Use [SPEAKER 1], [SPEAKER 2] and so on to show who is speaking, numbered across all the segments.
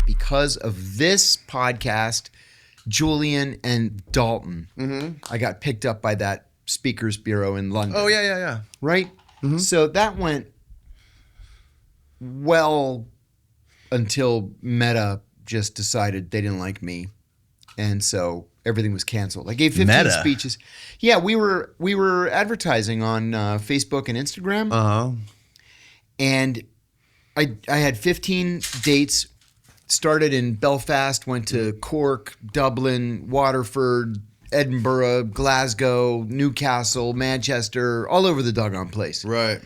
[SPEAKER 1] Because of this podcast, Julian and Dalton, I got picked up by that Speakers Bureau in London.
[SPEAKER 2] Oh, yeah.
[SPEAKER 1] Right? So that went well until Meta just decided they didn't like me. And so everything was canceled. I gave 15 speeches. Yeah, we were advertising on Facebook and Instagram.
[SPEAKER 2] Uh-huh.
[SPEAKER 1] And I had 15 dates. Started in Belfast, went to Cork, Dublin, Waterford, Edinburgh, Glasgow, Newcastle, Manchester, all over the doggone place.
[SPEAKER 2] Right.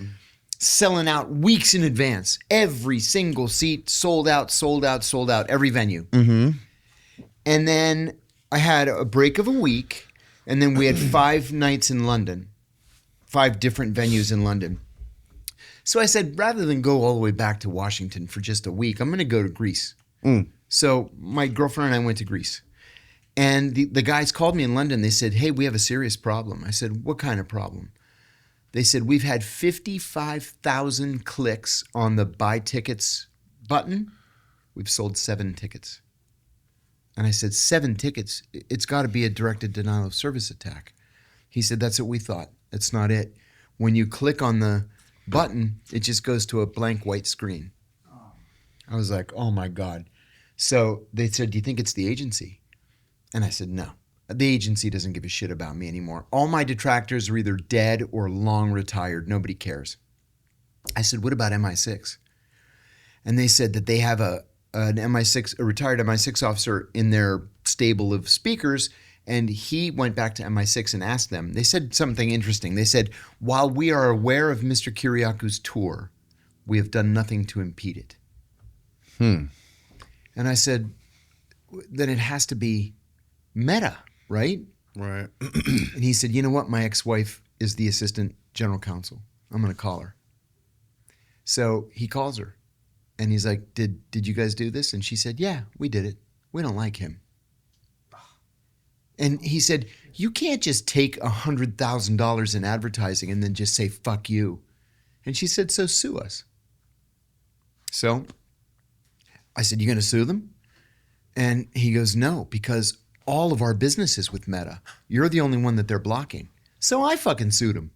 [SPEAKER 1] Selling out weeks in advance. Every single seat sold out, every venue.
[SPEAKER 2] Mm-hmm.
[SPEAKER 1] And then I had a break of a week, and then we had 5 nights in London, 5 different venues in London. So I said, rather than go all the way back to Washington for just a week, I'm going to go to Greece. So my girlfriend and I went to Greece. And the guys called me in London. They said, hey, we have a serious problem. I said, what kind of problem? They said, we've had 55,000 clicks on the buy tickets button. We've sold 7 tickets. And I said, 7 tickets? It's got to be a directed denial of service attack. He said, that's what we thought. That's not it. When you click on the button, it just goes to a blank white screen. I was like, oh my God. So they said, do you think it's the agency? And I said, no. The agency doesn't give a shit about me anymore. All my detractors are either dead or long retired. Nobody cares. I said, what about MI6? And they said that they have a retired MI6 officer in their stable of speakers, and he went back to MI6 and asked them. They said something interesting. They said, while we are aware of Mr. Kiriakou's tour, we have done nothing to impede it. And I said, then it has to be Meta, right?
[SPEAKER 2] Right.
[SPEAKER 1] And he said, you know what? My ex-wife is the assistant general counsel. I'm going to call her. So he calls her. And he's like, did you guys do this? And she said, yeah, we did it. We don't like him. And he said, you can't just take $100,000 in advertising and then just say, fuck you. And she said, so sue us. So I said, you going to sue them? And he goes, no, because all of our business is with Meta. You're the only one that they're blocking. So I fucking sued him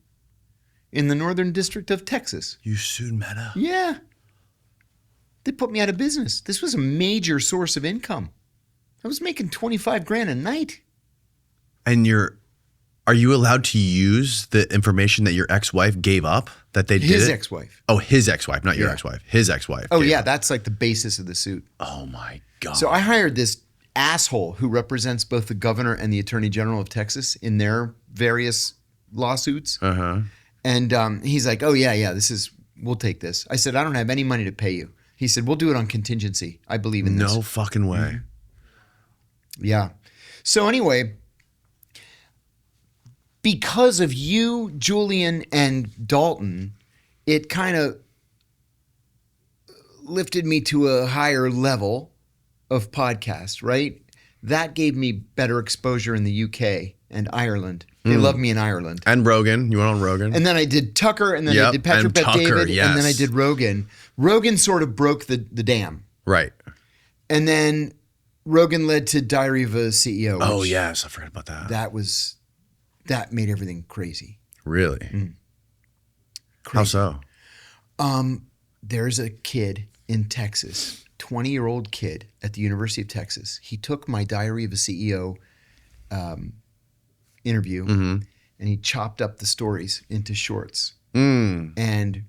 [SPEAKER 1] in the Northern District of Texas.
[SPEAKER 2] You sued Meta?
[SPEAKER 1] Yeah. They put me out of business. This was a major source of income. I was making $25,000 a night.
[SPEAKER 2] And are you allowed to use the information that your ex-wife gave up that they did?
[SPEAKER 1] His ex-wife.
[SPEAKER 2] Oh, his ex-wife, not your ex-wife. His ex-wife.
[SPEAKER 1] Oh, yeah, that's like the basis of the suit.
[SPEAKER 2] Oh, my God.
[SPEAKER 1] So I hired this asshole who represents both the governor and the attorney general of Texas in their various lawsuits.
[SPEAKER 2] Uh-huh.
[SPEAKER 1] And he's like, oh, yeah, we'll take this. I said, I don't have any money to pay you. He said, we'll do it on contingency. I believe in this.
[SPEAKER 2] No fucking way.
[SPEAKER 1] Yeah. So anyway, because of you, Julian, and Dalton, it kind of lifted me to a higher level of podcast, right? That gave me better exposure in the UK and Ireland. They love me in Ireland.
[SPEAKER 2] And Rogan. You went on Rogan.
[SPEAKER 1] And then I did Tucker, and then I did Patrick Bet-David, and then I did Rogan. Rogan sort of broke the dam.
[SPEAKER 2] Right.
[SPEAKER 1] And then Rogan led to Diary of a CEO.
[SPEAKER 2] Oh, yes. I forgot about that.
[SPEAKER 1] That made everything crazy.
[SPEAKER 2] Really?
[SPEAKER 1] Crazy.
[SPEAKER 2] How so?
[SPEAKER 1] There's a kid in Texas, 20-year-old kid at the University of Texas. He took my Diary of a CEO interview, and he chopped up the stories into shorts and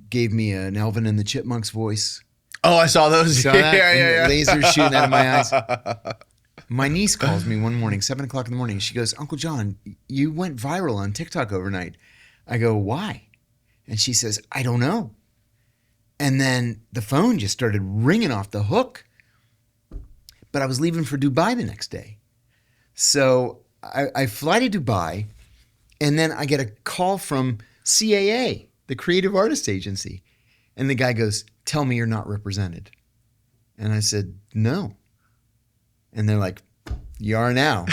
[SPEAKER 1] gave me an Alvin and the Chipmunks voice.
[SPEAKER 2] Oh, I saw those.
[SPEAKER 1] Saw that?
[SPEAKER 2] Yeah.
[SPEAKER 1] Laser shooting out of my eyes. My niece calls me one morning, 7 o'clock in the morning. She goes, Uncle John, you went viral on TikTok overnight. I go, why? And she says, I don't know. And then the phone just started ringing off the hook. But I was leaving for Dubai the next day. So I fly to Dubai, and then I get a call from CAA, the Creative Artists Agency. And the guy goes, tell me you're not represented. And I said, no. And they're like, you are now.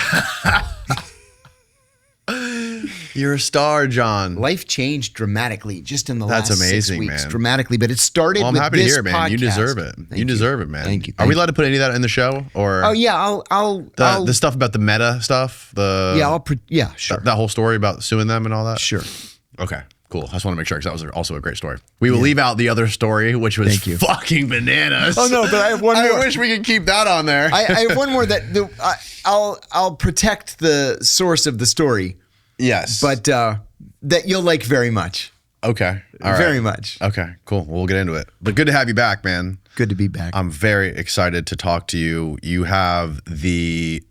[SPEAKER 2] You're a star, John.
[SPEAKER 1] Life changed dramatically just in the last
[SPEAKER 2] amazing,
[SPEAKER 1] 6 weeks.
[SPEAKER 2] man.
[SPEAKER 1] Dramatically, but it started
[SPEAKER 2] Well, I'm
[SPEAKER 1] with
[SPEAKER 2] happy to
[SPEAKER 1] this
[SPEAKER 2] hear it, man.
[SPEAKER 1] podcast.
[SPEAKER 2] You deserve it.
[SPEAKER 1] Thank
[SPEAKER 2] You deserve it, man.
[SPEAKER 1] Thank you.
[SPEAKER 2] Are we allowed to put any of that in the show? Or
[SPEAKER 1] Oh yeah,
[SPEAKER 2] the stuff about the meta stuff?
[SPEAKER 1] Yeah, sure.
[SPEAKER 2] That whole story about suing them and all that?
[SPEAKER 1] Sure.
[SPEAKER 2] Okay, cool. I just want to make sure because that was also a great story. We will leave out the other story, which was fucking bananas.
[SPEAKER 1] Oh no, but I have one more.
[SPEAKER 2] I wish we could keep that on there.
[SPEAKER 1] I have one more I'll protect the source of the story.
[SPEAKER 2] Yes.
[SPEAKER 1] But that you'll like very much.
[SPEAKER 2] Okay. All right.
[SPEAKER 1] Very much.
[SPEAKER 2] Okay, cool. We'll get into it. But good to have you back, man.
[SPEAKER 1] Good to be back.
[SPEAKER 2] I'm very excited to talk to you. You have the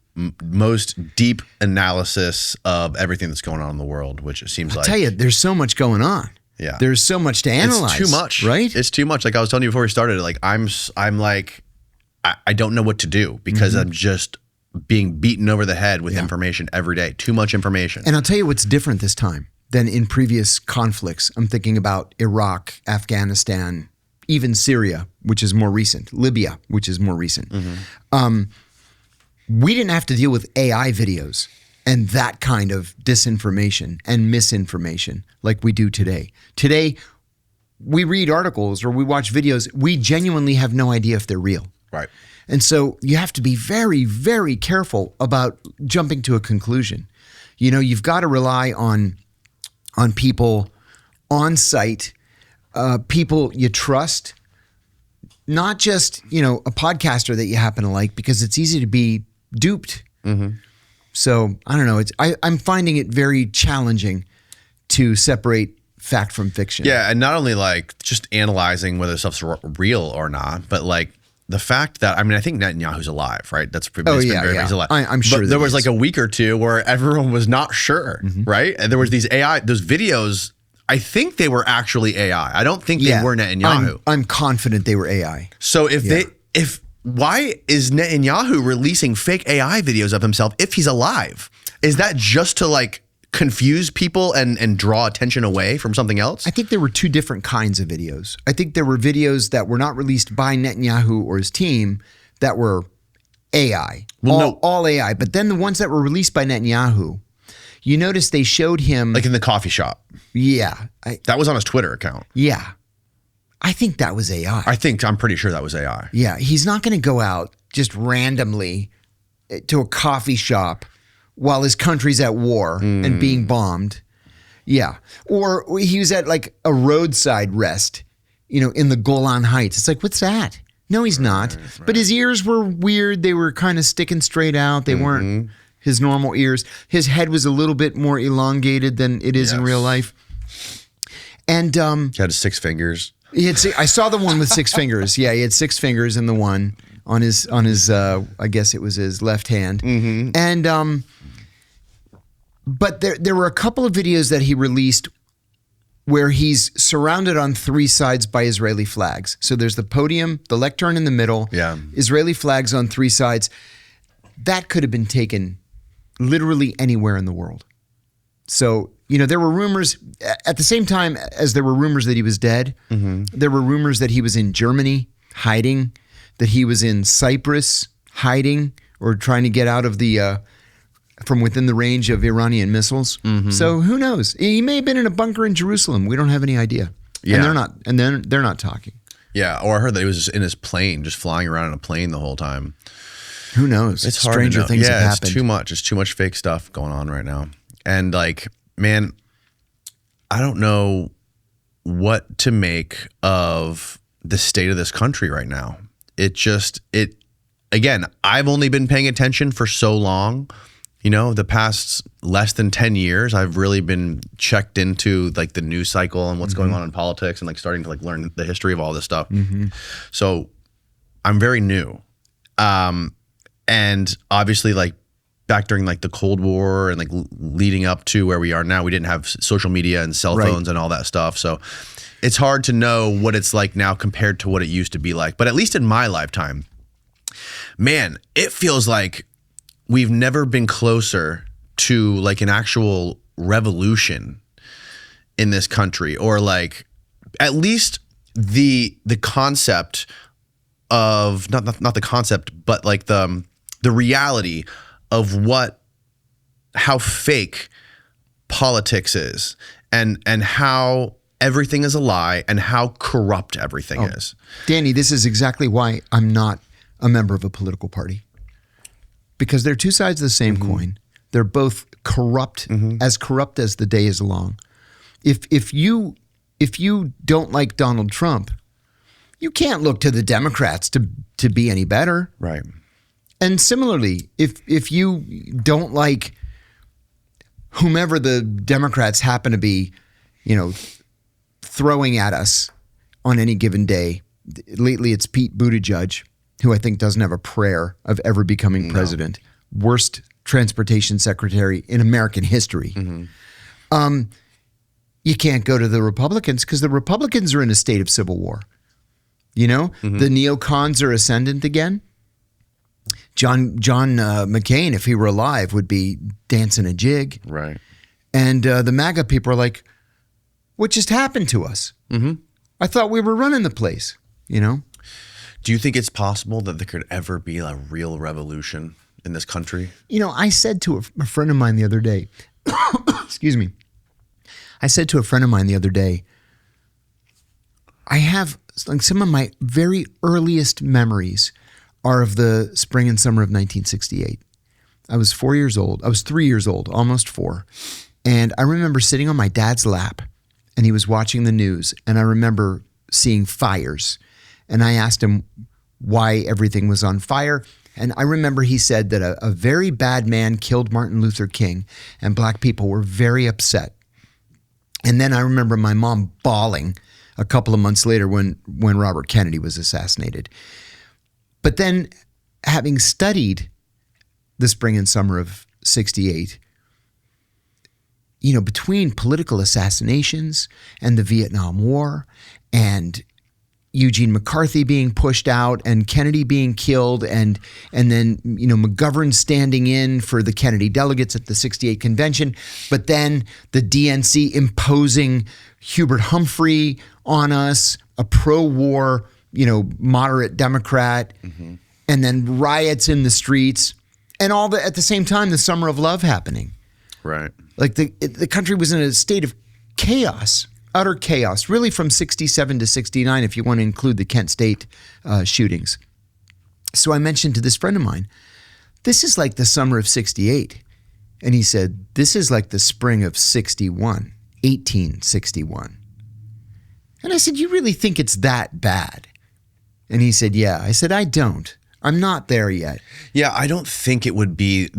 [SPEAKER 2] most deep analysis of everything that's going on in the world, which it seems like.
[SPEAKER 1] I tell you, there's so much going on.
[SPEAKER 2] Yeah.
[SPEAKER 1] There's so much to analyze.
[SPEAKER 2] It's too much.
[SPEAKER 1] Right?
[SPEAKER 2] It's too much. Like I was telling you before we started, like I'm like, I don't know what to do because I'm just being beaten over the head with information every day. Too much information.
[SPEAKER 1] And I'll tell you what's different this time than in previous conflicts. I'm thinking about Iraq, Afghanistan, even Syria, which is more recent, Libya, which is more recent. We didn't have to deal with AI videos and that kind of disinformation and misinformation like we do today. Today, we read articles or we watch videos. We genuinely have no idea if they're real.
[SPEAKER 2] Right.
[SPEAKER 1] And so you have to be very, very careful about jumping to a conclusion. You know, you've got to rely on people on site, people you trust, not just, you know, a podcaster that you happen to like, because it's easy to be duped. So I don't know. I'm finding it very challenging to separate fact from fiction.
[SPEAKER 2] Yeah, and not only like just analyzing whether stuff's real or not, but like the fact that, I mean, I think Netanyahu's alive, right? That's been
[SPEAKER 1] Oh,
[SPEAKER 2] very,
[SPEAKER 1] yeah.
[SPEAKER 2] he's alive.
[SPEAKER 1] I'm sure
[SPEAKER 2] But
[SPEAKER 1] that
[SPEAKER 2] there
[SPEAKER 1] he
[SPEAKER 2] was
[SPEAKER 1] is.
[SPEAKER 2] like a week or two where everyone was not sure, right? And there was those videos. I think they were actually AI. I don't think they were Netanyahu.
[SPEAKER 1] I'm confident they were AI.
[SPEAKER 2] So why is Netanyahu releasing fake AI videos of himself if he's alive? Is that just to like confuse people and draw attention away from something else?
[SPEAKER 1] I think there were two different kinds of videos. I think there were videos that were not released by Netanyahu or his team that were AI, all AI. But then the ones that were released by Netanyahu, you notice they showed him
[SPEAKER 2] Like in the coffee shop.
[SPEAKER 1] Yeah.
[SPEAKER 2] That was on his Twitter account.
[SPEAKER 1] Yeah. I think that was AI.
[SPEAKER 2] I'm pretty sure that was AI.
[SPEAKER 1] Yeah. He's not going to go out just randomly to a coffee shop while his country's at war and being bombed. Yeah. Or he was at like a roadside rest, you know, in the Golan Heights. It's like, what's that? No, he's not. Right. But his ears were weird. They were kind of sticking straight out. They weren't his normal ears. His head was a little bit more elongated than it is in real life. And
[SPEAKER 2] he had 6 fingers.
[SPEAKER 1] I saw the one with 6 fingers. Yeah, he had 6 fingers in the one on his I guess it was his left hand. And but there were a couple of videos that he released where he's surrounded on 3 sides by Israeli flags. So there's the podium, the lectern in the middle, Israeli flags on 3 sides. That could have been taken literally anywhere in the world. So, you know, there were rumors at the same time as there were rumors that he was dead. There were rumors that he was in Germany hiding, that he was in Cyprus hiding or trying to get out of the from within the range of Iranian missiles. So who knows? He may have been in a bunker in Jerusalem. We don't have any idea.
[SPEAKER 2] Yeah.
[SPEAKER 1] And they're not talking.
[SPEAKER 2] Yeah, or I heard that he was just in his plane, just flying around in a plane the whole time.
[SPEAKER 1] Who knows?
[SPEAKER 2] It's hard
[SPEAKER 1] Stranger
[SPEAKER 2] to know.
[SPEAKER 1] things have happened.
[SPEAKER 2] It's too much. It's too much fake stuff going on right now. And like, man, I don't know what to make of the state of this country right now. Again, I've only been paying attention for so long. You know, the past less than 10 years, I've really been checked into like the news cycle and what's going on in politics and like starting to like learn the history of all this stuff. So I'm very new. And obviously like back during like the Cold War and like leading up to where we are now, we didn't have social media and cell phones and all that stuff. So it's hard to know what it's like now compared to what it used to be like. But at least in my lifetime, man, it feels like we've never been closer to like an actual revolution in this country, or like at least the concept of not the concept, but like the reality of how fake politics is and how everything is a lie and how corrupt everything is.
[SPEAKER 1] Danny, this is exactly why I'm not a member of a political party. Because they're two sides of the same coin. They're both corrupt as the day is long. If you don't like Donald Trump, you can't look to the Democrats to be any better.
[SPEAKER 2] Right.
[SPEAKER 1] And similarly, if you don't like whomever the Democrats happen to be, throwing at us on any given day, lately it's Pete Buttigieg, who I think doesn't have a prayer of ever becoming president. Worst transportation secretary in American history. You can't go to the Republicans because the Republicans are in a state of civil war. The neocons are ascendant again. John McCain, if he were alive, would be dancing a jig.
[SPEAKER 2] Right.
[SPEAKER 1] And the MAGA people are like, what just happened to us? I thought we were running the place,
[SPEAKER 2] Do you think it's possible that there could ever be a real revolution in this country?
[SPEAKER 1] I said to a friend of mine the other day, excuse me. I said to a friend of mine the other day, I have some of my very earliest memories are of the spring and summer of 1968. I was 4 years old. I was 3 years old, almost 4. And I remember sitting on my dad's lap and he was watching the news. And I remember seeing fires. And I asked him why everything was on fire. And I remember he said that a very bad man killed Martin Luther King and black people were very upset. And then I remember my mom bawling a couple of months later when Robert Kennedy was assassinated. But then having studied the spring and summer of 68, between political assassinations and the Vietnam War and Eugene McCarthy being pushed out and Kennedy being killed and then, McGovern standing in for the Kennedy delegates at the 68 convention, but then the DNC imposing Hubert Humphrey on us, a pro-war, moderate Democrat, and then riots in the streets and at the same time, the summer of love happening.
[SPEAKER 2] Right.
[SPEAKER 1] Like the country was in a state of chaos. Utter chaos, really from 67 to 69, if you want to include the Kent State shootings. So I mentioned to this friend of mine, this is like the summer of 68. And he said, this is like the spring of 1861. And I said, you really think it's that bad? And he said, yeah. I said, I don't. I'm not there yet.
[SPEAKER 2] Yeah, I don't think it would be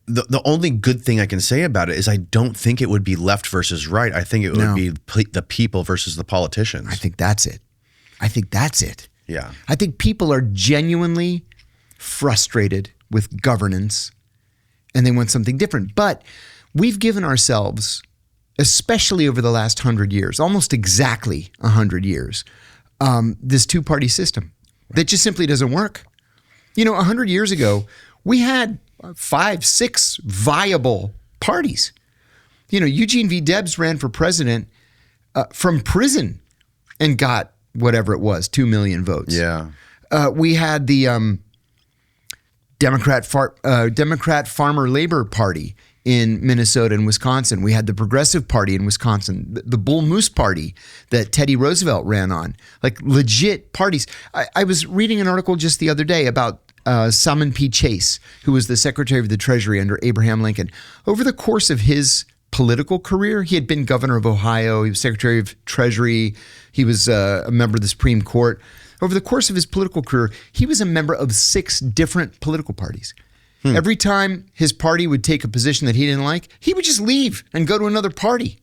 [SPEAKER 2] the only good thing I can say about it is I don't think it would be left versus right. I think it would be the people versus the politicians.
[SPEAKER 1] I think that's it.
[SPEAKER 2] Yeah.
[SPEAKER 1] I think people are genuinely frustrated with governance and they want something different. But we've given ourselves, especially over the last 100 years, almost exactly 100 years, this two-party system that just simply doesn't work. 100 years ago, we had 5, 6 viable parties. Eugene V. Debs ran for president from prison and got whatever it was, 2 million votes.
[SPEAKER 2] Yeah.
[SPEAKER 1] We had the Democrat Farmer Labor Party in Minnesota and Wisconsin. We had the Progressive Party in Wisconsin, the Bull Moose Party that Teddy Roosevelt ran on, like legit parties. I was reading an article just the other day about Salmon P. Chase, who was the Secretary of the Treasury under Abraham Lincoln. Over the course of his political career, he had been governor of Ohio, he was Secretary of Treasury, he was a member of the Supreme Court. Over the course of his political career, he was a member of 6 different political parties. Every time his party would take a position that he didn't like, he would just leave and go to another party.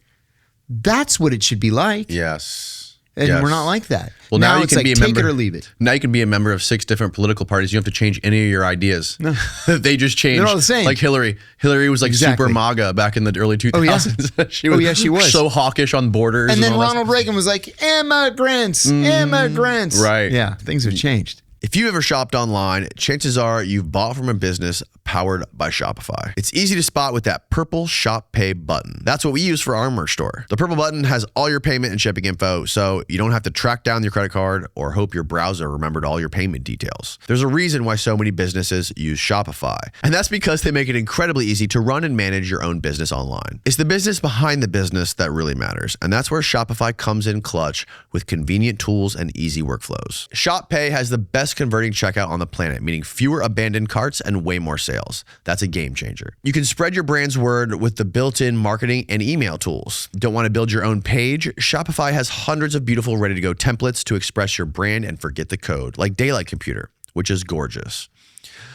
[SPEAKER 1] That's what it should be like.
[SPEAKER 2] Yes.
[SPEAKER 1] And we're not like that.
[SPEAKER 2] Well, now you
[SPEAKER 1] it's
[SPEAKER 2] can
[SPEAKER 1] like
[SPEAKER 2] be a
[SPEAKER 1] take
[SPEAKER 2] member,
[SPEAKER 1] it or leave it.
[SPEAKER 2] Now you can be a member of 6 different political parties. You don't have to change any of your ideas. No. They just changed.
[SPEAKER 1] They're all the same.
[SPEAKER 2] Like Hillary. Hillary was like super MAGA back in the early 2000s.
[SPEAKER 1] Oh, yeah. she was
[SPEAKER 2] so hawkish on borders.
[SPEAKER 1] And then Ronald Reagan was like, immigrants. Right. Yeah, things have changed.
[SPEAKER 2] If you ever shopped online, chances are you've bought from a business powered by Shopify. It's easy to spot with that purple Shop Pay button. That's what we use for our merch store. The purple button has all your payment and shipping info, so you don't have to track down your credit card or hope your browser remembered all your payment details. There's a reason why so many businesses use Shopify, and that's because they make it incredibly easy to run and manage your own business online. It's the business behind the business that really matters, and that's where Shopify comes in clutch with convenient tools and easy workflows. Shop Pay has the best converting checkout on the planet, meaning fewer abandoned carts and way more sales. That's a game changer. You can spread your brand's word with the built-in marketing and email tools. Don't want to build your own page? Shopify has hundreds of beautiful ready-to-go templates to express your brand and forget the code, like Daylight Computer, which is gorgeous.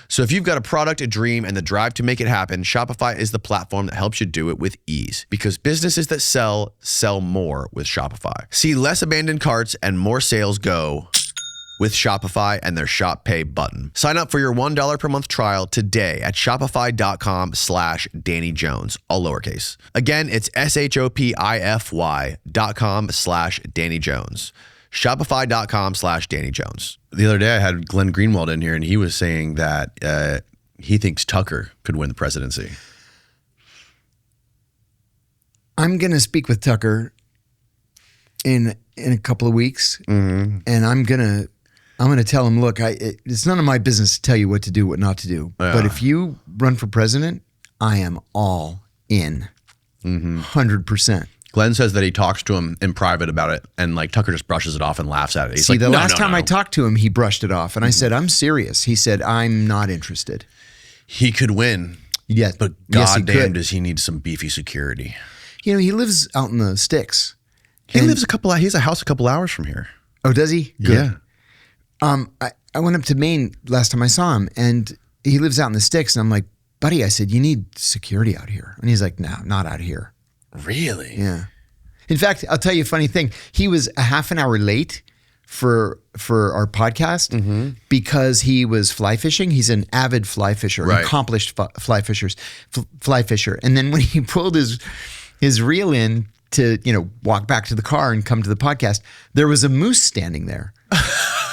[SPEAKER 2] So if you've got a product, a dream, and the drive to make it happen, Shopify is the platform that helps you do it with ease, because businesses that sell more with Shopify. See less abandoned carts and more sales go with Shopify and their Shop Pay button. Sign up for your $1 per month trial today at shopify.com/Danny Jones, all lowercase. Again, it's shopify.com/Danny Jones. Shopify.com/Danny Jones. The other day I had Glenn Greenwald in here, and he was saying that he thinks Tucker could win the presidency.
[SPEAKER 1] I'm going to speak with Tucker in a couple of weeks, and I'm going to tell him, look, it's none of my business to tell you what to do, what not to do. Yeah. But if you run for president, I am all in, 100%.
[SPEAKER 2] Glenn says that he talks to him in private about it, and like Tucker just brushes it off and laughs at it. He's like,
[SPEAKER 1] the last time I talked to him, he brushed it off, and I said, I'm serious. He said, I'm not interested.
[SPEAKER 2] He could win.
[SPEAKER 1] Yes,
[SPEAKER 2] but goddamn, does he need some beefy security?
[SPEAKER 1] You know, he lives out in the sticks.
[SPEAKER 2] He has a house a couple hours from here.
[SPEAKER 1] Oh, does he? Good.
[SPEAKER 2] Yeah.
[SPEAKER 1] I went up to Maine last time I saw him, and he lives out in the sticks, and I'm like, buddy, I said, you need security out here. And he's like, no, not out here.
[SPEAKER 2] Really?
[SPEAKER 1] Yeah. In fact, I'll tell you a funny thing. He was a half an hour late for our podcast because he was fly fishing. He's an avid fly fisher, an accomplished fly fisher. And then when he pulled his reel in to, walk back to the car and come to the podcast, there was a moose standing there.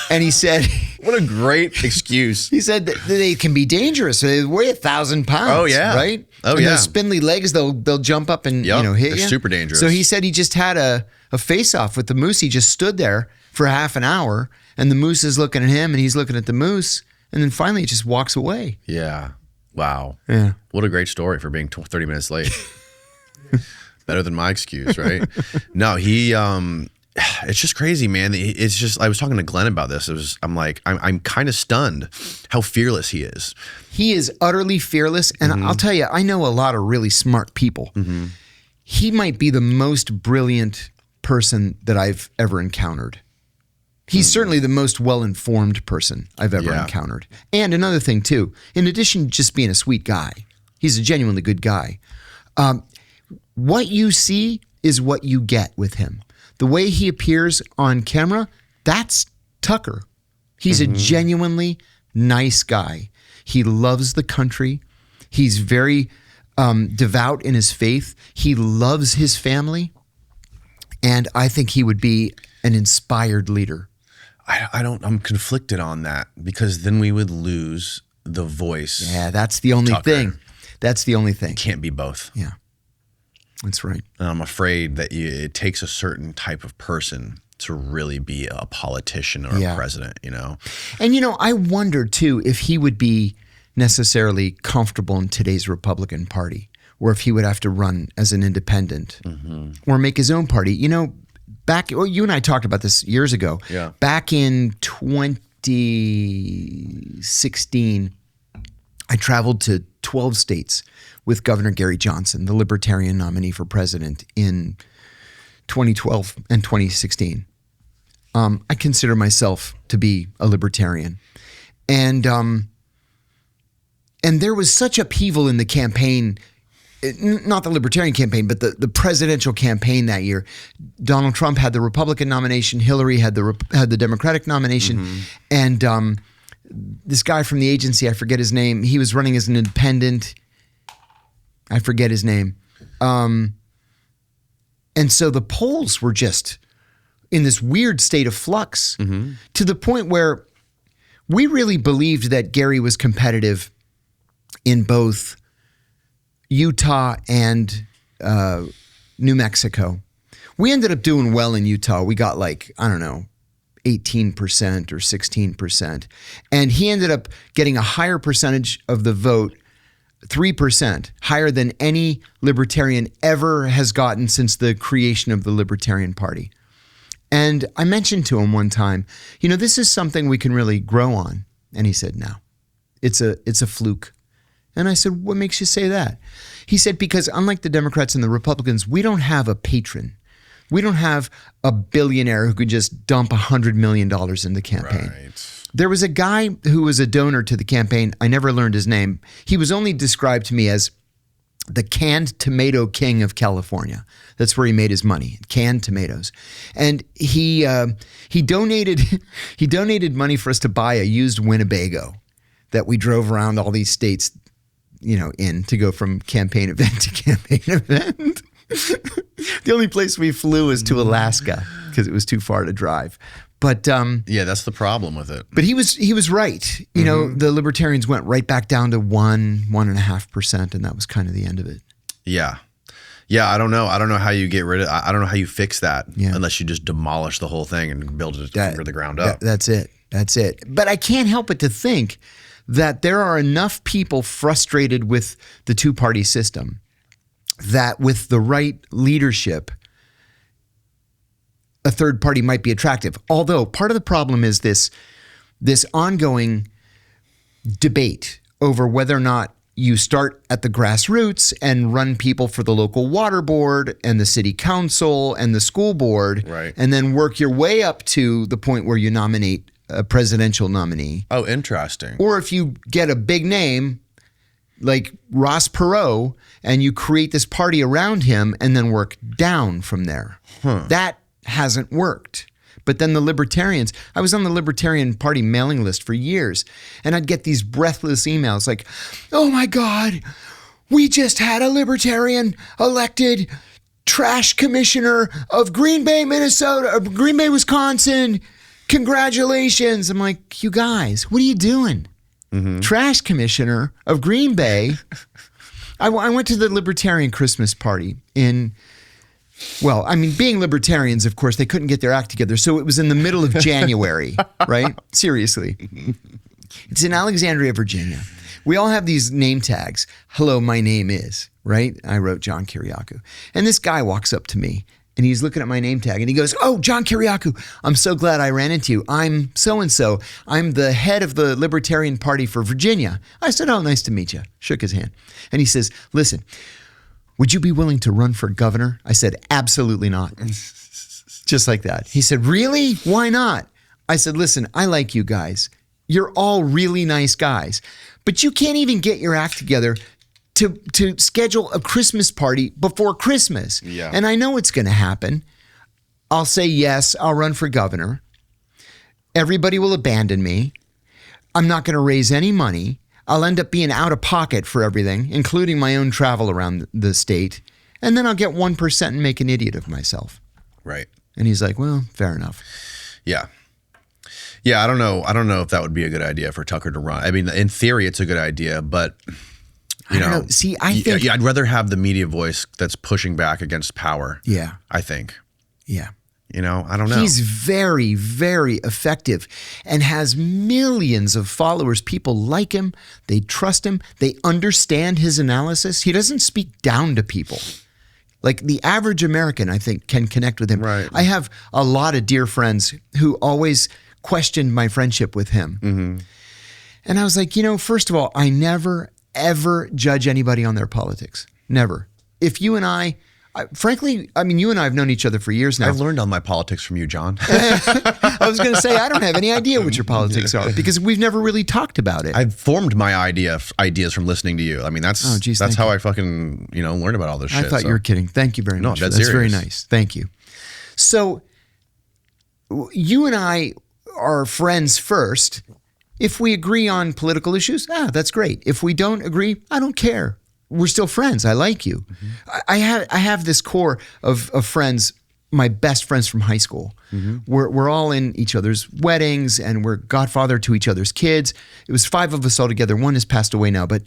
[SPEAKER 1] And he said,
[SPEAKER 2] what a great excuse.
[SPEAKER 1] He said that they can be dangerous. They weigh 1,000 pounds.
[SPEAKER 2] Oh, yeah.
[SPEAKER 1] Right?
[SPEAKER 2] Oh,
[SPEAKER 1] and
[SPEAKER 2] yeah.
[SPEAKER 1] Those spindly legs, they'll jump up and hit
[SPEAKER 2] they're
[SPEAKER 1] you.
[SPEAKER 2] Super dangerous.
[SPEAKER 1] So he said he just had a face-off with the moose. He just stood there for half an hour, and the moose is looking at him, and he's looking at the moose, and then finally it just walks away.
[SPEAKER 2] Yeah. Wow.
[SPEAKER 1] Yeah.
[SPEAKER 2] What a great story for being 30 minutes late. Better than my excuse, right? No, it's just crazy, man. It's just, I was talking to Glenn about this. I'm kind of stunned how fearless he is.
[SPEAKER 1] He is utterly fearless. And I'll tell you, I know a lot of really smart people. He might be the most brilliant person that I've ever encountered. He's certainly the most well-informed person I've ever encountered. And another thing too, in addition to just being a sweet guy, he's a genuinely good guy. What you see is what you get with him. The way he appears on camera, that's Tucker. He's a genuinely nice guy. He loves the country. He's very devout in his faith. He loves his family. And I think he would be an inspired leader.
[SPEAKER 2] I'm conflicted on that, because then we would lose the voice.
[SPEAKER 1] Yeah, that's the only thing. That's the only thing.
[SPEAKER 2] It can't be both.
[SPEAKER 1] Yeah. That's right.
[SPEAKER 2] And I'm afraid that it takes a certain type of person to really be a politician or a president, And, I wonder, too, if he would be necessarily comfortable in today's Republican Party, or if he would have to run as an independent or make his own party. You and I talked about this years ago. Yeah.
[SPEAKER 1] Back in 2016, I traveled to 12 states with Governor Gary Johnson, the Libertarian nominee for president in 2012 and 2016. I consider myself to be a libertarian. And there was such upheaval in the campaign, not the Libertarian campaign, but the presidential campaign that year. Donald Trump had the Republican nomination. Hillary had the Democratic nomination. And this guy from the agency, I forget his name, he was running as an independent. I forget his name. And so the polls were just in this weird state of flux to the point where we really believed that Gary was competitive in both Utah and New Mexico. We ended up doing well in Utah. We got 18% or 16%. And he ended up getting a higher percentage of the vote, 3%, higher than any libertarian ever has gotten since the creation of the Libertarian Party. And I mentioned to him one time, this is something we can really grow on. And he said, no, it's a fluke. And I said, what makes you say that? He said, because unlike the Democrats and the Republicans, we don't have a patron. We don't have a billionaire who could just dump $100 million in the campaign.
[SPEAKER 2] Right.
[SPEAKER 1] There was a guy who was a donor to the campaign. I never learned his name. He was only described to me as the canned tomato king of California. That's where he made his money, canned tomatoes. And he donated money for us to buy a used Winnebago that we drove around all these states, in to go from campaign event to campaign event. The only place we flew was to Alaska because it was too far to drive. But
[SPEAKER 2] yeah, that's the problem with it.
[SPEAKER 1] But he was right. The Libertarians went right back down to 1.5%, and that was kind of the end of it.
[SPEAKER 2] Yeah. Yeah, I don't know. I don't know how you get rid of I don't know how you fix that unless you just demolish the whole thing and build it from the ground up.
[SPEAKER 1] That's it. But I can't help but to think that there are enough people frustrated with the two-party system that with the right leadership, a third party might be attractive. Although part of the problem is this ongoing debate over whether or not you start at the grassroots and run people for the local water board and the city council and the school board,
[SPEAKER 2] right,
[SPEAKER 1] and then work your way up to the point where you nominate a presidential nominee.
[SPEAKER 2] Oh, interesting.
[SPEAKER 1] Or if you get a big name like Ross Perot and you create this party around him and then work down from there. That hasn't worked. But then the Libertarians, I was on the Libertarian Party mailing list for years, and I'd get these breathless emails like, oh my God, we just had a Libertarian elected trash commissioner of Green Bay, Minnesota, Green Bay, Wisconsin. Congratulations. I'm like, you guys, what are you doing? Trash commissioner of Green Bay. I went to the Libertarian Christmas party being libertarians, of course, they couldn't get their act together. So it was in the middle of January, right? Seriously. It's in Alexandria, Virginia. We all have these name tags. Hello, my name is, right? I wrote John Kiriakou. And this guy walks up to me and he's looking at my name tag and he goes, oh, John Kiriakou, I'm so glad I ran into you. I'm so-and-so. I'm the head of the Libertarian Party for Virginia. I said, oh, nice to meet you. Shook his hand. And he says, listen, would you be willing to run for governor? I said, absolutely not. Just like that. He said, really? Why not? I said, listen, I like you guys. You're all really nice guys, but you can't even get your act together to schedule a Christmas party before Christmas.
[SPEAKER 2] Yeah.
[SPEAKER 1] And I know it's going to happen. I'll say, yes, I'll run for governor. Everybody will abandon me. I'm not going to raise any money. I'll end up being out of pocket for everything, including my own travel around the state. And then I'll get 1% and make an idiot of myself.
[SPEAKER 2] Right.
[SPEAKER 1] And he's like, well, fair enough.
[SPEAKER 2] Yeah. Yeah, I don't know. I don't know if that would be a good idea for Tucker to run. I mean, in theory, it's a good idea, but you know.
[SPEAKER 1] See, I think
[SPEAKER 2] I'd rather have the media voice that's pushing back against power.
[SPEAKER 1] Yeah.
[SPEAKER 2] I think.
[SPEAKER 1] Yeah.
[SPEAKER 2] You know, I don't know.
[SPEAKER 1] He's very, very effective and has millions of followers. People like him. They trust him. They understand his analysis. He doesn't speak down to people. Like the average American, I think, can connect with him.
[SPEAKER 2] Right.
[SPEAKER 1] I have a lot of dear friends who always questioned my friendship with him.
[SPEAKER 2] Mm-hmm.
[SPEAKER 1] And I was like, first of all, I never, ever judge anybody on their politics. Never. If you and frankly, you and I have known each other for years now.
[SPEAKER 2] I've learned all my politics from you, John.
[SPEAKER 1] I was going to say, I don't have any idea what your politics are because we've never really talked about it.
[SPEAKER 2] I've formed my ideas from listening to you. I mean, that's how I fucking, learn about all this shit.
[SPEAKER 1] I thought you were kidding. Thank you very much.
[SPEAKER 2] No,
[SPEAKER 1] that's very nice. Thank you. So you and I are friends first. If we agree on political issues, that's great. If we don't agree, I don't care. We're still friends. I like you. Mm-hmm. I have this core of friends, my best friends from high school. We're all in each other's weddings, and we're godfather to each other's kids. It was 5 of us all together. One has passed away now, but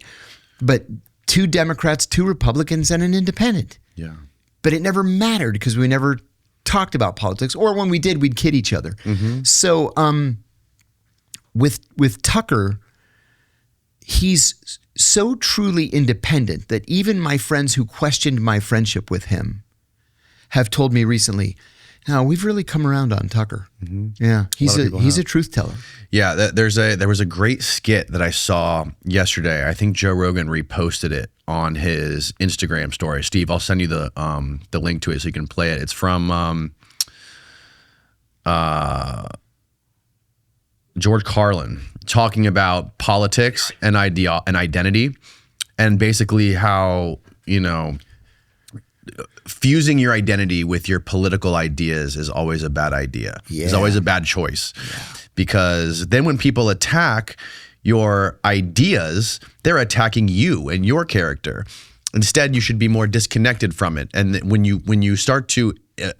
[SPEAKER 1] 2 Democrats, 2 Republicans, and an independent.
[SPEAKER 2] Yeah.
[SPEAKER 1] But it never mattered because we never talked about politics, or when we did, we'd kid each other. So with Tucker, he's so truly independent that even my friends who questioned my friendship with him have told me recently, "Now we've really come around on Tucker." Yeah, he's a truth teller.
[SPEAKER 2] Yeah, there was a great skit that I saw yesterday. I think Joe Rogan reposted it on his Instagram story. Steve, I'll send you the link to it so you can play it. It's from George Carlin talking about politics and identity, and basically how, you know, fusing your identity with your political ideas is always a bad idea.
[SPEAKER 1] Yeah.
[SPEAKER 2] It's always a bad choice. Yeah. Because then when people attack your ideas, they're attacking you and your character. Instead, you should be more disconnected from it. And when you start to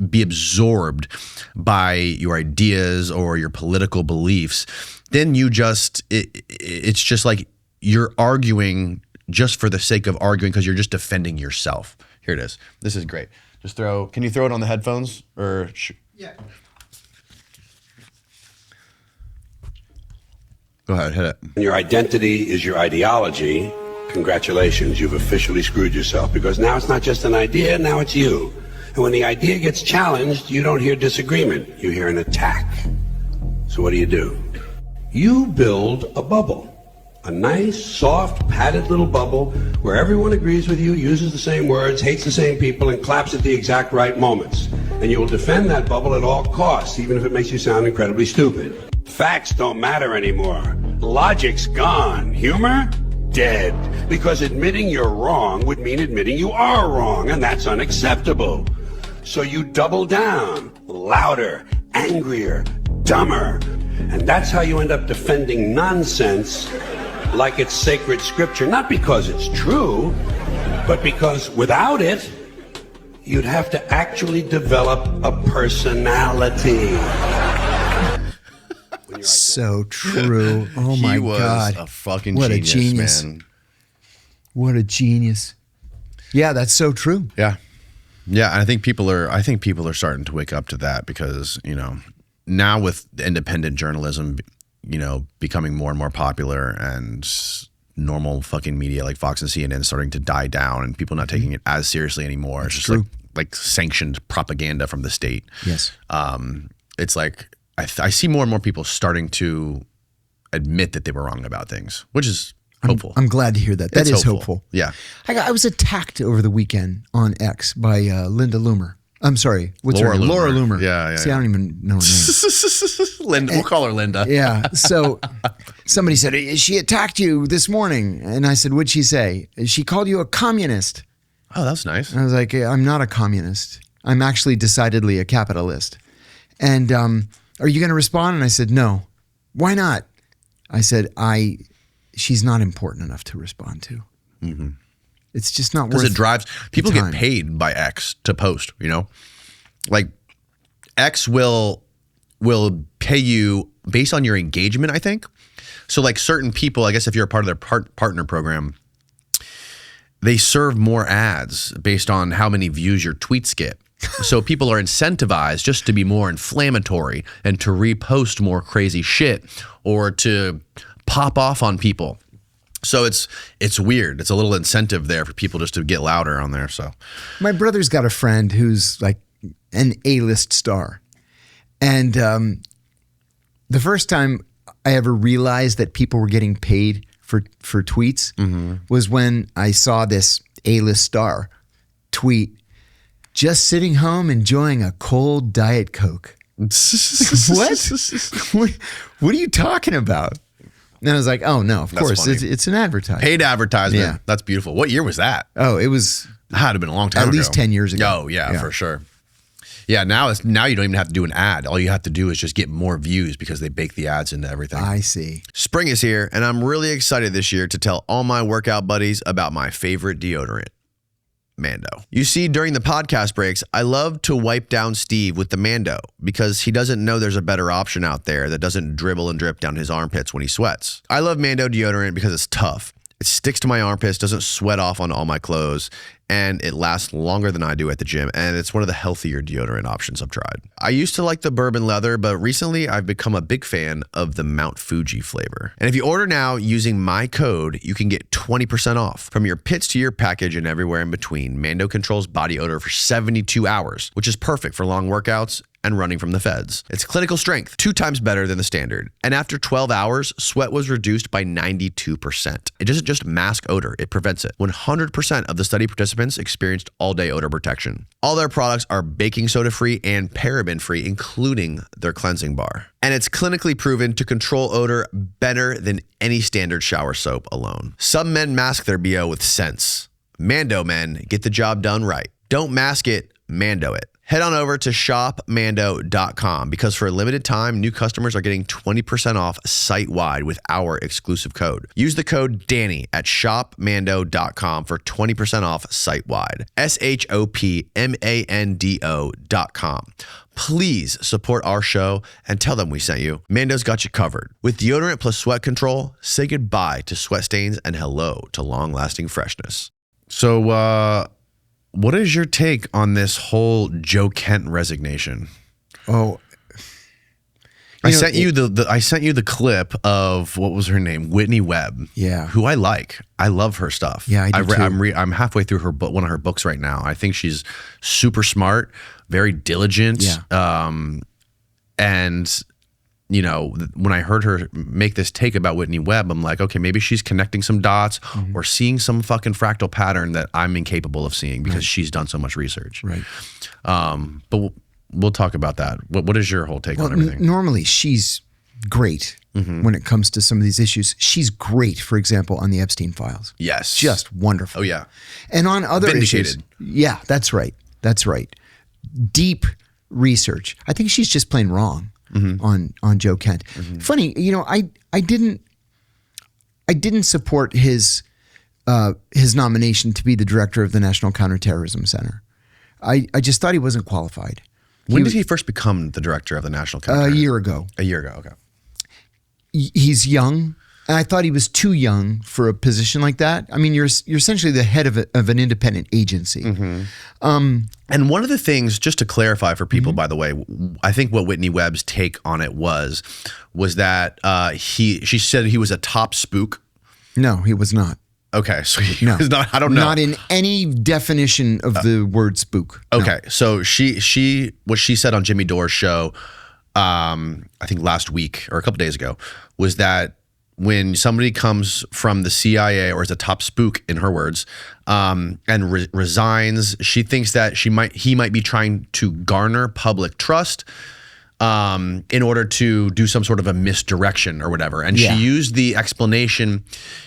[SPEAKER 2] be absorbed by your ideas or your political beliefs, then it's just like you're arguing just for the sake of arguing because you're just defending yourself. Here it is. This is great. Can you throw it on the headphones or?
[SPEAKER 1] Yeah.
[SPEAKER 2] Go ahead, hit it.
[SPEAKER 3] When your identity is your ideology, congratulations, you've officially screwed yourself, because now it's not just an idea, now it's you. And when the idea gets challenged, you don't hear disagreement, you hear an attack. So what do? You build a bubble. A nice, soft, padded little bubble where everyone agrees with you, uses the same words, hates the same people, and claps at the exact right moments. And you will defend that bubble at all costs, even if it makes you sound incredibly stupid. Facts don't matter anymore. Logic's gone. Humor? Dead. Because admitting you're wrong would mean admitting you are wrong, and that's unacceptable. So you double down, louder, angrier, dumber. And that's how you end up defending nonsense like it's sacred scripture, not because it's true, but because without it, you'd have to actually develop a personality.
[SPEAKER 1] So true. Oh my God.
[SPEAKER 2] He was a fucking
[SPEAKER 1] genius, man. What a genius. Yeah, that's so true.
[SPEAKER 2] Yeah. Yeah, and I think people are starting to wake up to that because, you know, now with independent journalism, you know, becoming more and more popular and normal fucking media like Fox and CNN starting to die down and people not taking it as seriously anymore. It's just
[SPEAKER 1] true.
[SPEAKER 2] like sanctioned propaganda from the state.
[SPEAKER 1] Yes.
[SPEAKER 2] It's like I see more and more people starting to admit that they were wrong about things, which is hopeful.
[SPEAKER 1] I'm glad to hear that. That is hopeful.
[SPEAKER 2] Yeah.
[SPEAKER 1] I was attacked over the weekend on X by Linda Loomer. I'm sorry. What's her name? Laura Loomer.
[SPEAKER 2] Yeah.
[SPEAKER 1] See, I don't even know her name.
[SPEAKER 2] Linda. We'll call her Linda.
[SPEAKER 1] Yeah. So somebody said, she attacked you this morning. And I said, what'd she say? She called you a communist.
[SPEAKER 2] Oh, that's nice.
[SPEAKER 1] And I was like, I'm not a communist. I'm actually decidedly a capitalist. And are you going to respond? And I said, no. Why not? I said, she's not important enough to respond to. Mm-hmm. It's just not worth it.
[SPEAKER 2] Because it drives people get paid by X to post, you know? Like X will pay you based on your engagement, I think. So like certain people, I guess if you're a part of their partner program, they serve more ads based on how many views your tweets get. So people are incentivized just to be more inflammatory and to repost more crazy shit or to pop off on people. So it's weird. It's a little incentive there for people just to get louder on there. So
[SPEAKER 1] my brother's got a friend who's like an A-list star. And the first time I ever realized that people were getting paid for tweets was when I saw this A-list star tweet, just sitting home enjoying a cold Diet Coke. What? What are you talking about? And I was like, oh, no, of course. It's an advertisement.
[SPEAKER 2] Paid advertisement.
[SPEAKER 1] Yeah.
[SPEAKER 2] That's beautiful. What year was that?
[SPEAKER 1] Oh, it was...
[SPEAKER 2] Had to have been a long time ago.
[SPEAKER 1] At least 10 years ago.
[SPEAKER 2] Oh, yeah, for sure. Yeah, now you don't even have to do an ad. All you have to do is just get more views because they bake the ads into everything.
[SPEAKER 1] I see.
[SPEAKER 2] Spring is here, and I'm really excited this year to tell all my workout buddies about my favorite deodorant. Mando. You see, during the podcast breaks, I love to wipe down Steve with the Mando because he doesn't know there's a better option out there that doesn't dribble and drip down his armpits when he sweats. I love Mando deodorant because it's tough. It sticks to my armpits, doesn't sweat off on all my clothes, and it lasts longer than I do at the gym, and it's one of the healthier deodorant options I've tried. I used to like the bourbon leather, but recently I've become a big fan of the Mount Fuji flavor. And if you order now using my code, you can get 20% off. From your pits to your package and everywhere in between, Mando controls body odor for 72 hours, which is perfect for long workouts and running from the feds. It's clinical strength, 2 times better than the standard. And after 12 hours, sweat was reduced by 92%. It doesn't just mask odor, it prevents it. 100% of the study participants experienced all-day odor protection. All their products are baking soda-free and paraben-free, including their cleansing bar. And it's clinically proven to control odor better than any standard shower soap alone. Some men mask their BO with sense. Mando men get the job done right. Don't mask it, Mando it. Head on over to shopmando.com because for a limited time, new customers are getting 20% off site-wide with our exclusive code. Use the code DANNY at shopmando.com for 20% off site-wide. shopmando.com. Please support our show and tell them we sent you. Mando's got you covered. With deodorant plus sweat control, say goodbye to sweat stains and hello to long-lasting freshness. So, what is your take on this whole Joe Kent resignation?
[SPEAKER 1] Oh,
[SPEAKER 2] I sent you the clip of what was her name, Whitney Webb.
[SPEAKER 1] Yeah,
[SPEAKER 2] who I like. I love her stuff.
[SPEAKER 1] Yeah, I do too.
[SPEAKER 2] I'm halfway through her book, one of her books right now. I think she's super smart, very diligent.
[SPEAKER 1] Yeah.
[SPEAKER 2] And you know, when I heard her make this take about Whitney Webb, I'm like, okay, maybe she's connecting some dots or seeing some fucking fractal pattern that I'm incapable of seeing because she's done so much research.
[SPEAKER 1] Right.
[SPEAKER 2] But we'll talk about that. What is your whole take on everything?
[SPEAKER 1] Normally, she's great when it comes to some of these issues. She's great, for example, on the Epstein files.
[SPEAKER 2] Yes.
[SPEAKER 1] Just wonderful.
[SPEAKER 2] Oh, yeah.
[SPEAKER 1] And on other issues. Yeah, that's right. That's right. Deep research. I think she's just plain wrong. On Joe Kent. Funny, you know, I didn't support his nomination to be the director of the National Counterterrorism Center. I just thought he wasn't qualified.
[SPEAKER 2] When did he first become the director of the National Counterterrorism?
[SPEAKER 1] A year ago.
[SPEAKER 2] A year ago, okay.
[SPEAKER 1] He's young, and I thought he was too young for a position like that. I mean, you're essentially the head of an independent agency.
[SPEAKER 2] And one of the things, just to clarify for people, by the way, I think what Whitney Webb's take on it was that she said he was a top spook.
[SPEAKER 1] No, he was not.
[SPEAKER 2] Okay, so he was not. I don't know.
[SPEAKER 1] Not in any definition of the word spook.
[SPEAKER 2] Okay, so what she said on Jimmy Dore's show, I think last week or a couple days ago, was that when somebody comes from the CIA or is a top spook, in her words, and resigns, she thinks that he might be trying to garner public trust in order to do some sort of a misdirection or whatever. And she used the explanation.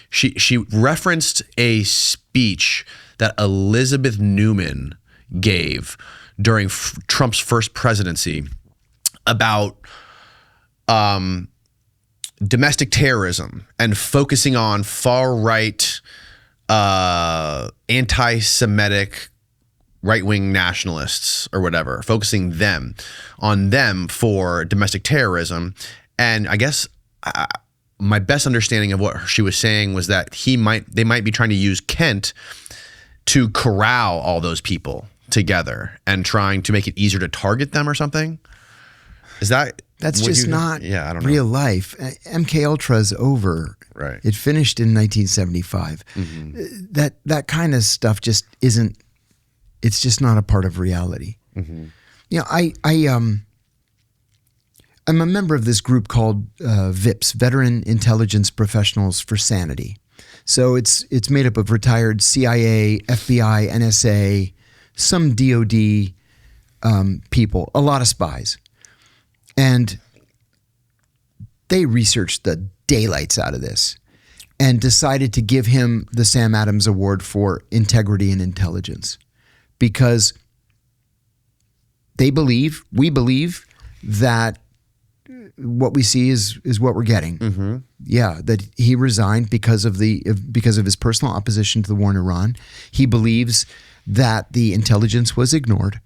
[SPEAKER 2] She referenced a speech that Elizabeth Newman gave during Trump's first presidency about domestic terrorism and focusing on far-right, anti-Semitic, right-wing nationalists or whatever, focusing on them for domestic terrorism. And I guess my best understanding of what she was saying was that they might be trying to use Kent to corral all those people together and trying to make it easier to target them or something. Is that...
[SPEAKER 1] That's just not
[SPEAKER 2] I don't know.
[SPEAKER 1] real life. MK Ultra's over.
[SPEAKER 2] Right.
[SPEAKER 1] It finished in 1975. That kind of stuff just isn't. It's just not a part of reality. You know, I'm a member of this group called VIPS, Veteran Intelligence Professionals for Sanity. So it's made up of retired CIA, FBI, NSA, some DOD people, a lot of spies. And they researched the daylights out of this and decided to give him the Sam Adams Award for integrity and intelligence because we believe that what we see is what we're getting. Yeah, that he resigned because of his personal opposition to the war in Iran. He believes that the intelligence was ignored.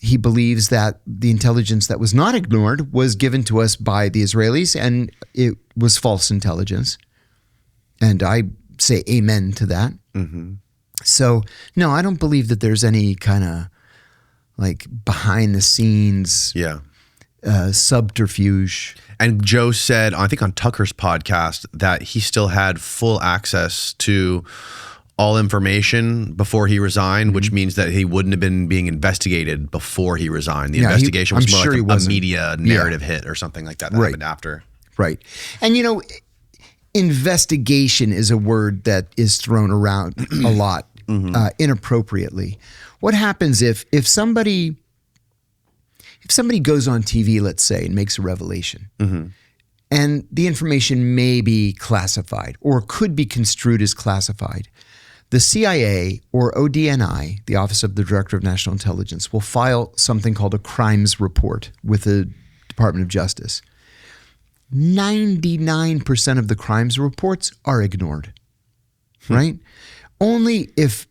[SPEAKER 1] He believes that the intelligence that was not ignored was given to us by the Israelis, and it was false intelligence. And I say amen to that. Mm-hmm. So, no, I don't believe that there's any kind of like behind the scenes subterfuge.
[SPEAKER 2] And Joe said, I think on Tucker's podcast, that he still had full access to all information before he resigned, which means that he wouldn't have been being investigated before he resigned. The investigation was more like a media narrative hit or something like that happened after.
[SPEAKER 1] Right. And, investigation is a word that is thrown around a lot inappropriately. What happens if somebody goes on TV, let's say, and makes a revelation, and the information may be classified or could be construed as classified? The CIA or ODNI, the Office of the Director of National Intelligence, will file something called a crimes report with the Department of Justice. 99% of the crimes reports are ignored, right? Only if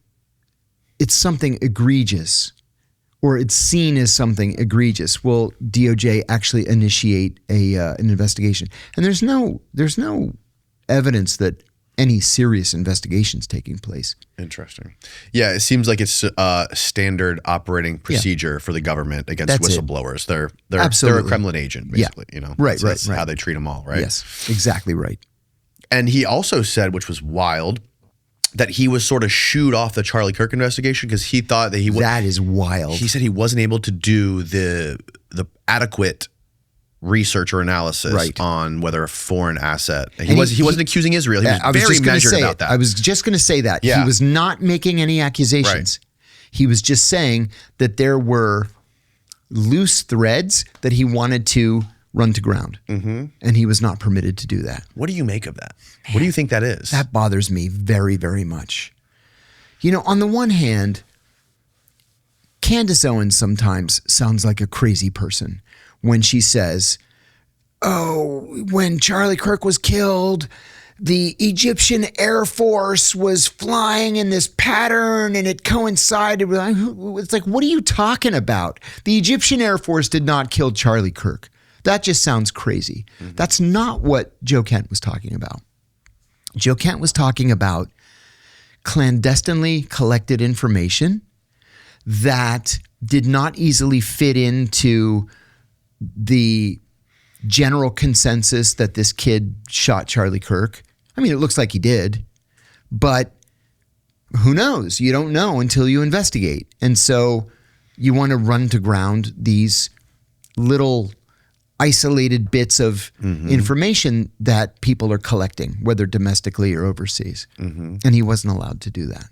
[SPEAKER 1] it's something egregious or it's seen as something egregious will DOJ actually initiate an investigation. And there's no evidence that any serious investigations taking place.
[SPEAKER 2] Interesting. Yeah, it seems like it's a standard operating procedure for the government against whistleblowers. They're a Kremlin agent, basically.
[SPEAKER 1] Right.
[SPEAKER 2] That's how they treat them all, right?
[SPEAKER 1] Yes, exactly right.
[SPEAKER 2] And he also said, which was wild, that he was sort of shooed off the Charlie Kirk investigation because he thought that
[SPEAKER 1] that is wild.
[SPEAKER 2] He said he wasn't able to do the adequate research or analysis on whether a foreign asset. He wasn't accusing Israel. He was very measured about that.
[SPEAKER 1] I was just going to say that. Yeah. He was not making any accusations. Right. He was just saying that there were loose threads that he wanted to run to ground. Mm-hmm. And he was not permitted to do that.
[SPEAKER 2] What do you make of that? Man, what do you think that is?
[SPEAKER 1] That bothers me very, very much. On the one hand, Candace Owens sometimes sounds like a crazy person when she says, when Charlie Kirk was killed, the Egyptian Air Force was flying in this pattern and it coincided with, it's like, what are you talking about? The Egyptian Air Force did not kill Charlie Kirk. That just sounds crazy. Mm-hmm. That's not what Joe Kent was talking about. Joe Kent was talking about clandestinely collected information that did not easily fit into the general consensus that this kid shot Charlie Kirk. I mean, it looks like he did, but who knows? You don't know until you investigate. And so you want to run to ground these little isolated bits of information that people are collecting, whether domestically or overseas. Mm-hmm. And he wasn't allowed to do that.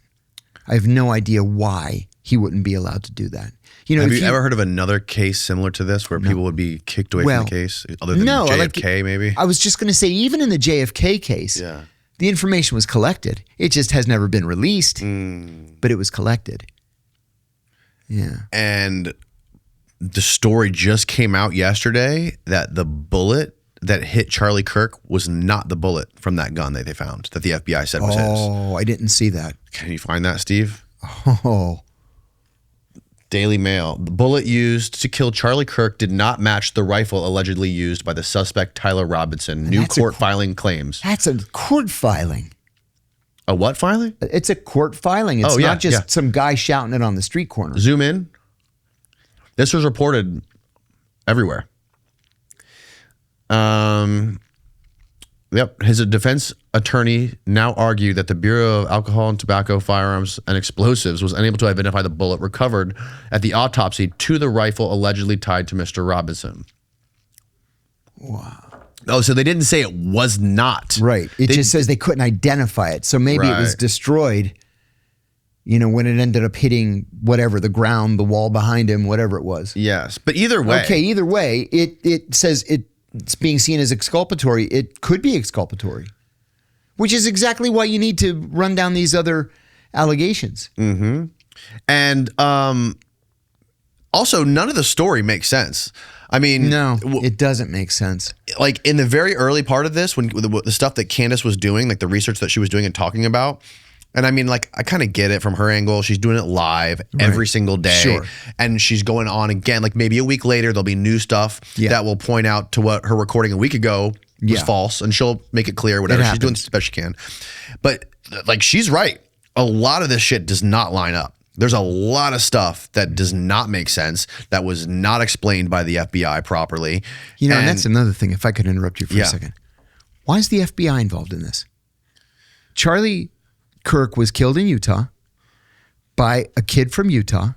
[SPEAKER 1] I have no idea why he wouldn't be allowed to do that.
[SPEAKER 2] Have you ever heard of another case similar to this where people would be kicked away from the case? Other than JFK, maybe?
[SPEAKER 1] I was just going to say, even in the JFK case, the information was collected. It just has never been released, but it was collected. Yeah.
[SPEAKER 2] And the story just came out yesterday that the bullet that hit Charlie Kirk was not the bullet from that gun that they found, that the FBI said was his.
[SPEAKER 1] Oh, I didn't see that.
[SPEAKER 2] Can you find that, Steve?
[SPEAKER 1] Oh.
[SPEAKER 2] Daily Mail. The bullet used to kill Charlie Kirk did not match the rifle allegedly used by the suspect Tyler Robinson. New court filing claims.
[SPEAKER 1] That's a court filing.
[SPEAKER 2] A what filing?
[SPEAKER 1] It's a court filing. It's not just some guy shouting it on the street corner.
[SPEAKER 2] Zoom in. This was reported everywhere. His defense attorney now argued that the Bureau of Alcohol and Tobacco, Firearms, and Explosives was unable to identify the bullet recovered at the autopsy to the rifle allegedly tied to Mr. Robinson.
[SPEAKER 1] Wow.
[SPEAKER 2] Oh, so they didn't say it was not.
[SPEAKER 1] Right. It just says they couldn't identify it. So maybe it was destroyed, when it ended up hitting whatever, the ground, the wall behind him, whatever it was.
[SPEAKER 2] Yes. But either way.
[SPEAKER 1] Okay, either way, it says it's being seen as exculpatory. It could be exculpatory, which is exactly why you need to run down these other allegations.
[SPEAKER 2] Mm-hmm. And also, none of the story makes sense. I mean,
[SPEAKER 1] no, it doesn't make sense.
[SPEAKER 2] Like in the very early part of this, when the stuff that Candace was doing, like the research that she was doing and talking about, And I mean, like, I kind of get it from her angle. She's doing it live every single day.
[SPEAKER 1] Sure.
[SPEAKER 2] And she's going on again. Like, maybe a week later, there'll be new stuff that will point out to what her recording a week ago was false. And she'll make it clear, whatever. She's doing the best she can. But, like, she's right. A lot of this shit does not line up. There's a lot of stuff that does not make sense, that was not explained by the FBI properly.
[SPEAKER 1] You know, and that's another thing, if I could interrupt you for a second. Why is the FBI involved in this? Charlie Kirk was killed in Utah by a kid from Utah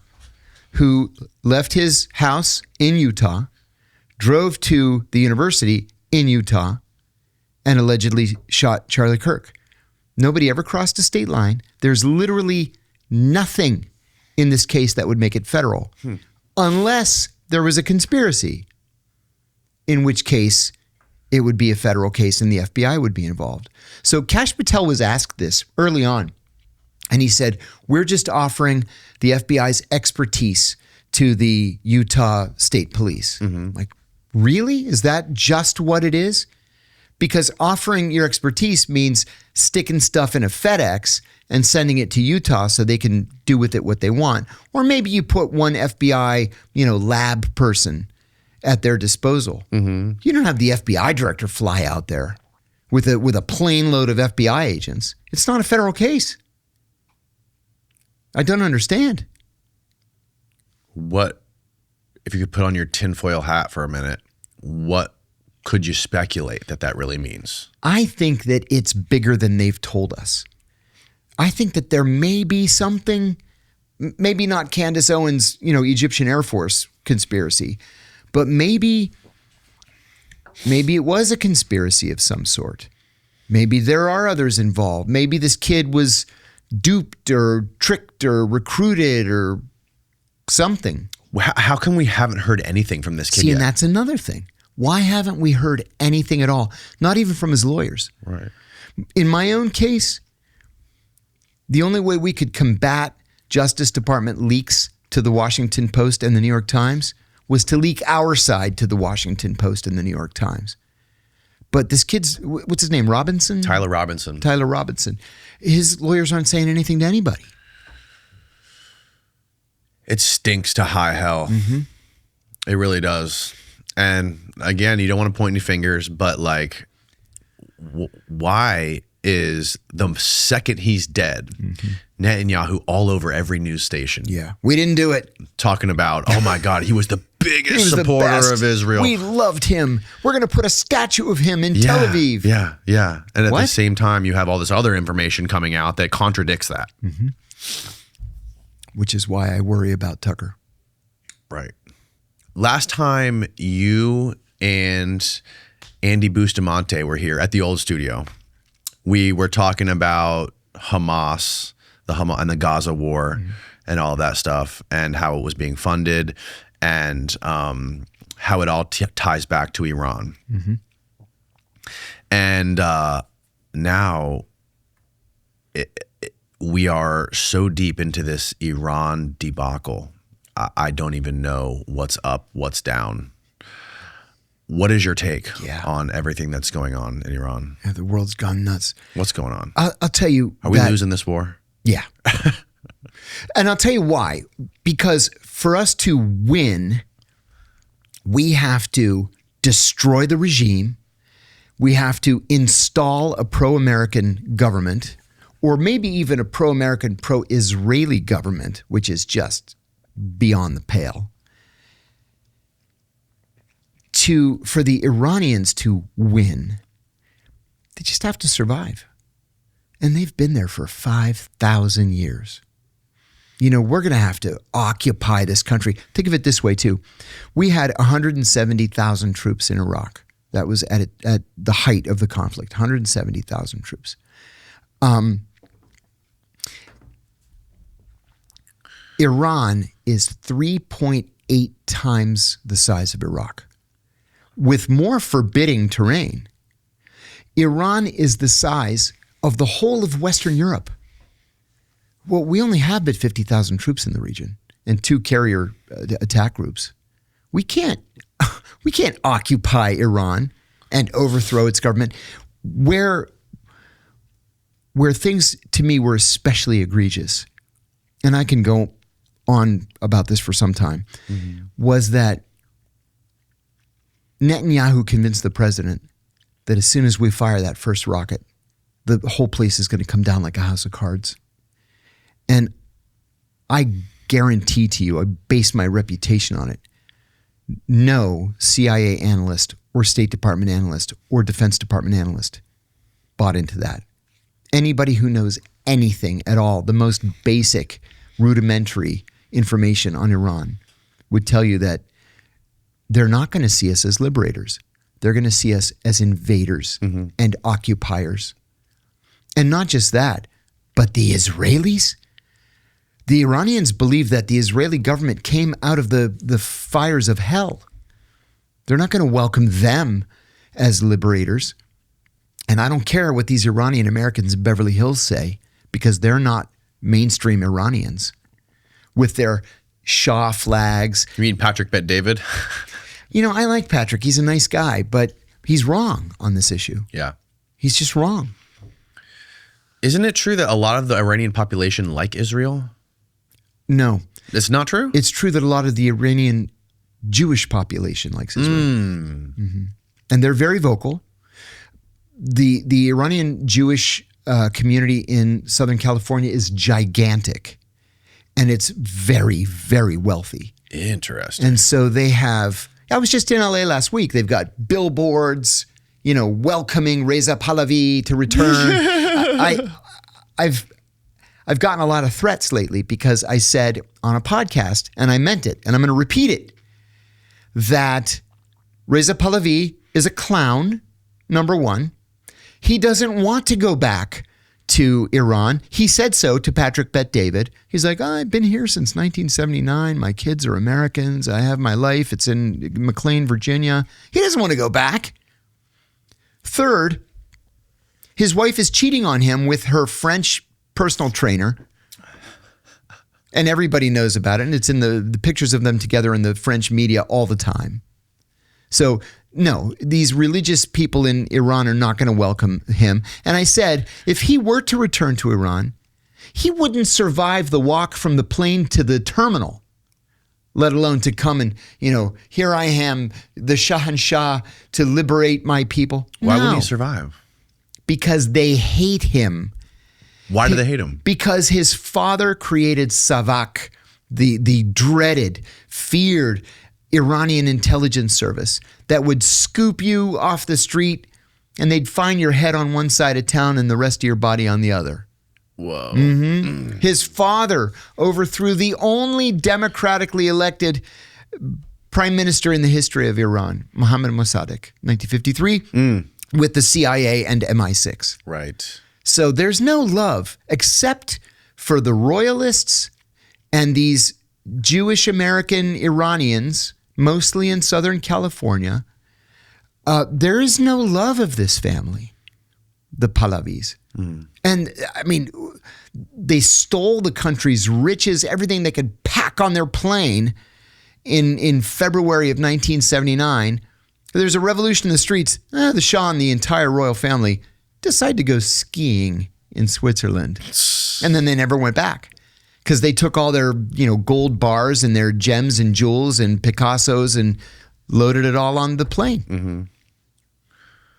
[SPEAKER 1] who left his house in Utah, drove to the university in Utah, and allegedly shot Charlie Kirk. Nobody ever crossed a state line. There's literally nothing in this case that would make it federal, unless there was a conspiracy, in which case it would be a federal case and the FBI would be involved. So Kash Patel was asked this early on, and he said, we're just offering the FBI's expertise to the Utah State Police. Like, really? Is that just what it is? Because offering your expertise means sticking stuff in a FedEx and sending it to Utah so they can do with it what they want. Or maybe you put one FBI, lab person at their disposal. You don't have the FBI director fly out there with a plane load of FBI agents. It's not a federal case. I don't understand.
[SPEAKER 2] What, if you could put on your tinfoil hat for a minute, what could you speculate that really means?
[SPEAKER 1] I think that it's bigger than they've told us. I think that there may be something, maybe not Candace Owens, Egyptian Air Force conspiracy, but maybe it was a conspiracy of some sort. Maybe there are others involved. Maybe this kid was duped or tricked or recruited or something.
[SPEAKER 2] How come we haven't heard anything from this kid
[SPEAKER 1] See,
[SPEAKER 2] yet?
[SPEAKER 1] and that's another thing. Why haven't we heard anything at all? Not even from his lawyers.
[SPEAKER 2] Right.
[SPEAKER 1] In my own case, the only way we could combat Justice Department leaks to the Washington Post and the New York Times was to leak our side to the Washington Post and the New York Times. But this kid's, what's his name, Robinson?
[SPEAKER 2] Tyler Robinson.
[SPEAKER 1] Tyler Robinson. His lawyers aren't saying anything to anybody.
[SPEAKER 2] It stinks to high hell. It really does. And again, you don't want to point any fingers, but like, why is the second he's dead, Netanyahu all over every news station?
[SPEAKER 1] Yeah. We didn't do it.
[SPEAKER 2] Talking about, oh my God, he was the biggest supporter of Israel.
[SPEAKER 1] We loved him. We're going to put a statue of him in Tel Aviv.
[SPEAKER 2] Yeah. And at the same time, you have all this other information coming out that contradicts that.
[SPEAKER 1] Which is why I worry about Tucker.
[SPEAKER 2] Right. Last time you and Andy Bustamante were here at the old studio, we were talking about Hamas, and the Gaza war and all of that stuff, and how it was being funded, and how it all ties back to Iran. And now we are so deep into this Iran debacle. I don't even know what's up, what's down. What is your take on everything that's going on in Iran?
[SPEAKER 1] Yeah, the world's gone nuts.
[SPEAKER 2] What's going on?
[SPEAKER 1] I'll tell you.
[SPEAKER 2] Are we losing this war?
[SPEAKER 1] Yeah. And I'll tell you why. Because for us to win, we have to destroy the regime. We have to install a pro-American government, or maybe even a pro-American, pro-Israeli government, which is just beyond the pale. For the Iranians to win, they just have to survive. And they've been there for 5,000 years. We're going to have to occupy this country. Think of it this way, too. We had 170,000 troops in Iraq. That was at the height of the conflict, 170,000 troops. Iran is 3.8 times the size of Iraq, with more forbidding terrain. Iran is the size of the whole of Western Europe. Well, we only have but 50,000 troops in the region and 2 carrier attack groups. We can't occupy Iran and overthrow its government. Where where things to me were especially egregious, and I can go on about this for some time, was that Netanyahu convinced the president that as soon as we fire that first rocket, the whole place is going to come down like a house of cards. And I guarantee to you, I base my reputation on it, no CIA analyst or State Department analyst or Defense Department analyst bought into that. Anybody who knows anything at all, the most basic, rudimentary information on Iran would tell you that they're not going to see us as liberators. They're going to see us as invaders and occupiers. And not just that, but the Israelis. The Iranians believe that the Israeli government came out of the fires of hell. They're not going to welcome them as liberators. And I don't care what these Iranian Americans in Beverly Hills say, because they're not mainstream Iranians with their Shah flags.
[SPEAKER 2] You mean Patrick Bet David?
[SPEAKER 1] You know, I like Patrick. He's a nice guy, but he's wrong on this issue.
[SPEAKER 2] Yeah.
[SPEAKER 1] He's just wrong.
[SPEAKER 2] Isn't it true that a lot of the Iranian population like Israel?
[SPEAKER 1] No.
[SPEAKER 2] It's not true?
[SPEAKER 1] It's true that a lot of the Iranian Jewish population likes Israel. And they're very vocal. The Iranian Jewish community in Southern California is gigantic, and it's very, very wealthy.
[SPEAKER 2] Interesting.
[SPEAKER 1] And so they have, I was just in LA last week. They've got billboards, you know, welcoming Reza Pahlavi to return. I've gotten a lot of threats lately because I said on a podcast, and I meant it, and I'm going to repeat it, that Reza Pahlavi is a clown, number one. He doesn't want to go back to Iran. He said so to Patrick Bet David. He's like, I've been here since 1979. My kids are Americans. I have my life. It's in McLean, Virginia. He doesn't want to go back. Third, his wife is cheating on him with her French personal trainer. And everybody knows about it. And it's in the pictures of them together in the French media all the time. So, no, these religious people in Iran are not going to welcome him. And I said, if he were to return to Iran, he wouldn't survive the walk from the plane to the terminal, let alone to come and, you know, here I am, the Shahanshah, to liberate my people.
[SPEAKER 2] Why
[SPEAKER 1] No,
[SPEAKER 2] wouldn't he survive?
[SPEAKER 1] because they hate him.
[SPEAKER 2] Why do they hate him?
[SPEAKER 1] Because his father created SAVAK, the dreaded, feared Iranian intelligence service that would scoop you off the street and they'd find your head on one side of town and the rest of your body on the other.
[SPEAKER 2] Whoa.
[SPEAKER 1] His father overthrew the only democratically elected prime minister in the history of Iran, Mohammad Mossadegh, 1953, with the CIA and MI6.
[SPEAKER 2] Right.
[SPEAKER 1] So there's no love except for the royalists and these Jewish American Iranians, mostly in Southern California. There is no love of this family, the Pahlavis. And I mean, they stole the country's riches, everything they could pack on their plane in February of 1979. There's a revolution in the streets. The Shah and the entire royal family decide to go skiing in Switzerland. And then they never went back because they took all their, you know, gold bars and their gems and jewels and Picassos and loaded it all on the plane.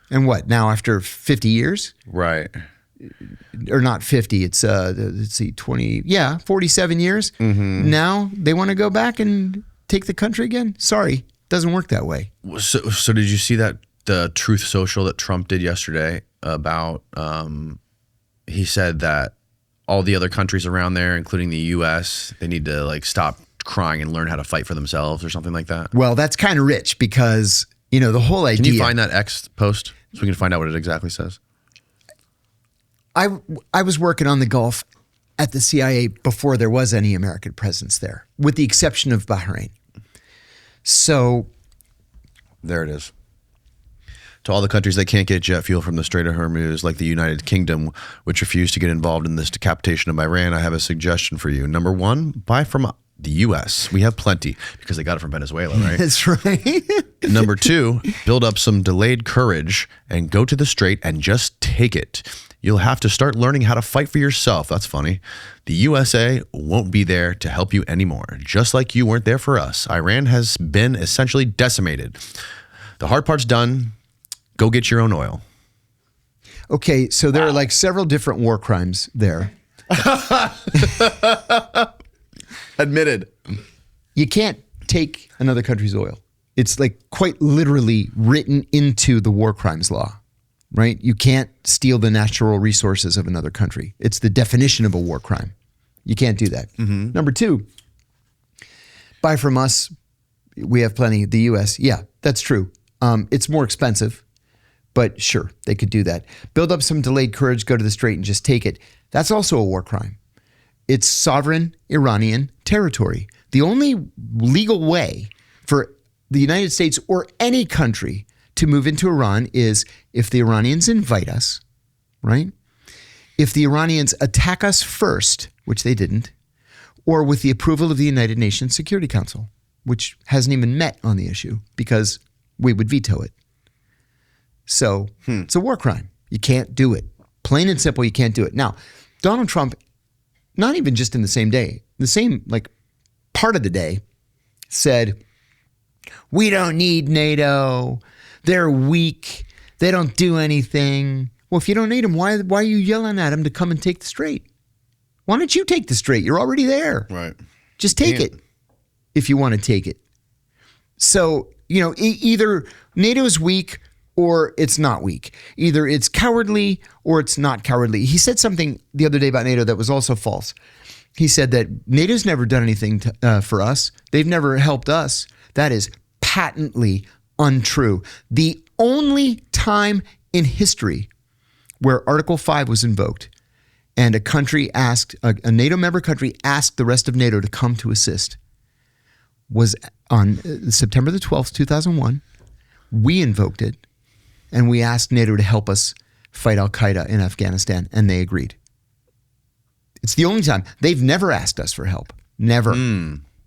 [SPEAKER 1] And what, now after 50 years?
[SPEAKER 2] Right.
[SPEAKER 1] Or not 50, it's, let's see, 47 years. Now they want to go back and take the country again? Sorry, doesn't work that way.
[SPEAKER 2] So did you see that the Truth Social that Trump did yesterday about, he said that all the other countries around there, including the U.S., they need to like stop crying and learn how to fight for themselves or something like that?
[SPEAKER 1] Well, that's kind of rich because, you know, the whole idea.
[SPEAKER 2] Can you find that X post so we can find out what it exactly says?
[SPEAKER 1] I was working on the Gulf at the CIA before there was any American presence there, with the exception of Bahrain. So
[SPEAKER 2] there it is. To all the countries that can't get jet fuel from the Strait of Hormuz, like the United Kingdom, which refused to get involved in this decapitation of Iran, I have a suggestion for you. Number one, buy from the U.S. We have plenty because they got it from Venezuela, right?
[SPEAKER 1] That's right.
[SPEAKER 2] Number 2, build up some delayed courage and go to the Strait and just take it. You'll have to start learning how to fight for yourself. That's funny. The USA won't be there to help you anymore, just like you weren't there for us. Iran has been essentially decimated. The hard part's done. Go get your own oil.
[SPEAKER 1] Okay, so there are like several different war crimes there.
[SPEAKER 2] Admitted.
[SPEAKER 1] You can't take another country's oil. It's like quite literally written into the war crimes law, right? You can't steal the natural resources of another country. It's the definition of a war crime. You can't do that. Mm-hmm. Number 2, buy from us. We have plenty. The U.S. Yeah, that's true. It's more expensive, but sure, they could do that. Build up some delayed courage, go to the Strait and just take it. That's also a war crime. It's sovereign Iranian territory. The only legal way for the United States or any country to move into Iran is if the Iranians invite us, right? If the Iranians attack us first, which they didn't, or with the approval of the United Nations Security Council, which hasn't even met on the issue because we would veto it. So it's a war crime. You can't do it. Plain and simple, you can't do it. Now, Donald Trump, not even just in the same day, the same like part of the day, said, we don't need NATO. They're weak. They don't do anything. Well, if you don't need them, why are you yelling at them to come and take the Strait? Why don't you take the Strait? You're already there.
[SPEAKER 2] Right.
[SPEAKER 1] Just take it if you want to take it. So, either NATO's weak or it's not weak. Either it's cowardly or it's not cowardly. He said something the other day about NATO that was also false. He said that NATO's never done anything for us. They've never helped us. That is patently untrue. The only time in history where Article 5 was invoked and a country asked, a NATO member country asked the rest of NATO to come to assist was on September the 12th, 2001. We invoked it and we asked NATO to help us fight Al-Qaeda in Afghanistan, and they agreed. It's the only time. They've never asked us for help. Never.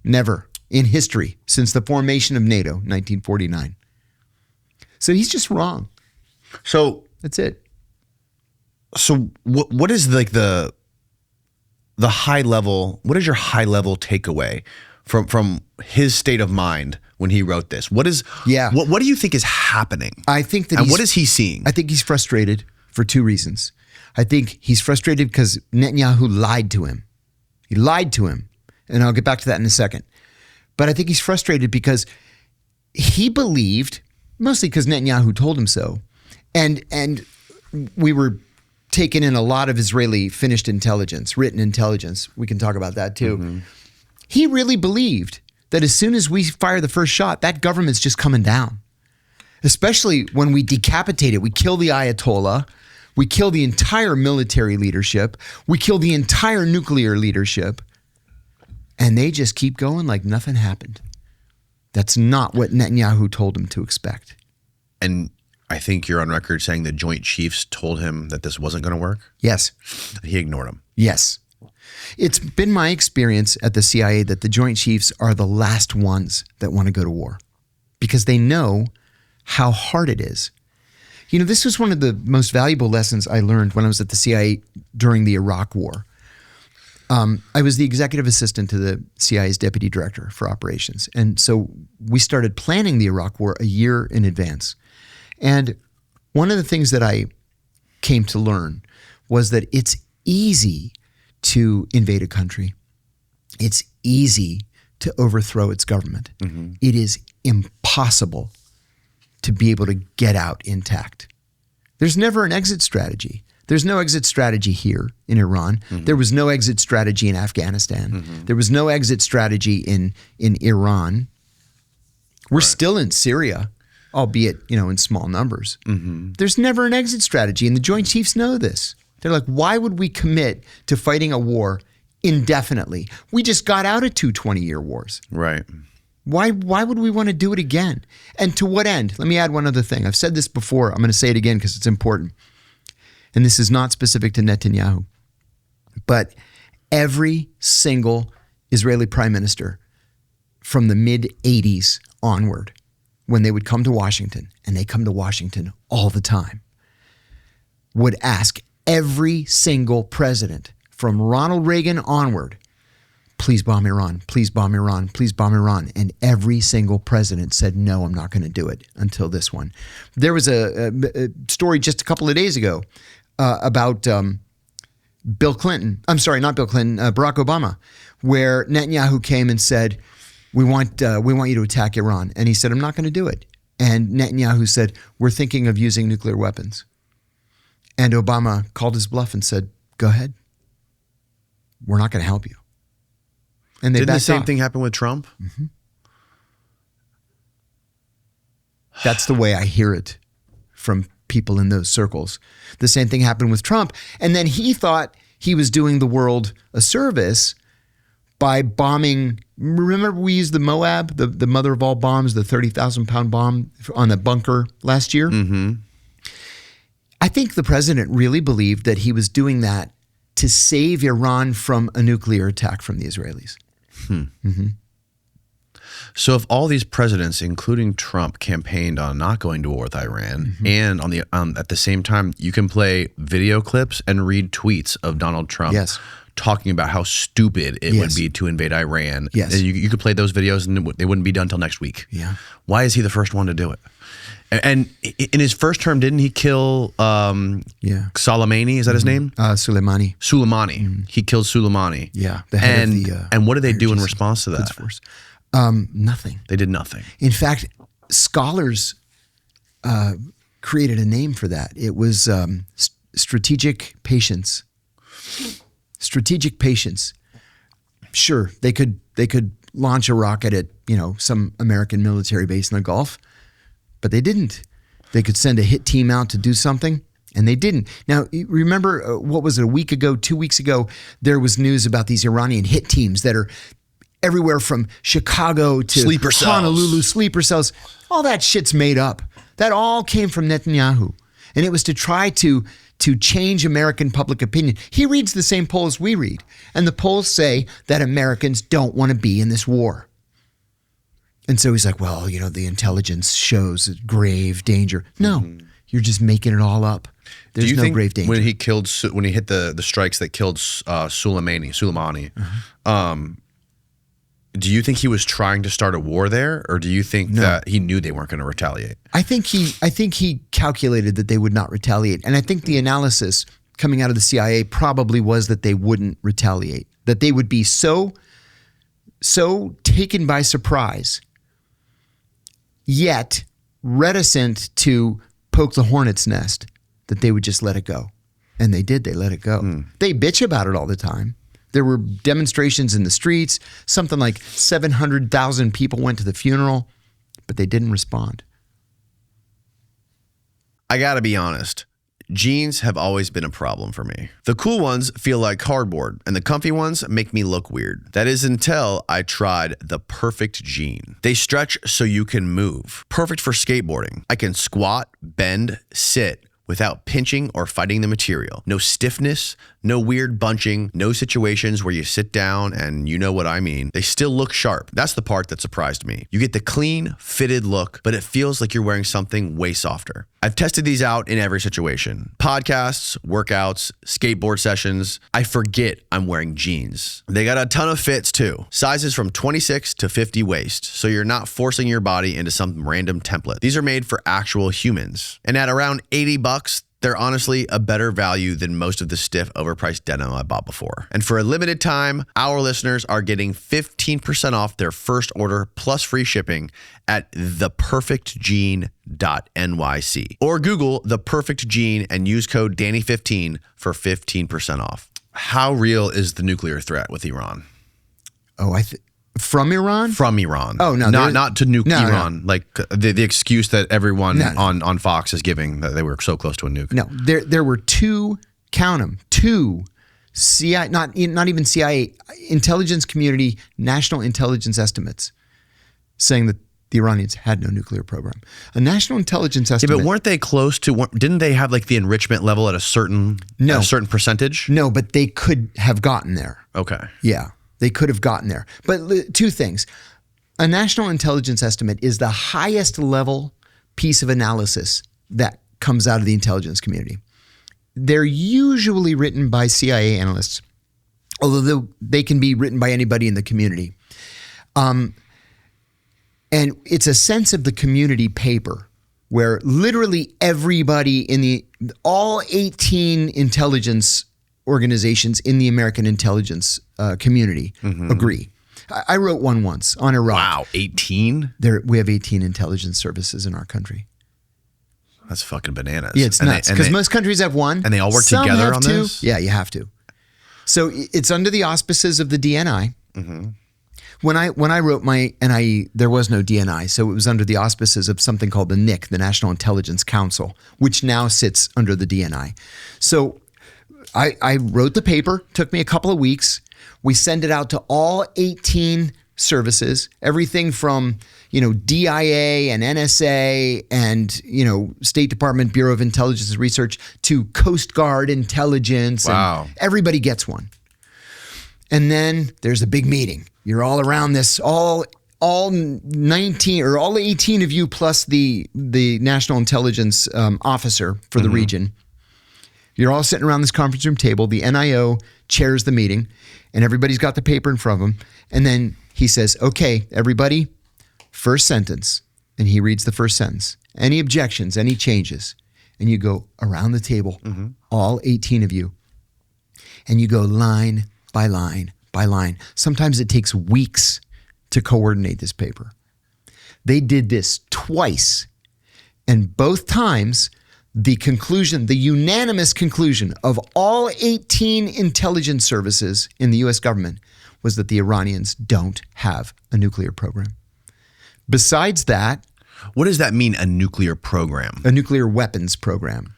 [SPEAKER 1] Never in history since the formation of NATO, 1949. So he's just wrong.
[SPEAKER 2] So
[SPEAKER 1] that's it.
[SPEAKER 2] So what is like the high level? What is your high level takeaway from his state of mind when he wrote this? What do you think is happening?
[SPEAKER 1] I think that.
[SPEAKER 2] And what is he seeing?
[SPEAKER 1] I think he's frustrated for 2 reasons. I think he's frustrated because Netanyahu lied to him. He lied to him, and I'll get back to that in a second. But I think he's frustrated because he believed, mostly because Netanyahu told him so, and we were taking in a lot of Israeli finished intelligence, written intelligence. We can talk about that too. Mm-hmm. He really believed that as soon as we fire the first shot, that government's just coming down. Especially when we decapitate it. We kill the Ayatollah. We kill the entire military leadership. We kill the entire nuclear leadership. And they just keep going like nothing happened. That's not what Netanyahu told him to expect.
[SPEAKER 2] And I think you're on record saying the Joint Chiefs told him that this wasn't going to work?
[SPEAKER 1] Yes.
[SPEAKER 2] He ignored them.
[SPEAKER 1] Yes. It's been my experience at the CIA that the Joint Chiefs are the last ones that want to go to war because they know how hard it is. This was one of the most valuable lessons I learned when I was at the CIA during the Iraq War. I was the executive assistant to the CIA's deputy director for operations. And so we started planning the Iraq War a year in advance. And one of the things that I came to learn was that it's easy to invade a country. It's easy to overthrow its government. Mm-hmm. It is impossible to be able to get out intact. There's never an exit strategy. There's no exit strategy here in Iran. Mm-hmm. There was no exit strategy in Afghanistan. Mm-hmm. There was no exit strategy in Iran. We're still in Syria, albeit, in small numbers. Mm-hmm. There's never an exit strategy, and the Joint Chiefs know this. They're like, why would we commit to fighting a war indefinitely? We just got out of 2 20-year wars.
[SPEAKER 2] Right.
[SPEAKER 1] Why would we want to do it again? And to what end? Let me add one other thing. I've said this before. I'm going to say it again because it's important. And this is not specific to Netanyahu. But every single Israeli prime minister from the mid-'80s onward, when they would come to Washington, and they come to Washington all the time, would ask every single president from Ronald Reagan onward, please bomb Iran, please bomb Iran, please bomb Iran. And every single president said, no, I'm not going to do it until this one. There was a story just a couple of days ago about Bill Clinton. I'm sorry, not Bill Clinton, Barack Obama, where Netanyahu came and said, we want you to attack Iran. And he said, I'm not going to do it. And Netanyahu said, we're thinking of using nuclear weapons. And Obama called his bluff and said, go ahead. We're not going to help you. And they
[SPEAKER 2] Didn't the
[SPEAKER 1] backed
[SPEAKER 2] same
[SPEAKER 1] off.
[SPEAKER 2] thing happen with Trump?
[SPEAKER 1] Mm-hmm. That's the way I hear it from people in those circles. The same thing happened with Trump. And then he thought he was doing the world a service by bombing. Remember we used the Moab, the mother of all bombs, the 30,000-pound bomb on a bunker last year?
[SPEAKER 2] Mm-hmm.
[SPEAKER 1] I think the president really believed that he was doing that to save Iran from a nuclear attack from the Israelis. Mm-hmm.
[SPEAKER 2] So if all these presidents, including Trump, campaigned on not going to war with Iran, and at the same time, you can play video clips and read tweets of Donald Trump talking about how stupid it would be to invade Iran.
[SPEAKER 1] Yes.
[SPEAKER 2] And you could play those videos and they wouldn't be done until next week.
[SPEAKER 1] Yeah.
[SPEAKER 2] Why is he the first one to do it? And in his first term, didn't he kill Soleimani? Is that his name?
[SPEAKER 1] Soleimani.
[SPEAKER 2] Soleimani. He killed Soleimani.
[SPEAKER 1] Yeah. The head of the,
[SPEAKER 2] and what did they do in response to that?
[SPEAKER 1] Force. Nothing.
[SPEAKER 2] They did nothing.
[SPEAKER 1] In fact, scholars created a name for that. It was strategic patience. Strategic patience. Sure, they could launch a rocket at some American military base in the Gulf, but they didn't. They could send a hit team out to do something, and they didn't. Now, remember, what was it, 2 weeks ago, there was news about these Iranian hit teams that are everywhere from Chicago to
[SPEAKER 2] sleeper
[SPEAKER 1] Honolulu, sleeper cells. All that shit's made up. That all came from Netanyahu. And it was to try to change American public opinion. He reads the same polls we read. And the polls say that Americans don't want to be in this war. And so he's like, well, the intelligence shows grave danger. No, you're just making it all up. There's no grave danger.
[SPEAKER 2] When he hit the strikes that killed Soleimani, do you think he was trying to start a war there, or do you think that he knew they weren't going to retaliate?
[SPEAKER 1] I think he calculated that they would not retaliate, and I think the analysis coming out of the CIA probably was that they wouldn't retaliate, that they would be so taken by surprise, yet reticent to poke the hornet's nest, that they would just let it go, and they did. They let it go. They bitch about it all the time. There were demonstrations in the streets. Something like 700,000 people went to the funeral, but they didn't respond.
[SPEAKER 2] I gotta be honest. Jeans have always been a problem for me. The cool ones feel like cardboard, and the comfy ones make me look weird. That is until I tried the perfect jean. They stretch so you can move. Perfect for skateboarding. I can squat, bend, sit, without pinching or fighting the material. No stiffness, no weird bunching, no situations where you sit down and you know what I mean. They still look sharp. That's the part that surprised me. You get the clean, fitted look, but it feels like you're wearing something way softer. I've tested these out in every situation. Podcasts, workouts, skateboard sessions. I forget I'm wearing jeans. They got a ton of fits too. Sizes from 26 to 50 waist, so you're not forcing your body into some random template. These are made for actual humans. And at around $80, they're honestly a better value than most of the stiff, overpriced denim I bought before. And for a limited time, our listeners are getting 15% off their first order plus free shipping at theperfectjean.nyc. Or Google The Perfect Jean and use code Danny15 for 15% off. How real is the nuclear threat with Iran?
[SPEAKER 1] Oh, from Iran?
[SPEAKER 2] From Iran.
[SPEAKER 1] Oh, no.
[SPEAKER 2] Not to nuke Iran.
[SPEAKER 1] No.
[SPEAKER 2] Like the excuse that everyone on Fox is giving that they were so close to a nuke.
[SPEAKER 1] No, there were two CIA, not even CIA, intelligence community, national intelligence estimates saying that the Iranians had no nuclear program. A national intelligence estimate.
[SPEAKER 2] Yeah, but weren't they close to, didn't they have like the enrichment level at a certain percentage?
[SPEAKER 1] No, but they could have gotten there.
[SPEAKER 2] Okay.
[SPEAKER 1] Yeah. They could have gotten there. But two things. A national intelligence estimate is the highest level piece of analysis that comes out of the intelligence community. They're usually written by CIA analysts, although they can be written by anybody in the community. And it's a sense of the community paper where literally everybody in all 18 intelligence organizations in the American intelligence community agree. I wrote one once on Iraq.
[SPEAKER 2] Wow, 18?
[SPEAKER 1] We have 18 intelligence services in our country.
[SPEAKER 2] That's fucking bananas.
[SPEAKER 1] Yeah, it's nuts. Because most countries have one.
[SPEAKER 2] And they all work together on this?
[SPEAKER 1] Yeah, you have to. So it's under the auspices of the DNI. When I wrote my NIE, there was no DNI. So it was under the auspices of something called the NIC, the National Intelligence Council, which now sits under the DNI. So I wrote the paper, took me a couple of weeks. We send it out to all 18 services, everything from, DIA and NSA and, State Department Bureau of Intelligence and Research to Coast Guard intelligence.
[SPEAKER 2] Wow.
[SPEAKER 1] And everybody gets one. And then there's a big meeting. You're all around this, all 19 or all 18 of you plus the national intelligence officer for the region. You're all sitting around this conference room table. The NIO chairs the meeting, and everybody's got the paper in front of him. And then he says, okay, everybody, first sentence. And he reads the first sentence. Any objections, any changes? And you go around the table, all 18 of you. And you go line by line by line. Sometimes it takes weeks to coordinate this paper. They did this twice. And both times, the unanimous conclusion of all 18 intelligence services in the U.S. government was that the Iranians don't have a nuclear program. Besides that,
[SPEAKER 2] what does that mean, a nuclear program?
[SPEAKER 1] A nuclear weapons program.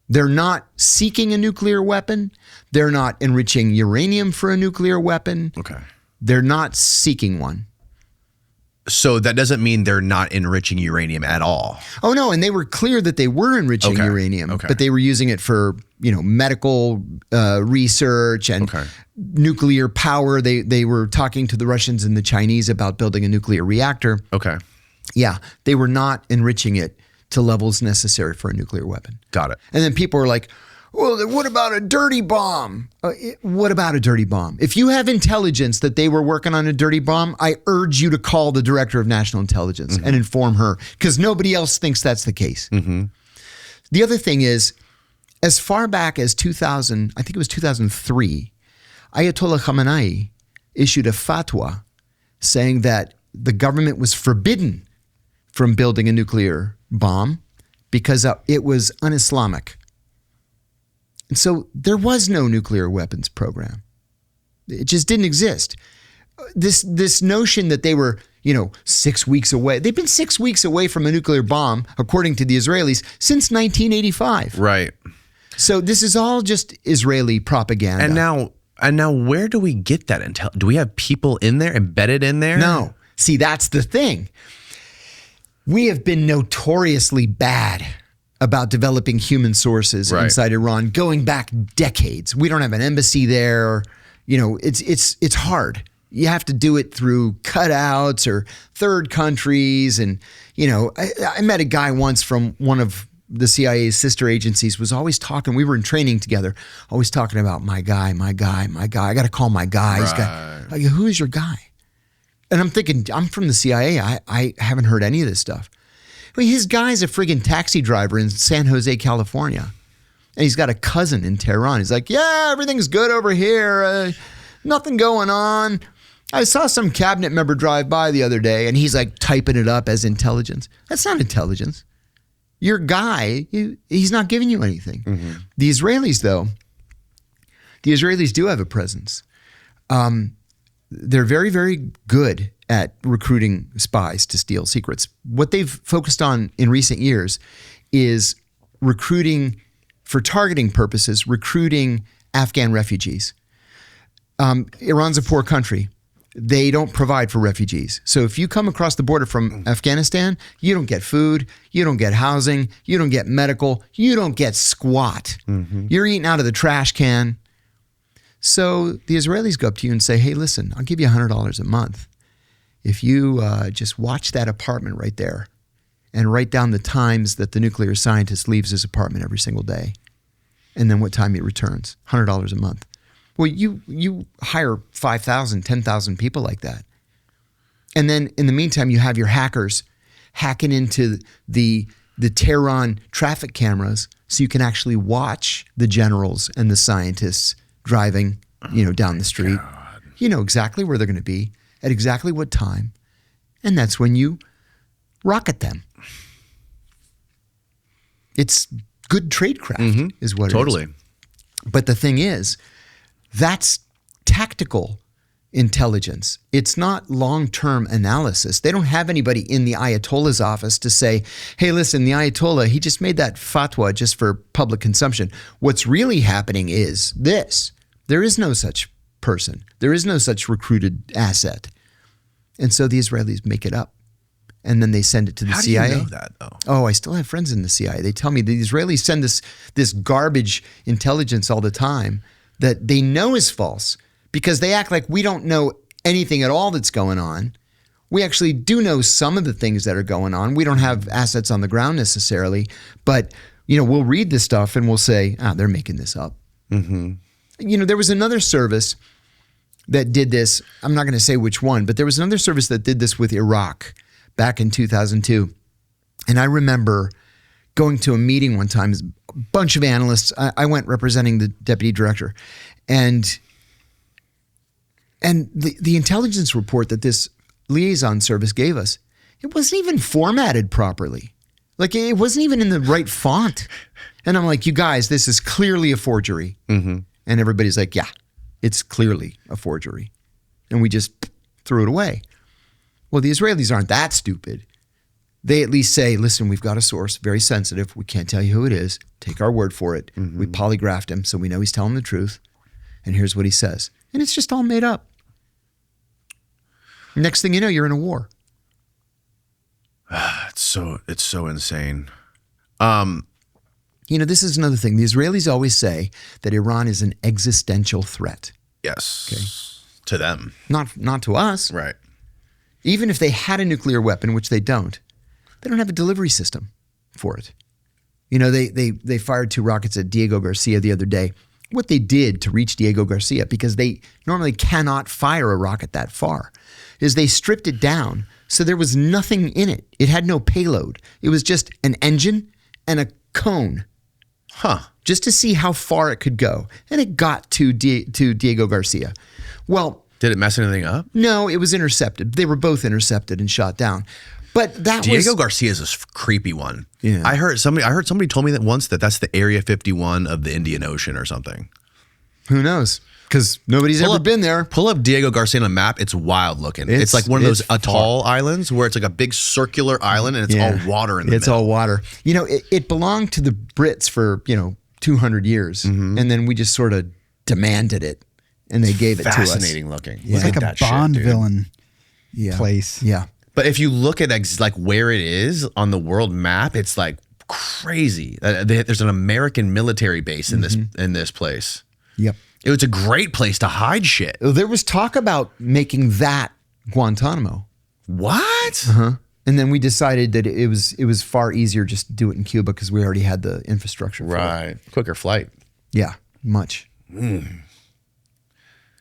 [SPEAKER 1] They're not seeking a nuclear weapon. They're not enriching uranium for a nuclear weapon.
[SPEAKER 2] Okay.
[SPEAKER 1] They're not seeking one.
[SPEAKER 2] So that doesn't mean they're not enriching uranium at all.
[SPEAKER 1] Oh, no. And they were clear that they were enriching uranium, but they were using it for, medical research and nuclear power. They were talking to the Russians and the Chinese about building a nuclear reactor.
[SPEAKER 2] Okay.
[SPEAKER 1] Yeah. They were not enriching it to levels necessary for a nuclear weapon.
[SPEAKER 2] Got it.
[SPEAKER 1] And then people are like, well, then what about a dirty bomb? What about a dirty bomb? If you have intelligence that they were working on a dirty bomb, I urge you to call the Director of National Intelligence and inform her, because nobody else thinks that's the case. The other thing is, as far back as 2000, I think it was 2003, Ayatollah Khamenei issued a fatwa saying that the government was forbidden from building a nuclear bomb because it was un-Islamic. And so there was no nuclear weapons program. It just didn't exist. This notion that they were, 6 weeks away. They've been 6 weeks away from a nuclear bomb, according to the Israelis, since 1985.
[SPEAKER 2] Right.
[SPEAKER 1] So this is all just Israeli propaganda.
[SPEAKER 2] And now where do we get that intel? Do we have people in there, embedded in there?
[SPEAKER 1] No. See, that's the thing. We have been notoriously bad about developing human sources inside Iran going back decades. We don't have an embassy there. It's hard. You have to do it through cutouts or third countries. And, I met a guy once from one of the CIA's sister agencies, was always talking. We were in training together, always talking about my guy. I got to call my guy. I go, who is your guy? And I'm thinking, I'm from the CIA. I haven't heard any of this stuff. Well, his guy's a friggin' taxi driver in San Jose, California. And he's got a cousin in Tehran. He's like, yeah, everything's good over here. Nothing going on. I saw some cabinet member drive by the other day, and he's like typing it up as intelligence. That's not intelligence. Your guy, he's not giving you anything. The Israelis, though, do have a presence. They're very, very good at recruiting spies to steal secrets. What they've focused on in recent years is recruiting, for targeting purposes, recruiting Afghan refugees. Iran's a poor country. They don't provide for refugees. So if you come across the border from Afghanistan, you don't get food, you don't get housing, you don't get medical, you don't get squat. You're eating out of the trash can. So the Israelis go up to you and say, hey, listen, I'll give you $100 a month if you just watch that apartment right there and write down the times that the nuclear scientist leaves his apartment every single day and then what time he returns, $100 a month. Well, you hire 5,000, 10,000 people like that. And then in the meantime, you have your hackers hacking into the Tehran traffic cameras so you can actually watch the generals and the scientists driving, down the street.
[SPEAKER 2] God.
[SPEAKER 1] You know exactly where they're going to be at exactly what time. And that's when you rocket them. It's good tradecraft is what it is.
[SPEAKER 2] Totally.
[SPEAKER 1] But the thing is, that's tactical intelligence. It's not long-term analysis. They don't have anybody in the Ayatollah's office to say, hey, listen, the Ayatollah, he just made that fatwa just for public consumption. What's really happening is this. There is no such person. There is no such recruited asset. And so the Israelis make it up. And then they send it to the CIA.
[SPEAKER 2] How do you know that, though?
[SPEAKER 1] Oh, I still have friends in the CIA. They tell me the Israelis send this garbage intelligence all the time that they know is false because they act like we don't know anything at all that's going on. We actually do know some of the things that are going on. We don't have assets on the ground necessarily, but we'll read this stuff and we'll say, they're making this up. There was another service that did this. I'm not going to say which one, but there was another service that did this with Iraq back in 2002. And I remember going to a meeting one time, a bunch of analysts. I went representing the deputy director. And the intelligence report that this liaison service gave us, it wasn't even formatted properly. Like it wasn't even in the right font. And I'm like, you guys, this is clearly a forgery. And everybody's like, yeah, it's clearly a forgery. And we just threw it away. Well, the Israelis aren't that stupid. They at least say, listen, we've got a source, very sensitive. We can't tell you who it is. Take our word for it. We polygraphed him, so we know he's telling the truth. And here's what he says. And it's just all made up. Next thing you know, you're in a war.
[SPEAKER 2] It's so insane.
[SPEAKER 1] This is another thing. The Israelis always say that Iran is an existential threat.
[SPEAKER 2] Yes.
[SPEAKER 1] Okay.
[SPEAKER 2] To them.
[SPEAKER 1] Not to us.
[SPEAKER 2] Right.
[SPEAKER 1] Even if they had a nuclear weapon, which they don't have a delivery system for it. They fired 2 rockets at Diego Garcia the other day. What they did to reach Diego Garcia, because they normally cannot fire a rocket that far, is they stripped it down so there was nothing in it. It had no payload. It was just an engine and a cone. Just to see how far it could go. And it got to Diego Garcia. Well,
[SPEAKER 2] did it mess anything up?
[SPEAKER 1] No, it was intercepted. They were both intercepted and shot down. But
[SPEAKER 2] Diego Garcia is a creepy one.
[SPEAKER 1] Yeah.
[SPEAKER 2] I heard somebody told me that once that's the Area 51 of the Indian Ocean or something.
[SPEAKER 1] Who knows? Because nobody's ever been there.
[SPEAKER 2] Pull up Diego Garcia on a map. It's wild looking. It's like one of those atoll islands where it's like a big circular island and it's all water in the middle.
[SPEAKER 1] It's all water. It belonged to the Brits for 200 years, and then we just sort of demanded it, and they gave it to us.
[SPEAKER 2] Fascinating looking.
[SPEAKER 1] Yeah.
[SPEAKER 4] It's like a Bond villain
[SPEAKER 1] Yeah.
[SPEAKER 4] place.
[SPEAKER 1] Yeah.
[SPEAKER 2] But if you look at like where it is on the world map, it's like crazy. There's an American military base in this place.
[SPEAKER 1] Yep.
[SPEAKER 2] It was a great place to hide shit.
[SPEAKER 1] There was talk about making that Guantanamo.
[SPEAKER 2] What?
[SPEAKER 1] And then we decided that it was far easier just to do it in Cuba because we already had the infrastructure for it.
[SPEAKER 2] Right. Quicker flight.
[SPEAKER 1] Yeah, much.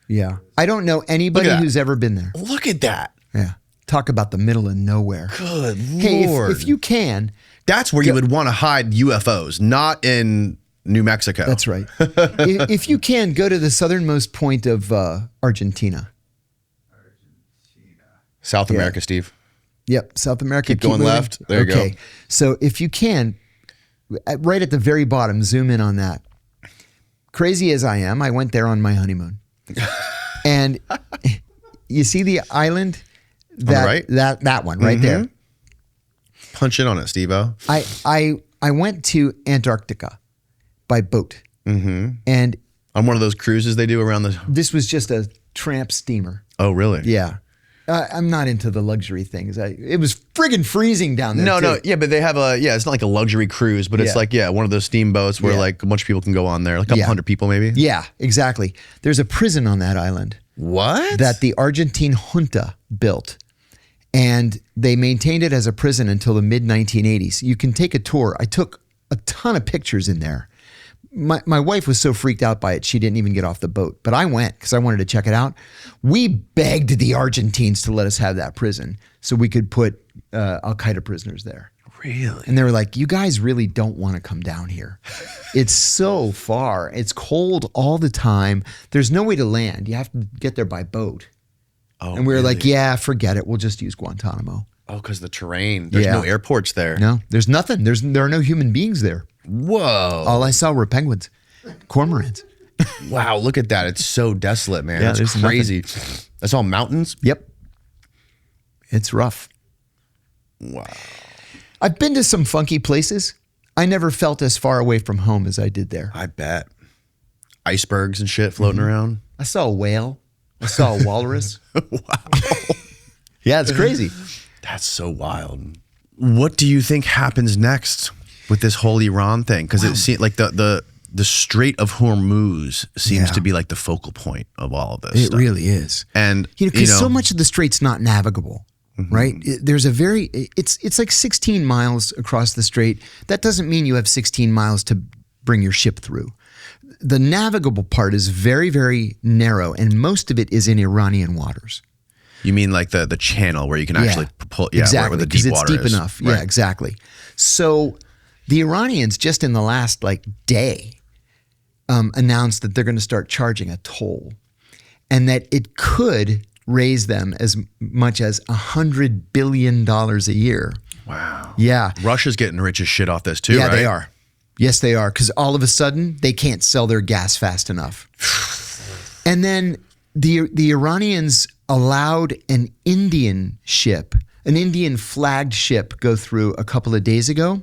[SPEAKER 1] Yeah. I don't know anybody who's ever been there.
[SPEAKER 2] Look at that.
[SPEAKER 1] Yeah. Talk about the middle of nowhere.
[SPEAKER 2] Good
[SPEAKER 1] Hey,
[SPEAKER 2] Lord.
[SPEAKER 1] if you can.
[SPEAKER 2] That's where you would want to hide UFOs, not in New Mexico.
[SPEAKER 1] That's right. If you can, go to the southernmost point of Argentina.
[SPEAKER 2] South America, Steve.
[SPEAKER 1] Yep, South America.
[SPEAKER 2] Keep going
[SPEAKER 1] moving.
[SPEAKER 2] left. There you go.
[SPEAKER 1] Okay, so if you can, right at the very bottom, zoom in on that. Crazy as I am, I went there on my honeymoon. And you see the island?
[SPEAKER 2] Right?
[SPEAKER 1] That one right there.
[SPEAKER 2] Punch in on it, Steve-O.
[SPEAKER 1] I went to Antarctica by boat. And
[SPEAKER 2] on one of those cruises they do around the...
[SPEAKER 1] this was just a tramp steamer.
[SPEAKER 2] Oh, really?
[SPEAKER 1] Yeah. I'm not into the luxury things. It was friggin' freezing down there.
[SPEAKER 2] No, yeah, but they have it's not like a luxury cruise, but it's like, one of those steamboats where like a bunch of people can go on there, like a couple hundred people maybe.
[SPEAKER 1] Yeah, exactly. There's a prison on that island.
[SPEAKER 2] What?
[SPEAKER 1] That the Argentine junta built. And they maintained it as a prison until the mid-1980s. You can take a tour. I took a ton of pictures in there. My wife was so freaked out by it, she didn't even get off the boat. But I went because I wanted to check it out. We begged the Argentines to let us have that prison so we could put Al-Qaeda prisoners there.
[SPEAKER 2] Really?
[SPEAKER 1] And they were like, you guys really don't want to come down here. It's so far. It's cold all the time. There's no way to land. You have to get there by boat.
[SPEAKER 2] Oh,
[SPEAKER 1] and we were like, yeah, forget it. We'll just use Guantanamo.
[SPEAKER 2] Oh, because the terrain. There's no airports there.
[SPEAKER 1] No, there's nothing. There are no human beings there.
[SPEAKER 2] Whoa.
[SPEAKER 1] All I saw were penguins, cormorants.
[SPEAKER 2] Wow, look at that. It's so desolate, man.
[SPEAKER 1] Yeah,
[SPEAKER 2] That's crazy. That's all mountains?
[SPEAKER 1] Yep. It's rough.
[SPEAKER 2] Wow.
[SPEAKER 1] I've been to some funky places. I never felt as far away from home as I did there.
[SPEAKER 2] I bet. Icebergs and shit floating around.
[SPEAKER 1] I saw a whale. I saw a walrus.
[SPEAKER 2] Wow.
[SPEAKER 1] Yeah, it's crazy.
[SPEAKER 2] That's so wild. What do you think happens next with this whole Iran thing? Because it seems like the Strait of Hormuz seems to be like the focal point of all of this.
[SPEAKER 1] It really is.
[SPEAKER 2] And
[SPEAKER 1] because so much of the strait's not navigable, right? There's it's like 16 miles across the strait. That doesn't mean you have 16 miles to bring your ship through. The navigable part is very, very narrow, and most of it is in Iranian waters.
[SPEAKER 2] You mean like the channel where you can actually pull,
[SPEAKER 1] exactly,
[SPEAKER 2] where the deep water
[SPEAKER 1] it's deep
[SPEAKER 2] is.
[SPEAKER 1] enough.
[SPEAKER 2] Right.
[SPEAKER 1] Yeah, exactly. So the Iranians just in the last day announced that they're going to start charging a toll, and that it could raise them as much as $100 billion a year.
[SPEAKER 2] Wow.
[SPEAKER 1] Yeah.
[SPEAKER 2] Russia's getting rich as shit off this too,
[SPEAKER 1] Yeah,
[SPEAKER 2] right?
[SPEAKER 1] they are. Yes, they are. Because all of a sudden, they can't sell their gas fast enough. And then the Iranians allowed an Indian flagged ship go through a couple of days ago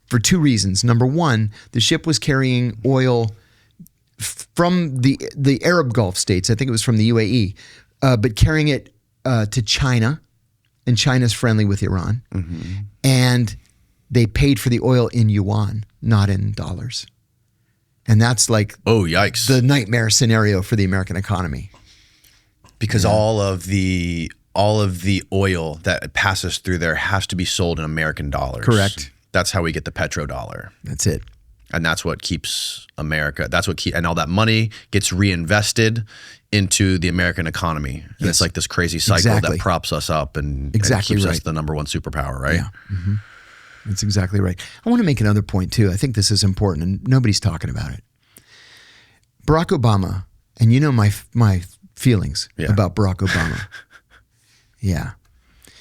[SPEAKER 1] for two reasons. Number one, the ship was carrying oil from the Arab Gulf states. I think it was from the UAE, but carrying it to China, and China's friendly with Iran. And they paid for the oil in yuan, not in dollars. And that's like
[SPEAKER 2] yikes,
[SPEAKER 1] the nightmare scenario for the American economy.
[SPEAKER 2] Because all of the oil that passes through there has to be sold in American dollars.
[SPEAKER 1] Correct.
[SPEAKER 2] That's how we get the petrodollar.
[SPEAKER 1] That's it.
[SPEAKER 2] And that's what keeps America. And all that money gets reinvested into the American economy. And it's like this crazy cycle that props us up and keeps us the number one superpower, right?
[SPEAKER 1] Yeah. That's exactly right. I want to make another point too. I think this is important and nobody's talking about it. Barack Obama, and you know my feelings about Barack Obama. Yeah.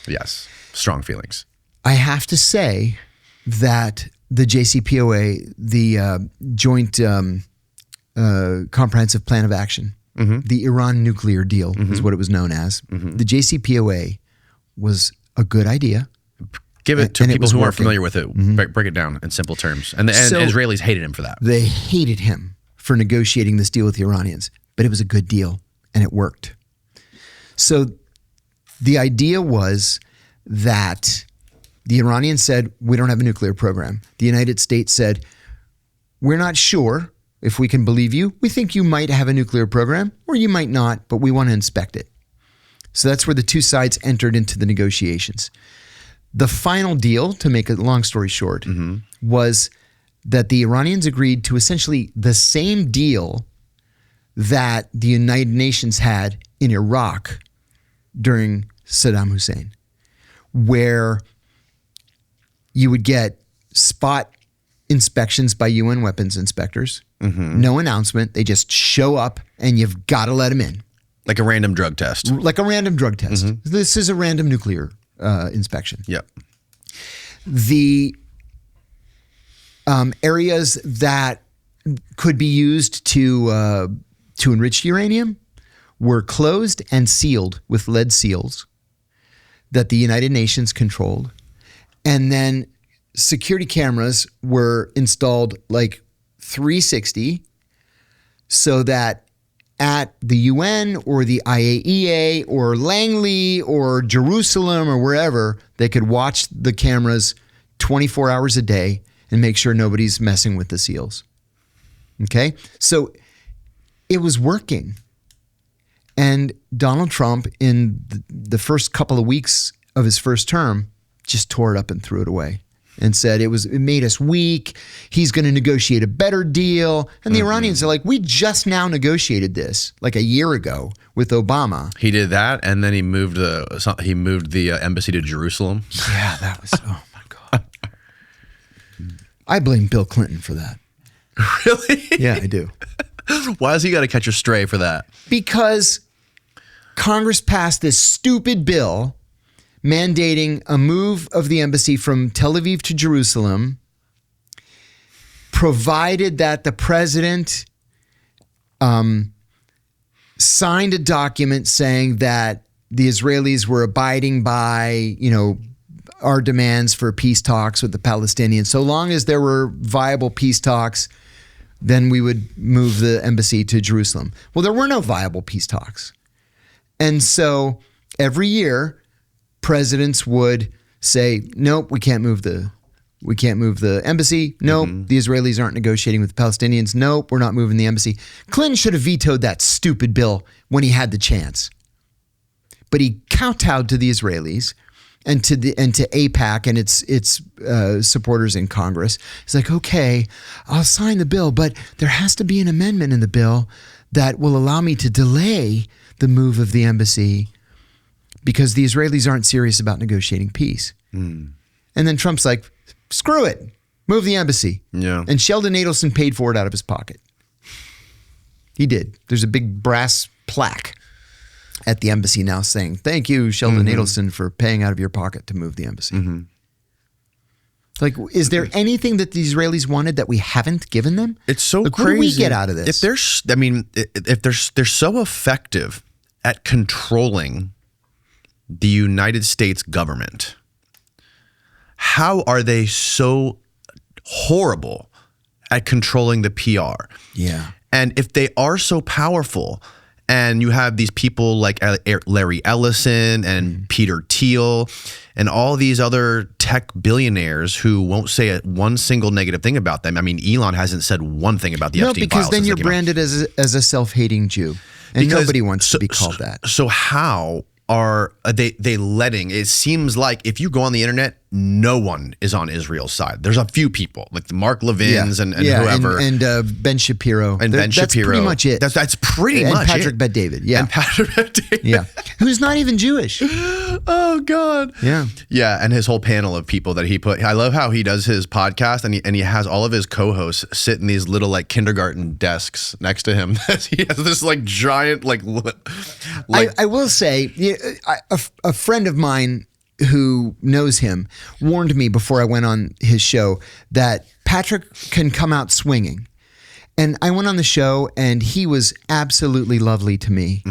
[SPEAKER 1] Yes.
[SPEAKER 2] Strong feelings.
[SPEAKER 1] I have to say that the JCPOA, the Joint Comprehensive Plan of Action, the Iran nuclear deal is what it was known as. The JCPOA was a good idea.
[SPEAKER 2] Give it to people who aren't familiar with it. Break it down in simple terms. And Israelis hated him for that.
[SPEAKER 1] They hated him for negotiating this deal with the Iranians, but it was a good deal and it worked. So the idea was that the Iranians said, we don't have a nuclear program. The United States said, we're not sure if we can believe you. We think you might have a nuclear program or you might not, but we want to inspect it. So that's where the two sides entered into the negotiations. The final deal, to make a long story short, was that the Iranians agreed to essentially the same deal that the United Nations had in Iraq during Saddam Hussein, where you would get spot inspections by UN weapons inspectors, no announcement. They just show up and you've got to let them in.
[SPEAKER 2] Like a random drug test.
[SPEAKER 1] Like a random drug test. This is a random nuclear inspection.
[SPEAKER 2] Yep.
[SPEAKER 1] The areas that could be used to enrich uranium were closed and sealed with lead seals that the United Nations controlled. And then security cameras were installed like 360 so that at the UN or the IAEA or Langley or Jerusalem or wherever, they could watch the cameras 24 hours a day and make sure nobody's messing with the SEALs. Okay? So it was working. And Donald Trump, in the first couple of weeks of his first term, just tore it up and threw it away and said it made us weak. He's going to negotiate a better deal. And the Iranians are like, we just now negotiated this like a year ago with Obama.
[SPEAKER 2] He did that, and then he moved the embassy to Jerusalem.
[SPEAKER 1] Yeah, that was, oh my God. I blame Bill Clinton for that.
[SPEAKER 2] Really?
[SPEAKER 1] Yeah, I do.
[SPEAKER 2] Why has he got to catch a stray for that?
[SPEAKER 1] Because Congress passed this stupid bill mandating a move of the embassy from Tel Aviv to Jerusalem, provided that the president signed a document saying that the Israelis were abiding by, our demands for peace talks with the Palestinians. So long as there were viable peace talks, then we would move the embassy to Jerusalem. Well, there were no viable peace talks. And so every year, presidents would say, nope, we can't move the embassy. Nope, the Israelis aren't negotiating with the Palestinians. Nope, we're not moving the embassy. Clinton should have vetoed that stupid bill when he had the chance. But he kowtowed to the Israelis and to AIPAC and its supporters in Congress. He's like, okay, I'll sign the bill, but there has to be an amendment in the bill that will allow me to delay the move of the embassy because the Israelis aren't serious about negotiating peace. And then Trump's like, screw it, move the embassy.
[SPEAKER 2] Yeah.
[SPEAKER 1] And Sheldon Adelson paid for it out of his pocket. He did. There's a big brass plaque at the embassy now saying, thank you, Sheldon Adelson, for paying out of your pocket to move the embassy. Like, is there anything that the Israelis wanted that we haven't given them?
[SPEAKER 2] It's so
[SPEAKER 1] like,
[SPEAKER 2] crazy.
[SPEAKER 1] What do we get out of this?
[SPEAKER 2] If they're so effective at controlling the United States government, how are they so horrible at controlling the PR?
[SPEAKER 1] Yeah.
[SPEAKER 2] And if they are so powerful, and you have these people like Larry Ellison and Peter Thiel and all these other tech billionaires who won't say one single negative thing about them. I mean, Elon hasn't said one thing about the Epstein files.
[SPEAKER 1] No, because then you're branded as a self-hating Jew. And nobody wants to be called that.
[SPEAKER 2] So how are they letting, it seems like if you go on the internet, no one is on Israel's side. There's a few people like the Mark Levins and whoever.
[SPEAKER 1] And Ben Shapiro.
[SPEAKER 2] That's
[SPEAKER 1] pretty much it.
[SPEAKER 2] That's pretty much
[SPEAKER 1] it. And Patrick Bet-David. Yeah.
[SPEAKER 2] And Patrick Bet-David.
[SPEAKER 1] Yeah. Who's not even Jewish.
[SPEAKER 2] Oh, God.
[SPEAKER 1] Yeah.
[SPEAKER 2] Yeah. And his whole panel of people that he put. I love how he does his podcast and he has all of his co-hosts sit in these little like kindergarten desks next to him. He has this like giant like
[SPEAKER 1] I will say, a friend of mine who knows him warned me before I went on his show that Patrick can come out swinging. And I went on the show and he was absolutely lovely to me,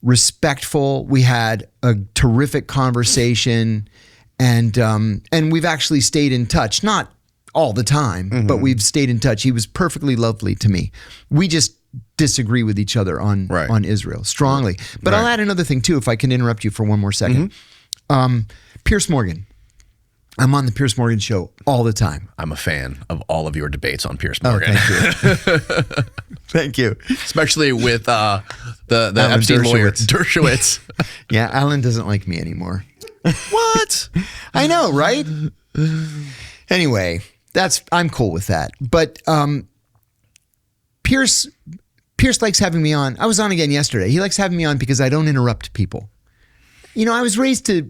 [SPEAKER 1] respectful. We had a terrific conversation and we've actually stayed in touch, not all the time, but we've stayed in touch. He was perfectly lovely to me. We just disagree with each other on Israel strongly. But I'll add another thing too, if I can interrupt you for one more second. Piers Morgan. I'm on the Piers Morgan show all the time.
[SPEAKER 2] I'm a fan of all of your debates on Piers Morgan.
[SPEAKER 1] Thank you. Thank you.
[SPEAKER 2] Especially with the Epstein lawyer, Dershowitz.
[SPEAKER 1] Yeah, Alan doesn't like me anymore.
[SPEAKER 2] What?
[SPEAKER 1] I know, right? Anyway, I'm cool with that. But Piers likes having me on. I was on again yesterday. He likes having me on because I don't interrupt people. I was raised to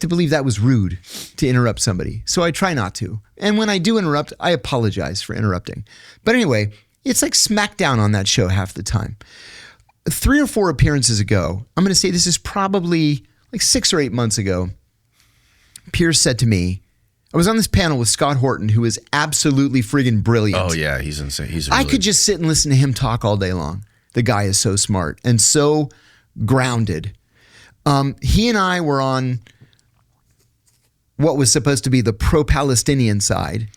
[SPEAKER 1] believe that was rude to interrupt somebody. So I try not to. And when I do interrupt, I apologize for interrupting. But anyway, it's like smackdown on that show half the time. 3 or 4 appearances ago, I'm going to say this is probably like 6 or 8 months ago, Piers said to me, I was on this panel with Scott Horton, who is absolutely friggin' brilliant.
[SPEAKER 2] Oh yeah, he's insane.
[SPEAKER 1] I could just sit and listen to him talk all day long. The guy is so smart and so grounded. He and I were on what was supposed to be the pro-Palestinian side.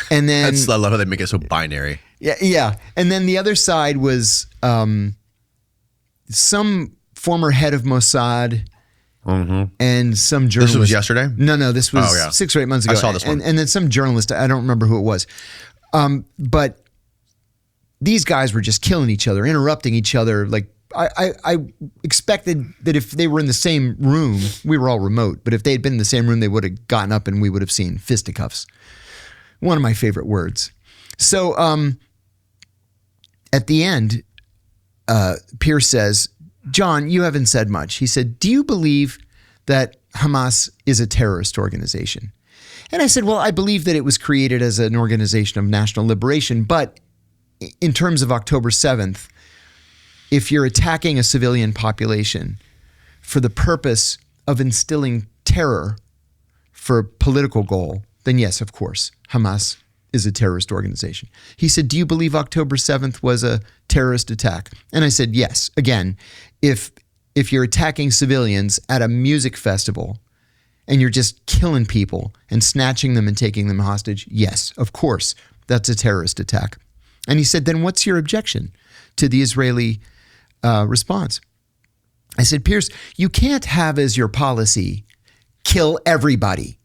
[SPEAKER 1] And then
[SPEAKER 2] I love how they make it so binary.
[SPEAKER 1] Yeah. And then the other side was some former head of Mossad and some journalist.
[SPEAKER 2] This was yesterday?
[SPEAKER 1] No, this was 6 or 8 months ago.
[SPEAKER 2] I saw this one.
[SPEAKER 1] And then some journalist, I don't remember who it was. But these guys were just killing each other, interrupting each other. Like I expected that if they were in the same room, we were all remote, but if they had been in the same room, they would have gotten up and we would have seen fisticuffs. One of my favorite words. So at the end, Piers says, John, you haven't said much. He said, do you believe that Hamas is a terrorist organization? And I said, well, I believe that it was created as an organization of national liberation, but in terms of October 7th, if you're attacking a civilian population for the purpose of instilling terror for a political goal, then yes, of course, Hamas is a terrorist organization. He said, do you believe October 7th was a terrorist attack? And I said, yes. Again, if you're attacking civilians at a music festival and you're just killing people and snatching them and taking them hostage, yes, of course, that's a terrorist attack. And he said, then what's your objection to the Israeli response? I said, Piers, you can't have as your policy, kill everybody.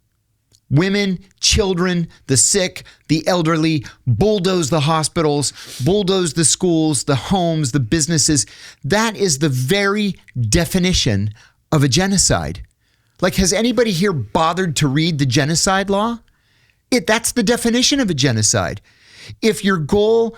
[SPEAKER 1] Women, children, the sick, the elderly, bulldoze the hospitals, bulldoze the schools, the homes, the businesses. That is the very definition of a genocide. Like, has anybody here bothered to read the genocide law? That's the definition of a genocide. If your goal,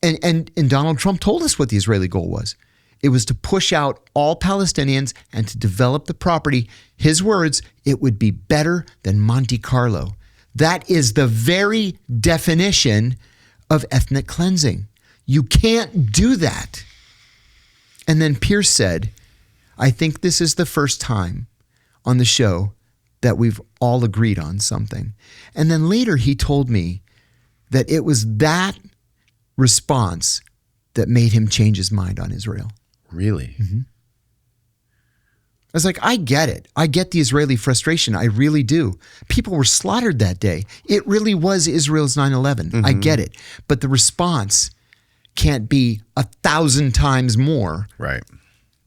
[SPEAKER 1] and Donald Trump told us what the Israeli goal was, it was to push out all Palestinians and to develop the property. His words, it would be better than Monte Carlo. That is the very definition of ethnic cleansing. You can't do that. And then Piers said, I think this is the first time on the show that we've all agreed on something. And then later he told me that it was that response that made him change his mind on Israel.
[SPEAKER 2] Really?
[SPEAKER 1] Mm-hmm. I was like, I get it. I get the Israeli frustration. I really do. People were slaughtered that day. It really was Israel's 9/11. Mm-hmm. I get it. But the response can't be 1,000 times more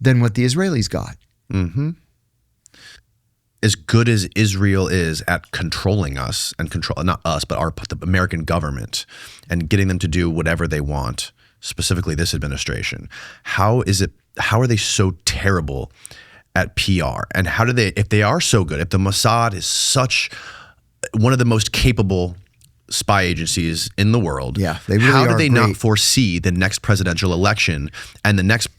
[SPEAKER 1] than what the Israelis got.
[SPEAKER 2] Mm-hmm. As good as Israel is at controlling us and not us, but the American government and getting them to do whatever they want, specifically this administration, how are they so terrible at PR? And how do they, if they are so good, if the Mossad is such one of the most capable spy agencies in the world,
[SPEAKER 1] they really
[SPEAKER 2] how do
[SPEAKER 1] are
[SPEAKER 2] they
[SPEAKER 1] great.
[SPEAKER 2] Not foresee the next presidential election and the next,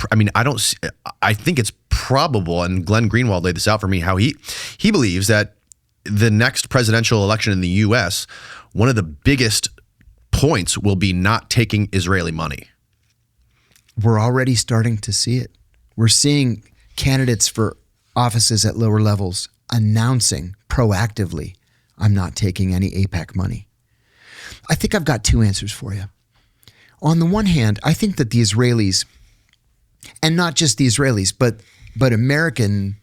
[SPEAKER 2] I think it's probable, and Glenn Greenwald laid this out for me, how he believes that the next presidential election in the US, one of the biggest points will be not taking Israeli money.
[SPEAKER 1] We're already starting to see it. We're seeing candidates for offices at lower levels announcing proactively, I'm not taking any AIPAC money. I think I've got two answers for you. On the one hand, I think that the Israelis, and not just the Israelis, but American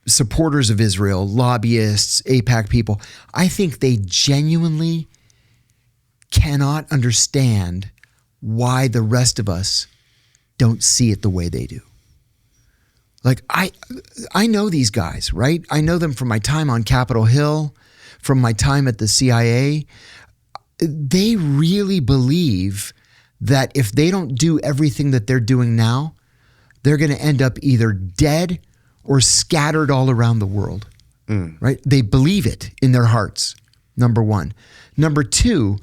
[SPEAKER 1] supporters of Israel, lobbyists, AIPAC people, I think they genuinely cannot understand why the rest of us don't see it the way they do. Like, I know these guys, right? I know them from my time on Capitol Hill, from my time at the CIA. They really believe that if they don't do everything that they're doing now, they're going to end up either dead or scattered all around the world, right? They believe it in their hearts, number one. Number two,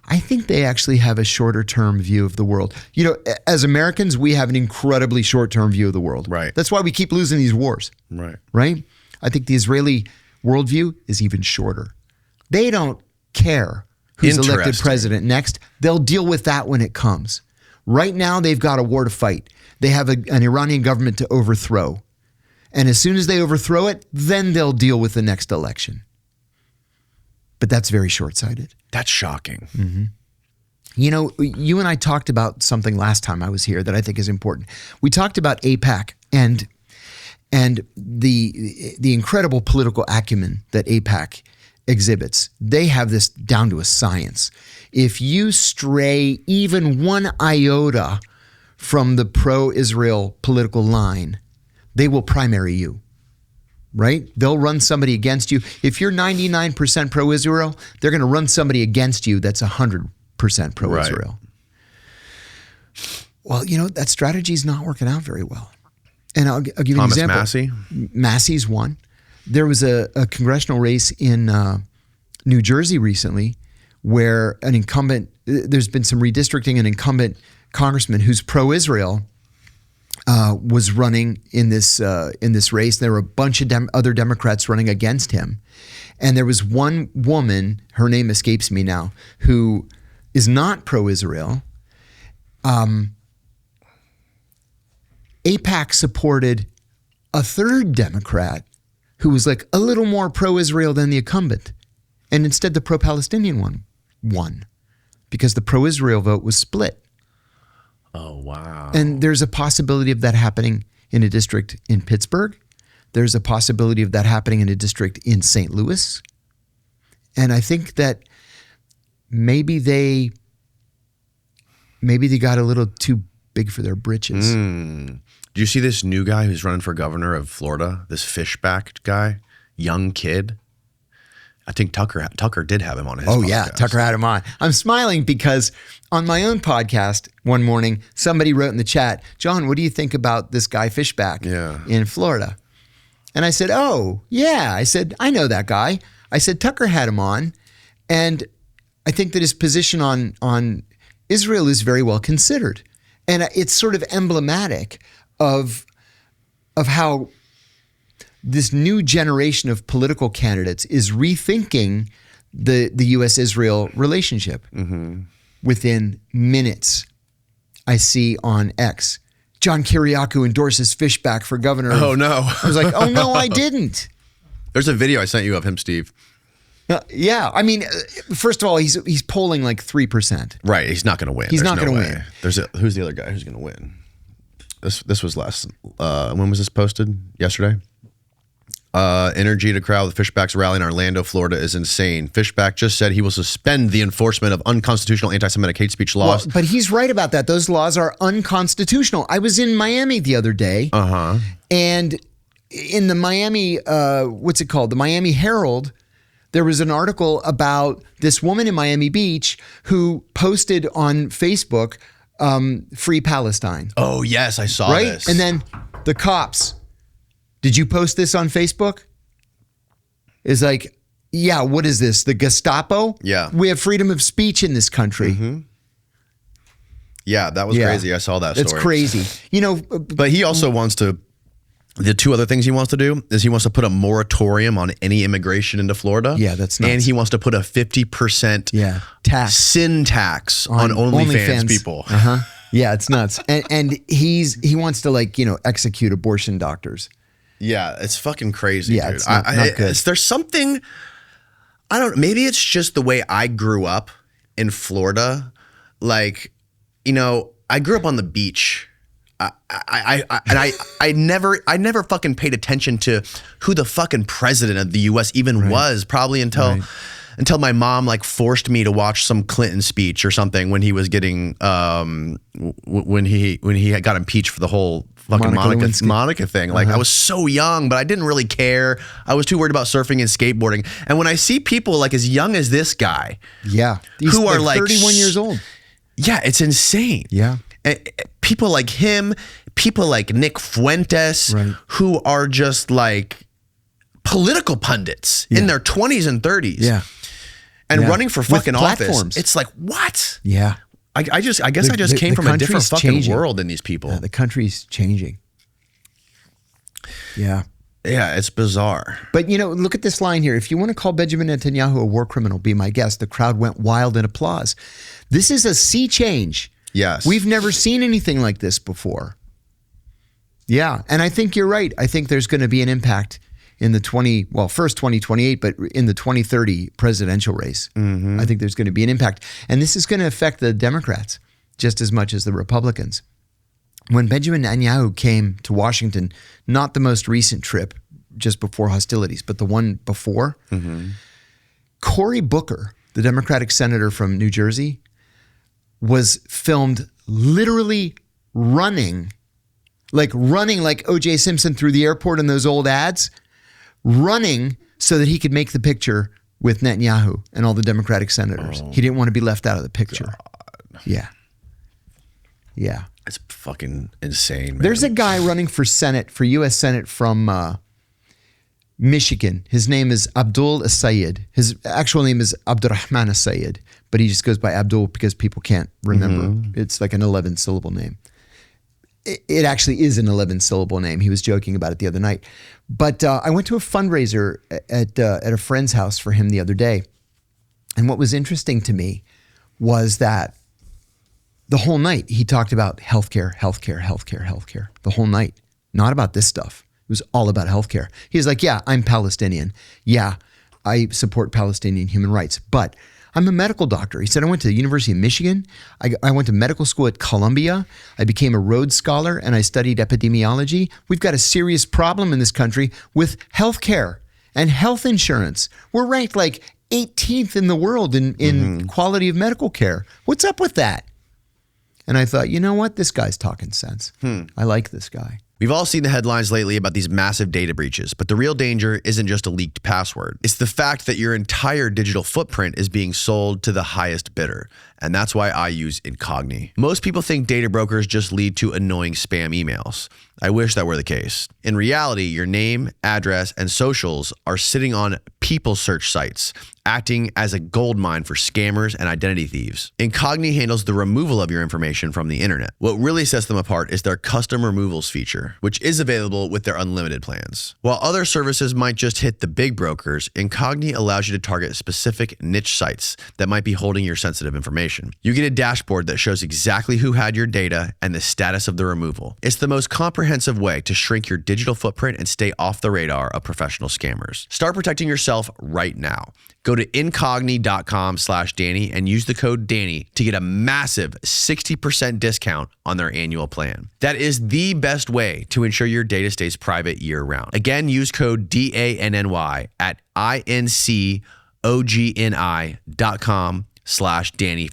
[SPEAKER 1] I think they actually have a shorter term view of the world. You know, as Americans, we have an incredibly short term view of the world.
[SPEAKER 2] Right.
[SPEAKER 1] That's why we keep losing these wars. Right? I think the Israeli worldview is even shorter. They don't care who's elected president next. They'll deal with that when it comes. Right now, they've got a war to fight. They have an Iranian government to overthrow. And as soon as they overthrow it, then they'll deal with the next election. But that's very short-sighted.
[SPEAKER 2] That's shocking.
[SPEAKER 1] Mm-hmm. You know, you and I talked about something last time I was here that I think is important. We talked about AIPAC and the incredible political acumen that AIPAC exhibits. They have this down to a science. If you stray even one iota from the pro-Israel political line, they will primary you, right? They'll run somebody against you. If you're 99% pro-Israel, they're going to run somebody against you that's 100% pro-Israel. Right. Well, that strategy is not working out very well. And I'll give you an example.
[SPEAKER 2] Thomas Massie?
[SPEAKER 1] Massie's one. There was a congressional race in New Jersey recently where an incumbent, there's been some redistricting, an incumbent congressman who's pro-Israel was running in this race. There were a bunch of other Democrats running against him. And there was one woman, her name escapes me now, who is not pro-Israel. AIPAC supported a third Democrat who was like a little more pro-Israel than the incumbent. And instead the pro-Palestinian one won because the pro-Israel vote was split.
[SPEAKER 2] Oh, wow.
[SPEAKER 1] And there's a possibility of that happening in a district in Pittsburgh. There's a possibility of that happening in a district in St. Louis. And I think that maybe they got a little too big for their britches.
[SPEAKER 2] Do you see this new guy who's running for governor of Florida? This fishback guy, young kid. I think Tucker did have him on his podcast.
[SPEAKER 1] Oh, yeah. Tucker had him on. I'm smiling because on my own podcast one morning, somebody wrote in the chat, John, what do you think about this guy Fishback in Florida? And I said, oh, yeah. I said, I know that guy. I said, Tucker had him on. And I think that his position on Israel is very well considered. And it's sort of emblematic of how this new generation of political candidates is rethinking the U.S.-Israel relationship. Within minutes, I see on X, John Kiriakou endorses Fishback for governor.
[SPEAKER 2] Oh, no.
[SPEAKER 1] I was like, oh, no, I didn't.
[SPEAKER 2] There's a video I sent you of him, Steve.
[SPEAKER 1] Yeah. I mean, first of all, he's polling like 3%.
[SPEAKER 2] Right. He's not going to win.
[SPEAKER 1] He's not going to win.
[SPEAKER 2] Who's the other guy who's going to win? This was last. When was this posted? Yesterday? Energy to crowd the Fishback's rally in Orlando, Florida is insane. Fishback just said he will suspend the enforcement of unconstitutional anti-Semitic hate speech laws.
[SPEAKER 1] Well, but he's right about that. Those laws are unconstitutional. I was in Miami the other day. And in the Miami, what's it called? The Miami Herald, there was an article about this woman in Miami Beach who posted on Facebook, Free Palestine.
[SPEAKER 2] Oh, yes, I saw this.
[SPEAKER 1] And then the cops, did you post this on Facebook? Is like, yeah, what is this? The Gestapo?
[SPEAKER 2] Yeah.
[SPEAKER 1] We have freedom of speech in this country.
[SPEAKER 2] Yeah, that was crazy. I saw that story.
[SPEAKER 1] It's crazy.
[SPEAKER 2] But he also wants to, the two other things he wants to do is he wants to put a moratorium on any immigration into Florida.
[SPEAKER 1] Yeah, that's nuts.
[SPEAKER 2] And he wants to put a 50%
[SPEAKER 1] tax
[SPEAKER 2] sin tax on OnlyFans people.
[SPEAKER 1] Yeah, it's nuts. And he wants to execute abortion doctors.
[SPEAKER 2] Yeah, it's fucking crazy, dude.
[SPEAKER 1] It's not good.
[SPEAKER 2] There's something, I don't know, maybe it's just the way I grew up in Florida. Like, I grew up on the beach. I never fucking paid attention to who the fucking president of the U.S. even was, probably until my mom forced me to watch some Clinton speech or something when he was getting when he had got impeached for the whole fucking Monica thing. I was so young, but I didn't really care. I was too worried about surfing and skateboarding. And when I see people as young as this guy, who are
[SPEAKER 1] 31 years old,
[SPEAKER 2] it's insane.
[SPEAKER 1] Yeah.
[SPEAKER 2] People like him, people like Nick Fuentes, who are just political pundits in their 20s and 30s.
[SPEAKER 1] Yeah.
[SPEAKER 2] And running for fucking
[SPEAKER 1] platforms.
[SPEAKER 2] office. It's like, what?
[SPEAKER 1] Yeah.
[SPEAKER 2] I guess I just came from a different fucking world than these people.
[SPEAKER 1] Yeah, the country's changing. Yeah.
[SPEAKER 2] Yeah, it's bizarre.
[SPEAKER 1] But, look at this line here. If you want to call Benjamin Netanyahu a war criminal, be my guest. The crowd went wild in applause. This is a sea change.
[SPEAKER 2] Yes.
[SPEAKER 1] We've never seen anything like this before. Yeah. And I think you're right. I think there's going to be an impact in the 2028, but in the 2030 presidential race. I think there's going to be an impact. And this is going to affect the Democrats just as much as the Republicans. When Benjamin Netanyahu came to Washington, not the most recent trip just before hostilities, but the one before, Cory Booker, the Democratic senator from New Jersey, was filmed literally running like O.J. Simpson through the airport in those old ads, running so that he could make the picture with Netanyahu and all the Democratic senators. He didn't want to be left out of the picture. God. Yeah. Yeah.
[SPEAKER 2] It's fucking insane, man.
[SPEAKER 1] There's a guy running for Senate, for U.S. Senate from Michigan. His name is Abdul Assayed. His actual name is Abdurrahman Assayed, but he just goes by Abdul because people can't remember. It's like an 11-syllable name. It actually is an 11-syllable name. He was joking about it the other night. But I went to a fundraiser at a friend's house for him the other day. And what was interesting to me was that the whole night he talked about healthcare. The whole night. Not about this stuff. It was all about healthcare. He was like, yeah, I'm Palestinian. Yeah, I support Palestinian human rights. But I'm a medical doctor. He said, I went to the University of Michigan. I went to medical school at Columbia. I became a Rhodes Scholar and I studied epidemiology. We've got a serious problem in this country with healthcare and health insurance. We're ranked like 18th in the world in quality of medical care. What's up with that? And I thought, you know what? This guy's talking sense. I like this guy.
[SPEAKER 2] We've all seen the headlines lately about these massive data breaches, but the real danger isn't just a leaked password. It's the fact that your entire digital footprint is being sold to the highest bidder. And that's why I use Incogni. Most people think data brokers just lead to annoying spam emails. I wish that were the case. In reality, your name, address, and socials are sitting on people search sites, acting as a goldmine for scammers and identity thieves. Incogni handles the removal of your information from the internet. What really sets them apart is their custom removals feature, which is available with their unlimited plans. While other services might just hit the big brokers, Incogni allows you to target specific niche sites that might be holding your sensitive information. You get a dashboard that shows exactly who had your data and the status of the removal. It's the most comprehensive way to shrink your digital footprint and stay off the radar of professional scammers. Start protecting yourself right now. Go to incogni.com/Danny and use the code Danny to get a massive 60% discount on their annual plan. That is the best way to ensure your data stays private year-round. Again, use code DANNY at incogni.com/Danny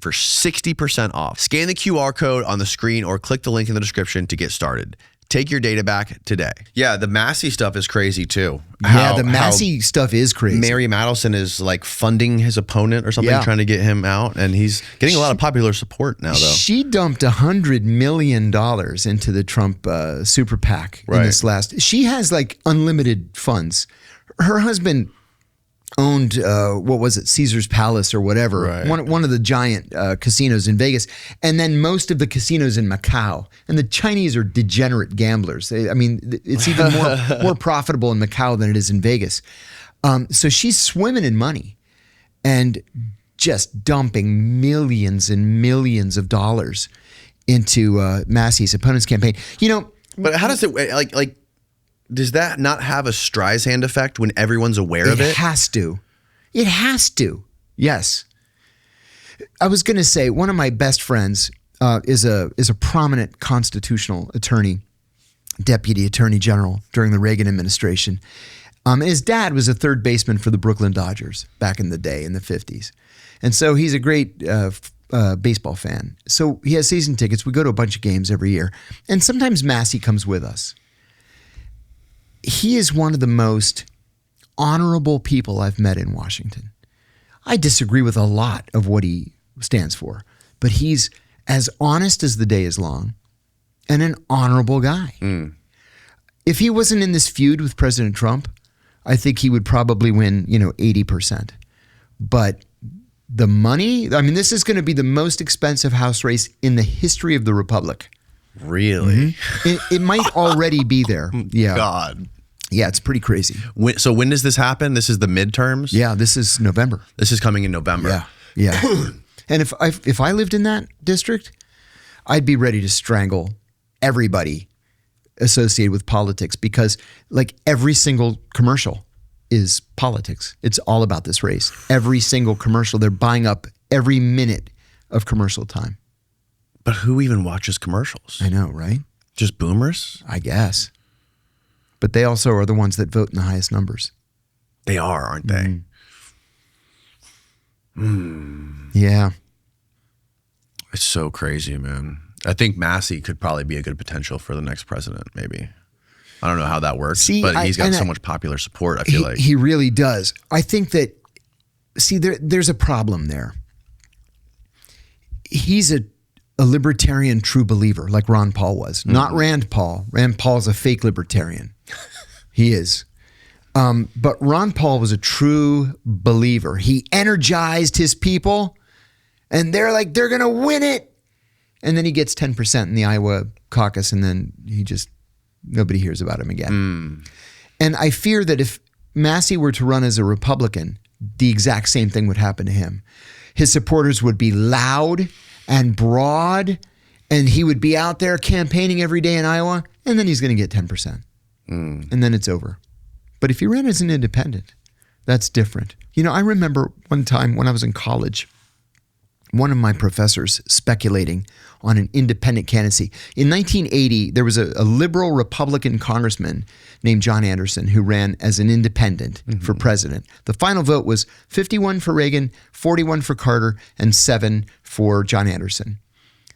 [SPEAKER 2] for 60% off. Scan the QR code on the screen or click the link in the description to get started. Take your data back today. Yeah, the Massie stuff is crazy too.
[SPEAKER 1] The Massie stuff is crazy.
[SPEAKER 2] Mary Madelson is like funding his opponent or something, trying to get him out, and he's getting a lot of popular support now, though.
[SPEAKER 1] She dumped $100 million into the Trump super PAC in this last. She has like unlimited funds. Her husband owned, what was it, Caesar's Palace or whatever, one of the giant casinos in Vegas, and then most of the casinos in Macau. And the Chinese are degenerate gamblers. It's even more profitable in Macau than it is in Vegas. So she's swimming in money and just dumping millions and millions of dollars into Massie's opponent's campaign. You know,
[SPEAKER 2] but how does it like? Does that not have a Streisand effect when everyone's aware of it?
[SPEAKER 1] It has to. It has to. Yes. I was going to say one of my best friends is a prominent constitutional attorney, deputy attorney general during the Reagan administration. And his dad was a third baseman for the Brooklyn Dodgers back in the day in the 50s. And so he's a great baseball fan. So he has season tickets. We go to a bunch of games every year. And sometimes Massie comes with us. He is one of the most honorable people I've met in Washington. I disagree with a lot of what he stands for, but he's as honest as the day is long and an honorable guy. If he wasn't in this feud with President Trump, I think he would probably win, 80%. But the money, this is going to be the most expensive House race in the history of the Republic.
[SPEAKER 2] Really?
[SPEAKER 1] It might already be there. Yeah.
[SPEAKER 2] God.
[SPEAKER 1] Yeah, it's pretty crazy.
[SPEAKER 2] So when does this happen? This is the midterms?
[SPEAKER 1] Yeah, this is November.
[SPEAKER 2] This is coming in November.
[SPEAKER 1] Yeah. And if I lived in that district, I'd be ready to strangle everybody associated with politics because like every single commercial is politics. It's all about this race. Every single commercial, they're buying up every minute of commercial time.
[SPEAKER 2] But who even watches commercials?
[SPEAKER 1] I know, right?
[SPEAKER 2] Just boomers?
[SPEAKER 1] I guess. But they also are the ones that vote in the highest numbers.
[SPEAKER 2] They are, aren't they?
[SPEAKER 1] Yeah.
[SPEAKER 2] It's so crazy, man. I think Massie could probably be a good potential for the next president, maybe. I don't know how that works,
[SPEAKER 1] See,
[SPEAKER 2] but he's got so much popular support, I feel like.
[SPEAKER 1] He really does. I think that, there's a problem there. He's a libertarian true believer, like Ron Paul was. Not Rand Paul. Rand Paul's a fake libertarian. He is. But Ron Paul was a true believer. He energized his people, and they're like, they're going to win it. And then he gets 10% in the Iowa caucus, and then nobody hears about him again. And I fear that if Massie were to run as a Republican, the exact same thing would happen to him. His supporters would be loud and broad, and he would be out there campaigning every day in Iowa, and then he's going to get 10%. And then it's over. But if he ran as an independent, that's different. I remember one time when I was in college, one of my professors speculating on an independent candidacy. In 1980, there was a liberal Republican congressman named John Anderson who ran as an independent for president. The final vote was 51 for Reagan, 41 for Carter, and 7 for John Anderson.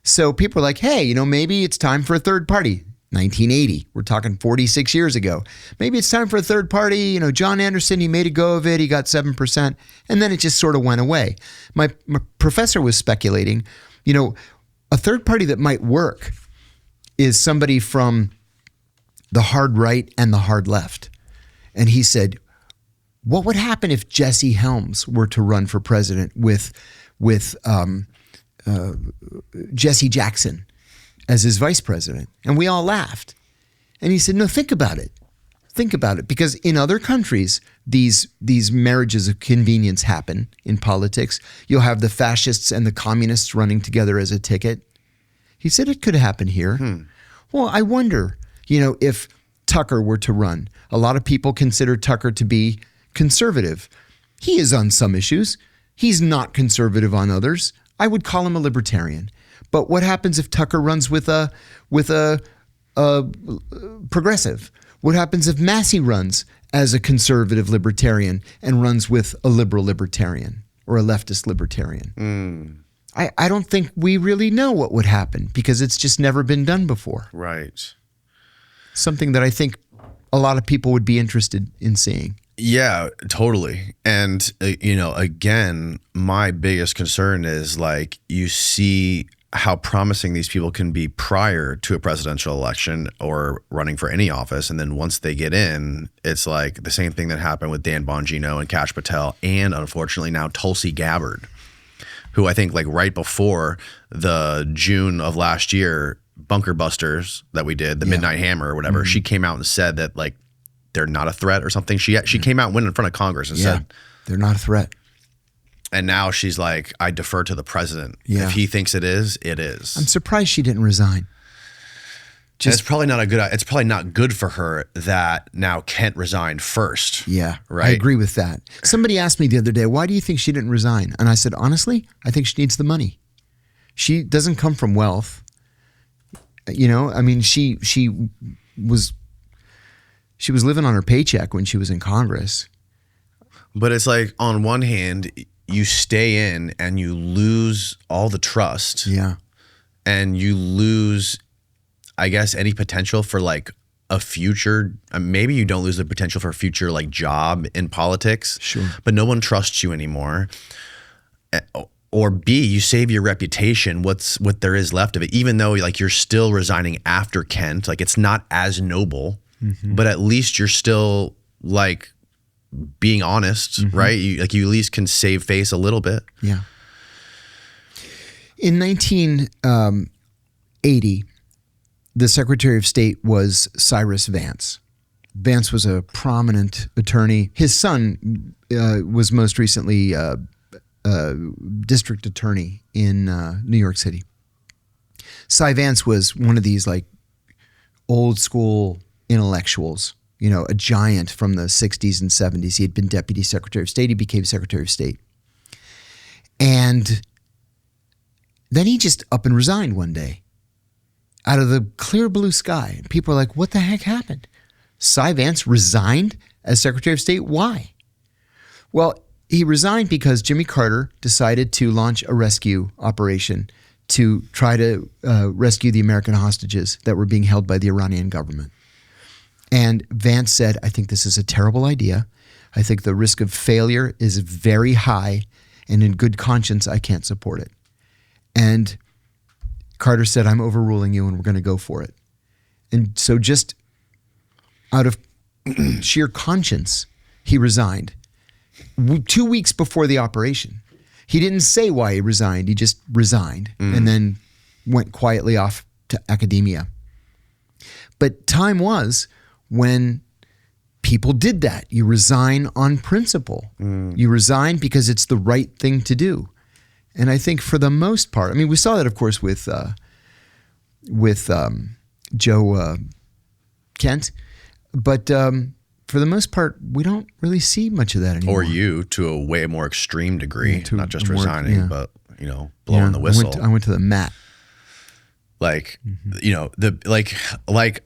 [SPEAKER 1] So people were like, hey, maybe it's time for a third party. 1980, we're talking 46 years ago. Maybe it's time for a third party. John Anderson, he made a go of it. He got 7%. And then it just sort of went away. My professor was speculating, a third party that might work is somebody from the hard right and the hard left. And he said, what would happen if Jesse Helms were to run for president with Jesse Jackson as his vice president? And we all laughed. And he said, no, think about it. Think about it. Because in other countries, these marriages of convenience happen in politics. You'll have the fascists and the communists running together as a ticket. He said it could happen here. Well, I wonder, if Tucker were to run. A lot of people consider Tucker to be conservative. He is on some issues. He's not conservative on others. I would call him a libertarian. But what happens if Tucker runs with a progressive? What happens if Massie runs as a conservative libertarian and runs with a liberal libertarian or a leftist libertarian? I don't think we really know what would happen because it's just never been done before.
[SPEAKER 2] Right.
[SPEAKER 1] Something that I think a lot of people would be interested in seeing.
[SPEAKER 2] Yeah, totally. And, again, my biggest concern is you see how promising these people can be prior to a presidential election or running for any office. And then once they get in, it's like the same thing that happened with Dan Bongino and Kash Patel and unfortunately now Tulsi Gabbard, who I think right before the June of last year bunker busters that we did, the Midnight Hammer or whatever, she came out and said that they're not a threat or something. She came out and went in front of Congress and said
[SPEAKER 1] they're not a threat.
[SPEAKER 2] And now she's like, I defer to the president.
[SPEAKER 1] Yeah.
[SPEAKER 2] If he thinks it is, it is.
[SPEAKER 1] I'm surprised she didn't resign.
[SPEAKER 2] It's probably not good for her that now Kent resigned first.
[SPEAKER 1] Yeah,
[SPEAKER 2] right.
[SPEAKER 1] I agree with that. Somebody asked me the other day, why do you think she didn't resign? And I said, honestly, I think she needs the money. She doesn't come from wealth. She was living on her paycheck when she was in Congress.
[SPEAKER 2] But it's on one hand, you stay in and you lose all the trust.
[SPEAKER 1] Yeah.
[SPEAKER 2] And you lose, I guess, any potential for a future. Maybe you don't lose the potential for a future job in politics.
[SPEAKER 1] Sure.
[SPEAKER 2] But no one trusts you anymore. Or B, you save your reputation, what there is left of it, even though you're still resigning after Kent. It's not as noble, but at least you're still being honest, right? You at least can save face a little bit.
[SPEAKER 1] Yeah. In 1980, the Secretary of State was Cyrus Vance. Vance was a prominent attorney. His son was most recently district attorney in New York City. Cy Vance was one of these old school intellectuals, a giant from the 60s and 70s. He had been Deputy Secretary of State. He became Secretary of State. And then he just up and resigned one day out of the clear blue sky. People are like, what the heck happened? Cy Vance resigned as Secretary of State? Why? Well, he resigned because Jimmy Carter decided to launch a rescue operation to try to rescue the American hostages that were being held by the Iranian government. And Vance said, I think this is a terrible idea. I think the risk of failure is very high, and in good conscience, I can't support it. And Carter said, I'm overruling you and we're going to go for it. And so just out of sheer conscience, he resigned 2 weeks before the operation. He didn't say why he resigned. He just resigned and then went quietly off to academia. But time was when people did that. You resign on principle. You resign because it's the right thing to do. And I think for the most part, I mean, we saw that, of course, with Joe Kent, but for the most part, we don't really see much of that anymore.
[SPEAKER 2] Or you, to a way more extreme degree, not just resigning, but blowing the whistle.
[SPEAKER 1] I went to the mat.
[SPEAKER 2] Like,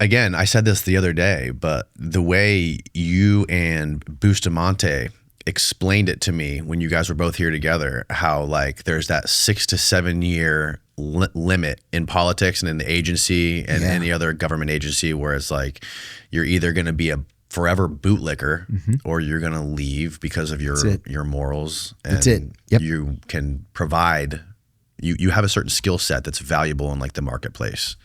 [SPEAKER 2] again, I said this the other day, but the way you and Bustamante explained it to me when you guys were both here together, how like there's that 6 to 7 year limit in politics and in the agency and any other government agency, where it's like you're either going to be a forever bootlicker or you're going to leave because of your morals. And
[SPEAKER 1] That's it. Yep.
[SPEAKER 2] You can provide. You have a certain skill set that's valuable in like the marketplace.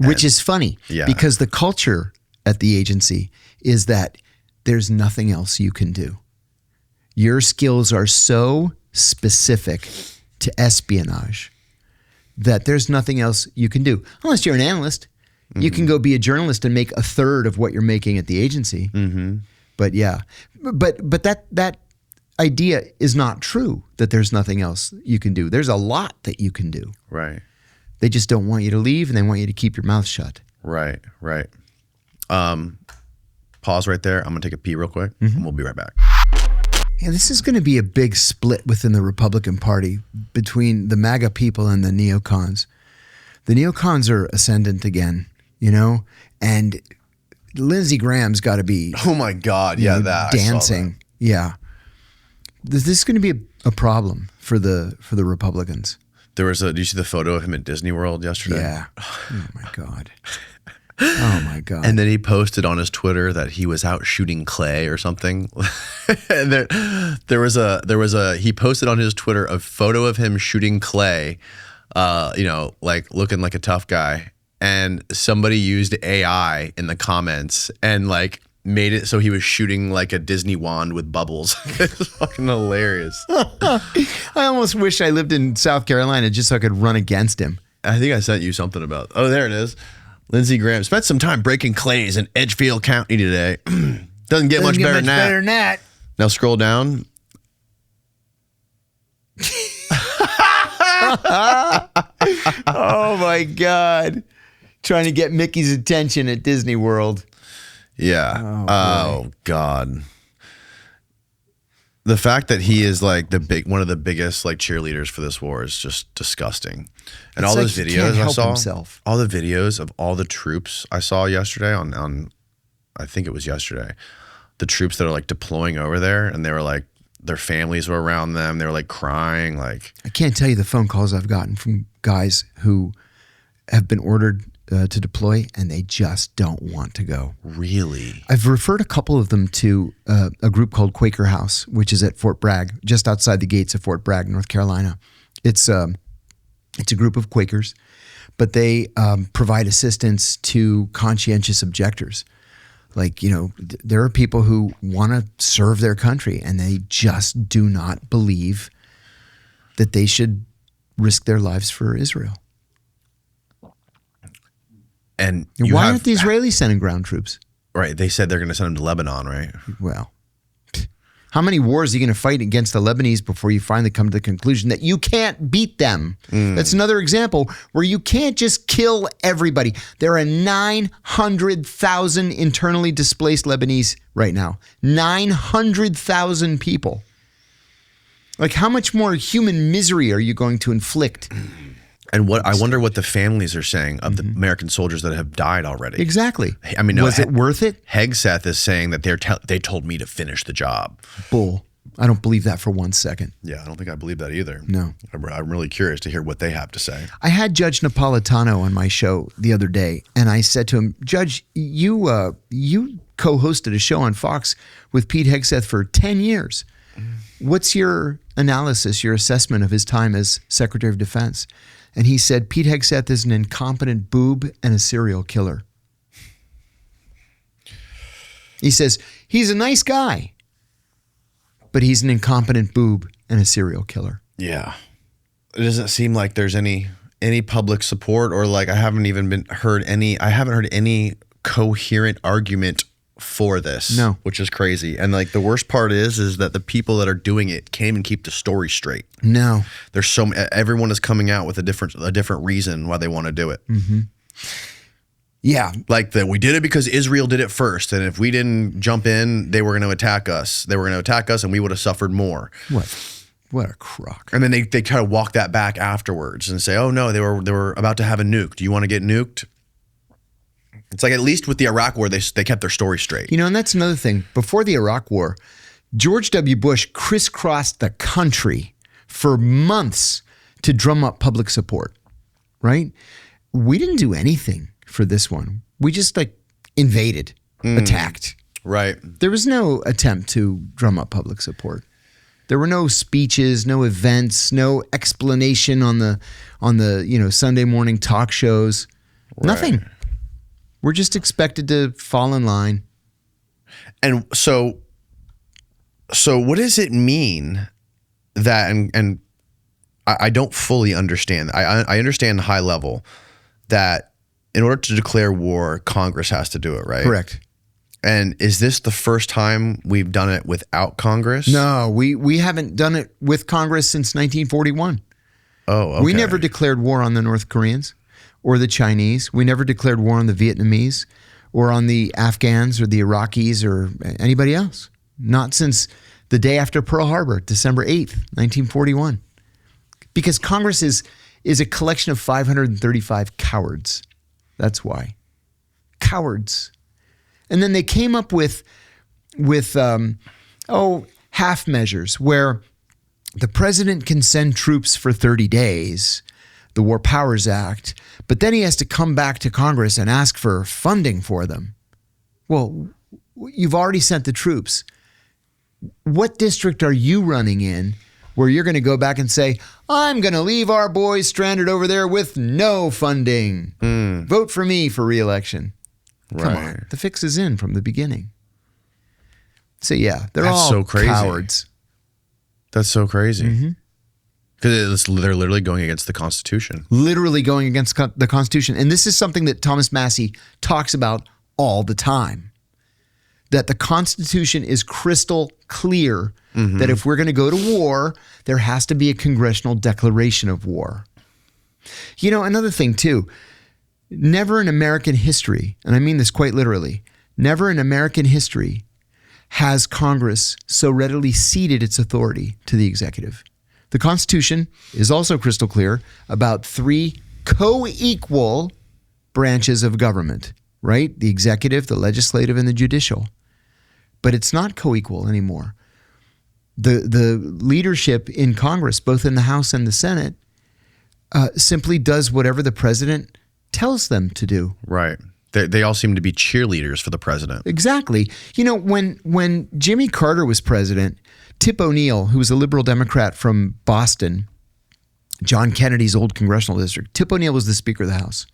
[SPEAKER 1] Which is funny because the culture at the agency is that there's nothing else you can do. Your skills are so specific to espionage that there's nothing else you can do. Unless you're an analyst. You can go be a journalist and make a third of what you're making at the agency. But yeah, but that idea is not true, that there's nothing else you can do. There's a lot that you can do.
[SPEAKER 2] Right.
[SPEAKER 1] They just don't want you to leave, and they want you to keep your mouth shut.
[SPEAKER 2] Right. Pause right there. I'm going to take a pee real quick, and we'll be right back.
[SPEAKER 1] Yeah, this is going to be a big split within the Republican Party between the MAGA people and the neocons. The neocons are ascendant again, and Lindsey Graham's got to be
[SPEAKER 2] oh my God, that
[SPEAKER 1] dancing. Yeah. This is going to be a problem for the Republicans.
[SPEAKER 2] There was do you see the photo of him at Disney World yesterday?
[SPEAKER 1] Yeah. Oh my God. Oh my God.
[SPEAKER 2] And then he posted on his Twitter that he was out shooting clay or something. And he posted on his Twitter a photo of him shooting clay, like looking like a tough guy. And somebody used AI in the comments and like made it so he was shooting like a Disney wand with bubbles. It's fucking hilarious.
[SPEAKER 1] I almost wish I lived in South Carolina just so I could run against him.
[SPEAKER 2] I think I sent you something about, oh, there it is. Lindsey Graham spent some time breaking clays in Edgefield County today. Doesn't get much better than that. Now scroll down.
[SPEAKER 1] Oh my God. Trying to get Mickey's attention at Disney World.
[SPEAKER 2] Yeah. Oh God. The fact that he is like one of the biggest like cheerleaders for this war is just disgusting. And all those videos I saw, all the videos of all the troops I saw yesterday on I think it was yesterday, the troops that are like deploying over there, and they were like, their families were around them. They were like crying. Like,
[SPEAKER 1] I can't tell you the phone calls I've gotten from guys who have been ordered to deploy, and they just don't want to go.
[SPEAKER 2] Really?
[SPEAKER 1] I've referred a couple of them to a group called Quaker House, which is at Fort Bragg, just outside the gates of Fort Bragg, North Carolina. It's a group of Quakers, but they provide assistance to conscientious objectors. Like, there are people who want to serve their country, and they just do not believe that they should risk their lives for Israel.
[SPEAKER 2] And
[SPEAKER 1] why aren't the Israelis sending ground troops?
[SPEAKER 2] Right. They said they're going to send them to Lebanon, right?
[SPEAKER 1] Well, how many wars are you going to fight against the Lebanese before you finally come to the conclusion that you can't beat them? That's another example where you can't just kill everybody. There are 900,000 internally displaced Lebanese right now. 900,000 people. Like, how much more human misery are you going to inflict?
[SPEAKER 2] And I wonder what the families are saying of the American soldiers that have died already.
[SPEAKER 1] Exactly.
[SPEAKER 2] I mean,
[SPEAKER 1] was it worth it?
[SPEAKER 2] Hegseth is saying that they told me to finish the job.
[SPEAKER 1] Bull. I don't believe that for 1 second.
[SPEAKER 2] Yeah, I don't think I believe that either.
[SPEAKER 1] No.
[SPEAKER 2] I'm really curious to hear what they have to say.
[SPEAKER 1] I had Judge Napolitano on my show the other day, and I said to him, Judge, you co-hosted a show on Fox with Pete Hegseth for 10 years. What's your analysis, your assessment of his time as Secretary of Defense? And he said, Pete Hegseth is an incompetent boob and a serial killer. He says, he's a nice guy, but he's an incompetent boob and a serial killer.
[SPEAKER 2] Yeah. It doesn't seem like there's any public support, or like I haven't heard any coherent argument for this.
[SPEAKER 1] No.
[SPEAKER 2] Which is crazy. And like the worst part is that the people that are doing it can't even keep the story straight.
[SPEAKER 1] No.
[SPEAKER 2] There's everyone is coming out with a different reason why they want to do it.
[SPEAKER 1] Mm-hmm. Yeah.
[SPEAKER 2] Like that we did it because Israel did it first. And if we didn't jump in, they were going to attack us. They were going to attack us and we would have suffered more.
[SPEAKER 1] What a crock.
[SPEAKER 2] And then they try to walk that back afterwards and say, oh no, they were about to have a nuke. Do you want to get nuked? It's like at least with the Iraq War, they kept their story straight.
[SPEAKER 1] You know, and that's another thing. Before the Iraq War, George W. Bush crisscrossed the country for months to drum up public support, right? We didn't do anything for this one. We just invaded, attacked.
[SPEAKER 2] Right.
[SPEAKER 1] There was no attempt to drum up public support. There were no speeches, no events, no explanation on the Sunday morning talk shows. Right. Nothing. We're just expected to fall in line.
[SPEAKER 2] And so what does it mean that, and I don't fully understand. I understand the high level that in order to declare war, Congress has to do it, right?
[SPEAKER 1] Correct.
[SPEAKER 2] And is this the first time we've done it without Congress?
[SPEAKER 1] No, we haven't done it with Congress since 1941.
[SPEAKER 2] Oh, okay.
[SPEAKER 1] We never declared war on the North Koreans or the Chinese. We never declared war on the Vietnamese or on the Afghans or the Iraqis or anybody else. Not since the day after Pearl Harbor, December 8th, 1941. Because Congress is a collection of 535 cowards. That's why. Cowards. And then they came up with half measures where the president can send troops for 30 days, the War Powers Act, but then he has to come back to Congress and ask for funding for them. Well, you've already sent the troops. What district are you running in where you're going to go back and say, I'm going to leave our boys stranded over there with no funding. Vote for me for re-election. Come on. The fix is in from the beginning. So yeah, they're all
[SPEAKER 2] so crazy.
[SPEAKER 1] Cowards.
[SPEAKER 2] That's so crazy. Because they're literally going against the Constitution.
[SPEAKER 1] Literally going against the Constitution. And this is something that Thomas Massie talks about all the time. That the Constitution is crystal clear that if we're going to go to war, there has to be a congressional declaration of war. You know, another thing too, never in American history, and I mean this quite literally, never in American history has Congress so readily ceded its authority to the executive. The Constitution is also crystal clear about three co-equal branches of government, right? The executive, the legislative, and the judicial. But it's not co-equal anymore. The leadership in Congress, both in the House and the Senate, simply does whatever the president tells them to do.
[SPEAKER 2] Right. They all seem to be cheerleaders for the president.
[SPEAKER 1] Exactly. You know, when Jimmy Carter was president, Tip O'Neill, who was a liberal Democrat from Boston, John Kennedy's old congressional district, Tip O'Neill was the Speaker of the House.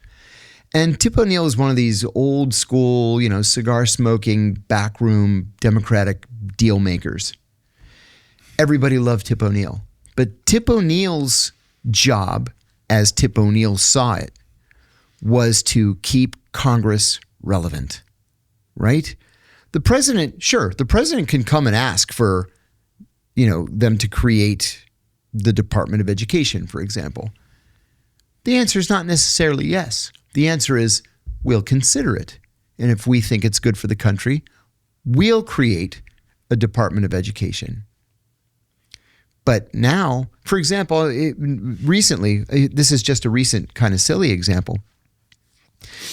[SPEAKER 1] And Tip O'Neill is one of these old school, cigar smoking, backroom Democratic deal makers. Everybody loved Tip O'Neill. But Tip O'Neill's job, as Tip O'Neill saw it, was to keep Congress relevant, right? The president can come and ask for, them to create the Department of Education, for example. The answer is not necessarily yes. The answer is we'll consider it. And if we think it's good for the country, we'll create a Department of Education. But now, for example, recently, this is just a recent kind of silly example.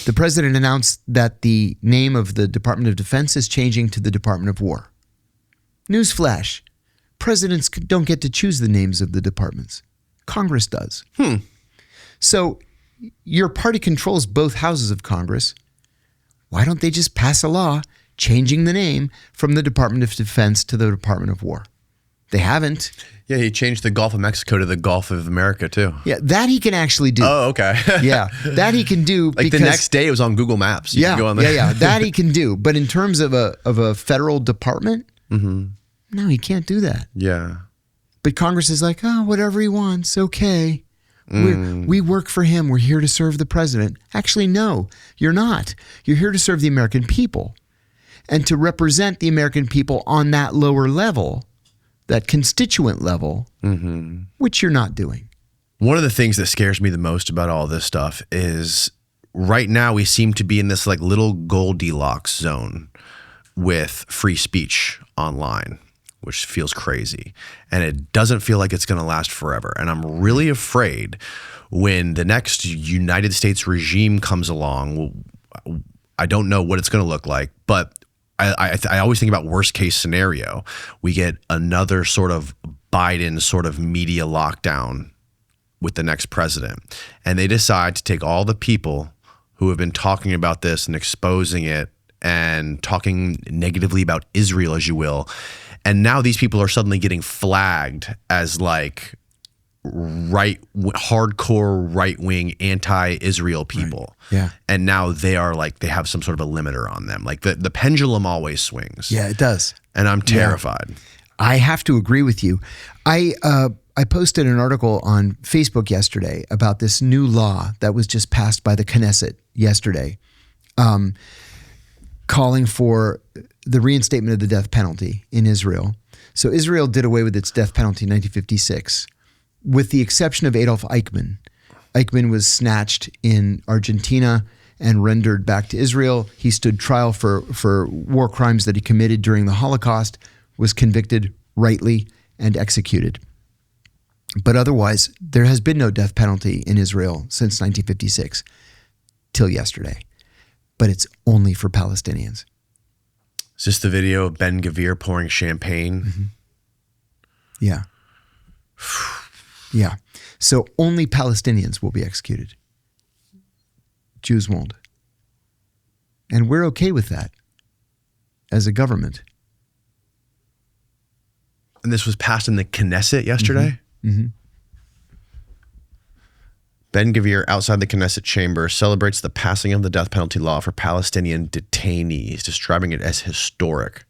[SPEAKER 1] The president announced that the name of the Department of Defense is changing to the Department of War. Newsflash. presidents don't get to choose the names of the departments. Congress does. So your party controls both houses of Congress. Why don't they just pass a law changing the name from the Department of Defense to the Department of War? They haven't.
[SPEAKER 2] Yeah, he changed the Gulf of Mexico to the Gulf of America too.
[SPEAKER 1] Yeah, that he can actually do.
[SPEAKER 2] Oh, okay.
[SPEAKER 1] Yeah, that he can do.
[SPEAKER 2] Like the next day it was on Google Maps. You can go on there.
[SPEAKER 1] Yeah, that he can do. But in terms of a federal department, no, he can't do that.
[SPEAKER 2] Yeah.
[SPEAKER 1] But Congress is like, oh, whatever he wants, okay. We work for him. We're here to serve the president. Actually, no, you're not. You're here to serve the American people and to represent the American people on that lower level, that constituent level, which you're not doing.
[SPEAKER 2] One of the things that scares me the most about all this stuff is right now we seem to be in this like little Goldilocks zone with free speech online, which feels crazy. And it doesn't feel like it's going to last forever. And I'm really afraid when the next United States regime comes along, I don't know what it's going to look like, but I always think about worst case scenario. We get another sort of Biden sort of media lockdown with the next president. And they decide to take all the people who have been talking about this and exposing it and talking negatively about Israel, as you will. And now these people are suddenly getting flagged as like hardcore right-wing anti-Israel people.
[SPEAKER 1] Right. Yeah.
[SPEAKER 2] And now they are like, they have some sort of a limiter on them. Like the pendulum always swings.
[SPEAKER 1] Yeah, it does.
[SPEAKER 2] And I'm terrified.
[SPEAKER 1] Yeah. I have to agree with you. I posted an article on Facebook yesterday about this new law that was just passed by the Knesset yesterday, calling for the reinstatement of the death penalty in Israel. So Israel did away with its death penalty in 1956, with the exception of Adolf Eichmann. Eichmann was snatched in Argentina and rendered back to Israel. He stood trial for war crimes that he committed during the Holocaust, was convicted rightly, and executed. But otherwise, there has been no death penalty in Israel since 1956, till yesterday. But it's only for Palestinians.
[SPEAKER 2] Is this the video of Ben Gvir pouring champagne?
[SPEAKER 1] Yeah. Yeah. So only Palestinians will be executed. Jews won't. And we're okay with that as a government.
[SPEAKER 2] And this was passed in the Knesset yesterday? Ben Gvir, outside the Knesset chamber, celebrates the passing of the death penalty law for Palestinian detainees, describing it as historic.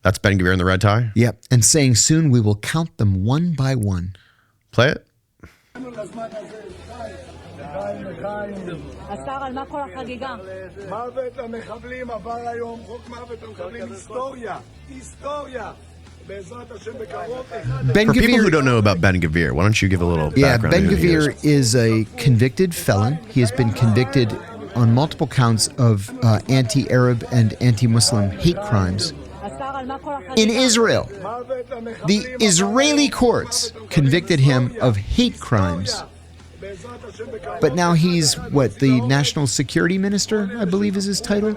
[SPEAKER 2] That's Ben Gvir in the red tie?
[SPEAKER 1] Yep. And saying soon we will count them one by one.
[SPEAKER 2] Play it.
[SPEAKER 1] Ben
[SPEAKER 2] For people who
[SPEAKER 1] Gvir,
[SPEAKER 2] don't know about Ben Gvir, why don't you give a little background?
[SPEAKER 1] Ben
[SPEAKER 2] on who he is?
[SPEAKER 1] Gvir is a convicted felon. He has been convicted on multiple counts of anti-Arab and anti-Muslim hate crimes in Israel. The Israeli courts convicted him of hate crimes. But now he's, the National Security Minister, I believe is his title.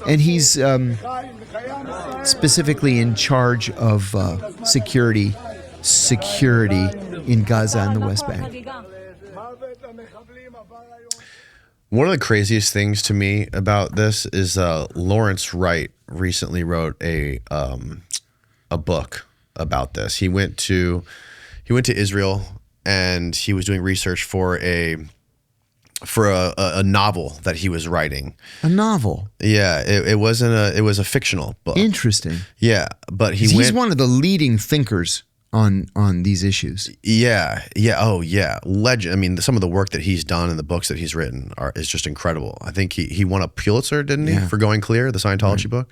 [SPEAKER 1] And he's specifically in charge of security in Gaza and the West Bank.
[SPEAKER 2] One of the craziest things to me about this is Lawrence Wright recently wrote a book about this. He went to Israel and he was doing research for a novel that he was writing.
[SPEAKER 1] A novel?
[SPEAKER 2] Yeah, it was a fictional book.
[SPEAKER 1] Interesting.
[SPEAKER 2] Yeah, but
[SPEAKER 1] he's one of the leading thinkers on these issues.
[SPEAKER 2] Yeah. Oh, yeah. Legend. I mean, some of the work that he's done and the books that he's written is just incredible. I think he won a Pulitzer, didn't he, for Going Clear, the Scientology book?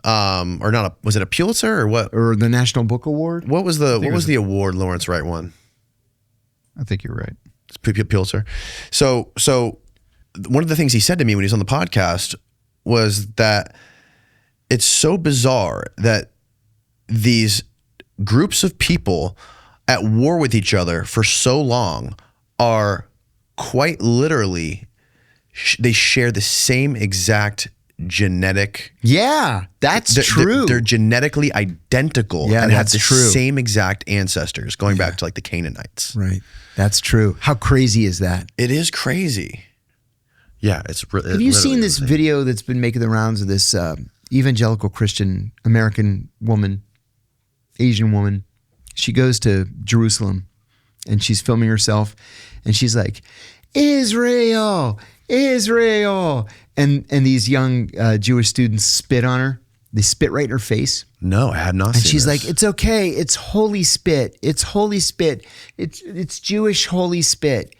[SPEAKER 2] Or not? Was it a Pulitzer or what?
[SPEAKER 1] Or the National Book Award?
[SPEAKER 2] What was the award Lawrence Wright won?
[SPEAKER 1] I think you're right.
[SPEAKER 2] It's Pulitzer. So one of the things he said to me when he was on the podcast was that it's so bizarre that these groups of people at war with each other for so long are quite literally, they share the same exact genetic.
[SPEAKER 1] Yeah, that's true.
[SPEAKER 2] They're genetically identical and have the same exact ancestors going back to like the Canaanites.
[SPEAKER 1] Right. That's true. How crazy is that?
[SPEAKER 2] It is crazy. Yeah,
[SPEAKER 1] Have you seen this video that's been making the rounds of this evangelical Christian American woman, Asian woman? She goes to Jerusalem and she's filming herself and she's like, Israel, Israel. And these young Jewish students spit on her. They spit right in her face.
[SPEAKER 2] No, I had not seen
[SPEAKER 1] And she's
[SPEAKER 2] this.
[SPEAKER 1] like, it's okay. It's holy spit. It's holy spit. It's Jewish holy spit.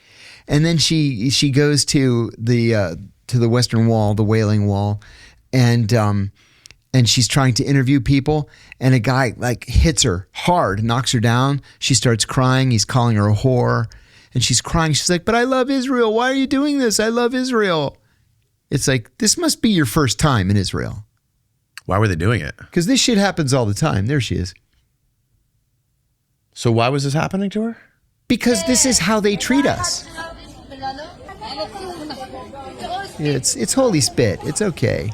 [SPEAKER 1] And then she goes to the Western Wall, the Wailing Wall, and she's trying to interview people, and a guy like hits her hard, knocks her down. She starts crying. He's calling her a whore, and she's crying. She's like, "But I love Israel. Why are you doing this? I love Israel." It's like, this must be your first time in Israel.
[SPEAKER 2] Why were they doing it?
[SPEAKER 1] Because this shit happens all the time. There she is.
[SPEAKER 2] So why was this happening to her?
[SPEAKER 1] Because this is how they treat us. It's holy spit. It's okay.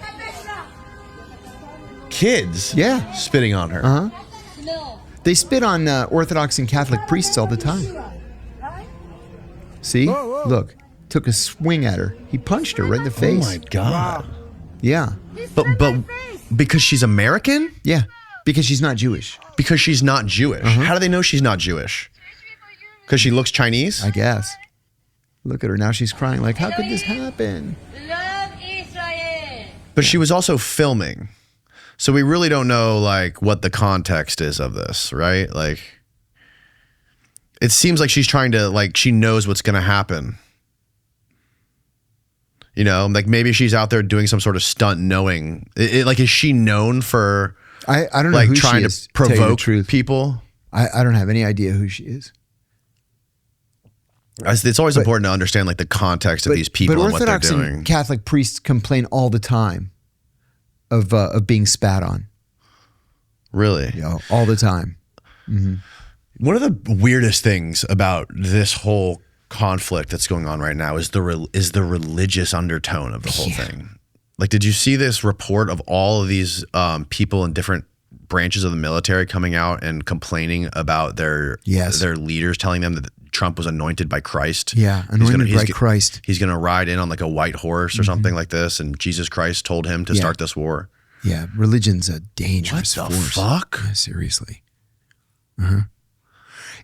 [SPEAKER 2] Kids?
[SPEAKER 1] Yeah.
[SPEAKER 2] Spitting on her.
[SPEAKER 1] Uh-huh. They spit on Orthodox and Catholic priests all the time. See? Look. Took a swing at her. He punched her right in the face.
[SPEAKER 2] Oh my God.
[SPEAKER 1] Yeah.
[SPEAKER 2] But because she's American?
[SPEAKER 1] Yeah. Because she's not Jewish.
[SPEAKER 2] Because she's not Jewish. How do they know she's not Jewish? Because she looks Chinese?
[SPEAKER 1] I guess. Look at her. Now she's crying like, how could this happen?
[SPEAKER 4] Love Israel.
[SPEAKER 2] But she was also filming. So we really don't know like what the context is of this, right? Like it seems like she's trying to like she knows what's going to happen. You know, like maybe she's out there doing some sort of stunt knowing. Like is she known for
[SPEAKER 1] I don't know
[SPEAKER 2] like
[SPEAKER 1] who
[SPEAKER 2] trying
[SPEAKER 1] she is,
[SPEAKER 2] to provoke
[SPEAKER 1] tell you the truth.
[SPEAKER 2] people?
[SPEAKER 1] I don't have any idea who she is.
[SPEAKER 2] It's always important to understand like the context of these people and what they're
[SPEAKER 1] Orthodox
[SPEAKER 2] doing.
[SPEAKER 1] and Catholic priests complain all the time of being spat on.
[SPEAKER 2] Really?
[SPEAKER 1] You know, all the time. Mm-hmm.
[SPEAKER 2] One of the weirdest things about this whole conflict that's going on right now is the religious undertone of the whole thing. Like, did you see this report of all of these people in different branches of the military coming out and complaining about their leaders, telling them that Trump was anointed by Christ?
[SPEAKER 1] Yeah, anointed by Christ.
[SPEAKER 2] He's going to ride in on like a white horse or something like this, and Jesus Christ told him to start this war.
[SPEAKER 1] Yeah, religion's a dangerous
[SPEAKER 2] What the
[SPEAKER 1] force.
[SPEAKER 2] fuck?
[SPEAKER 1] Yeah, seriously.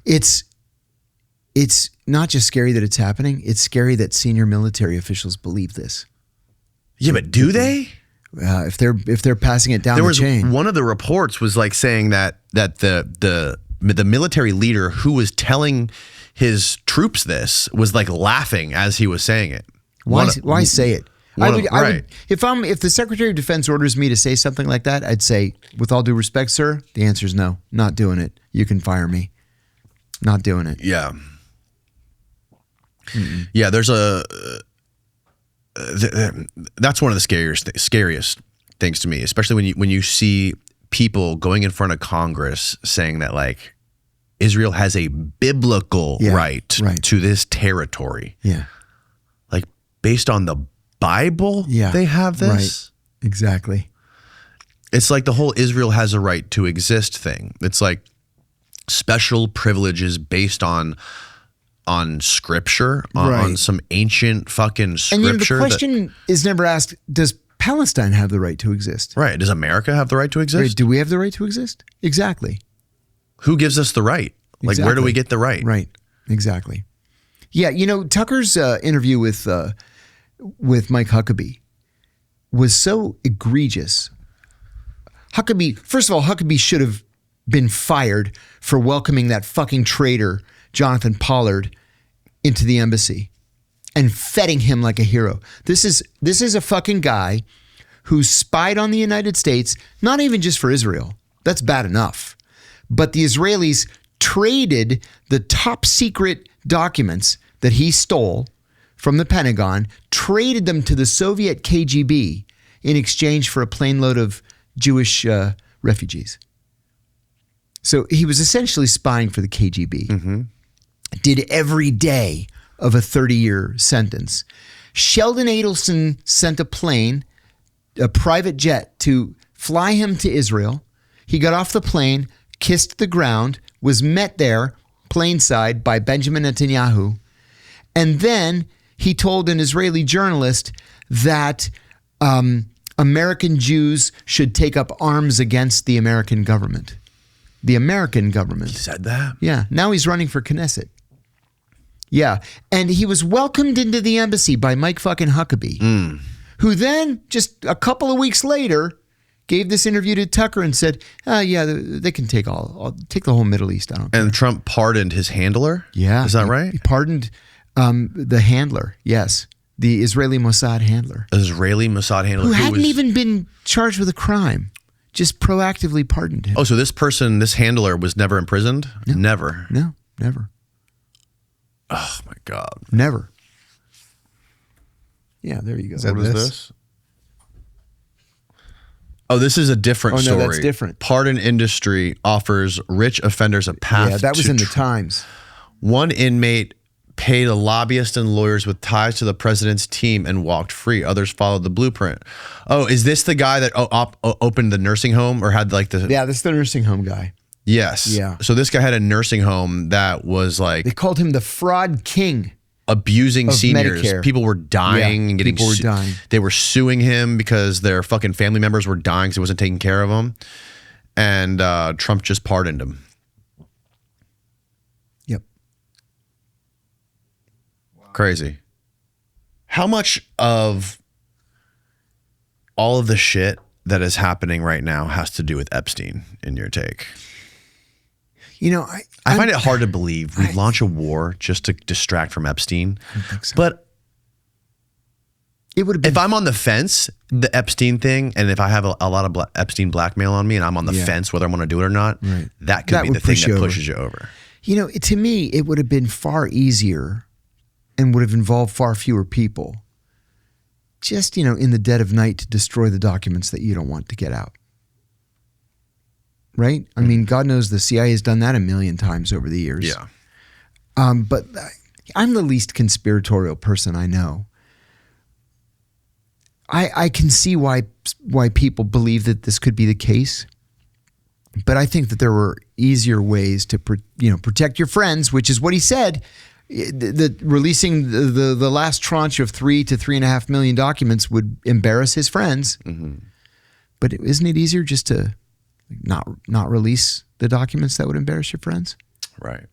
[SPEAKER 1] It's not just scary that it's happening. It's scary that senior military officials believe this.
[SPEAKER 2] Yeah, but do they?
[SPEAKER 1] If they're passing it down the chain.
[SPEAKER 2] One of the reports was like saying that the military leader who was telling his troops this was like laughing as he was saying it.
[SPEAKER 1] Why say it? I would, if the Secretary of Defense orders me to say something like that, I'd say, with all due respect, sir, the answer is no. Not doing it. You can fire me. Not doing it.
[SPEAKER 2] Yeah. Yeah, there's that's one of the scariest things to me, especially when you see people going in front of Congress saying that like Israel has a biblical right to this territory.
[SPEAKER 1] Yeah.
[SPEAKER 2] Like based on the Bible, they have this.
[SPEAKER 1] Right. Exactly.
[SPEAKER 2] It's like the whole Israel has a right to exist thing. It's like special privileges based on scripture, on some ancient fucking scripture.
[SPEAKER 1] And the question is never asked, does Palestine have the right to exist?
[SPEAKER 2] Right. Does America have the right to exist?
[SPEAKER 1] Right. Do we have the right to exist? Exactly.
[SPEAKER 2] Who gives us the right? Like, where do we get the right?
[SPEAKER 1] Right. Exactly. Yeah. You know, Tucker's interview with Mike Huckabee was so egregious. First of all, Huckabee should have been fired for welcoming that fucking traitor, Jonathan Pollard, into the embassy and feting him like a hero. This is a fucking guy who spied on the United States, not even just for Israel. That's bad enough. But the Israelis traded the top secret documents that he stole from the Pentagon, traded them to the Soviet KGB in exchange for a plane load of Jewish refugees. So he was essentially spying for the KGB. Mm-hmm. Did every day of a 30-year sentence. Sheldon Adelson sent a plane a private jet to fly him to Israel. He got off the plane, kissed the ground, was met there, planeside, by Benjamin Netanyahu. And then he told an Israeli journalist that American Jews should take up arms against the American government. The American government.
[SPEAKER 2] He said that?
[SPEAKER 1] Yeah. Now he's running for Knesset. Yeah. And he was welcomed into the embassy by Mike fucking Huckabee, who then just a couple of weeks later gave this interview to Tucker and said, yeah, they can take I'll take the whole Middle East. I don't care.
[SPEAKER 2] And Trump pardoned his handler?
[SPEAKER 1] Yeah.
[SPEAKER 2] Is that right?
[SPEAKER 1] He pardoned the handler. Yes. The Israeli Mossad handler.
[SPEAKER 2] Israeli Mossad handler.
[SPEAKER 1] Who hadn't even been charged with a crime. Just proactively pardoned him.
[SPEAKER 2] Oh, so this person, this handler was never imprisoned?
[SPEAKER 1] No.
[SPEAKER 2] Never.
[SPEAKER 1] No, never.
[SPEAKER 2] Oh my God.
[SPEAKER 1] Never. Yeah, there you go.
[SPEAKER 2] What is this? Oh, this is a different story.
[SPEAKER 1] Oh, no, that's different.
[SPEAKER 2] Pardon industry offers rich offenders a path.
[SPEAKER 1] Yeah, that was in the Times.
[SPEAKER 2] One inmate paid a lobbyist and lawyers with ties to the president's team and walked free. Others followed the blueprint. Oh, is this the guy that opened the nursing home or had like the...
[SPEAKER 1] Yeah, that's the nursing home guy.
[SPEAKER 2] Yes.
[SPEAKER 1] Yeah.
[SPEAKER 2] So this guy had a nursing home that was like...
[SPEAKER 1] They called him the fraud king.
[SPEAKER 2] Abusing seniors.
[SPEAKER 1] Medicare.
[SPEAKER 2] People were dying and getting...
[SPEAKER 1] People were dying.
[SPEAKER 2] They were suing him because their fucking family members were dying because he wasn't taking care of them. And Trump just pardoned him.
[SPEAKER 1] Yep.
[SPEAKER 2] Crazy. How much of all of the shit that is happening right now has to do with Epstein in your take?
[SPEAKER 1] You know,
[SPEAKER 2] I find it hard to believe we launch a war just to distract from Epstein.
[SPEAKER 1] I don't think so.
[SPEAKER 2] But
[SPEAKER 1] it would have been...
[SPEAKER 2] if I'm on the fence, the Epstein thing, and if I have a lot of Epstein blackmail on me and I'm on the fence whether I want to do it or not, that could be the thing that pushes you over.
[SPEAKER 1] You know, to me, it would have been far easier and would have involved far fewer people just, you know, in the dead of night to destroy the documents that you don't want to get out. Right? I mean, God knows the CIA has done that a million times over the years.
[SPEAKER 2] Yeah.
[SPEAKER 1] But I'm the least conspiratorial person I know. I can see why people believe that this could be the case. But I think that there were easier ways to protect your friends, which is what he said. Releasing the last tranche of 3 to 3.5 million documents would embarrass his friends. Mm-hmm. But isn't it easier just to not release the documents that would embarrass your friends?
[SPEAKER 2] Right.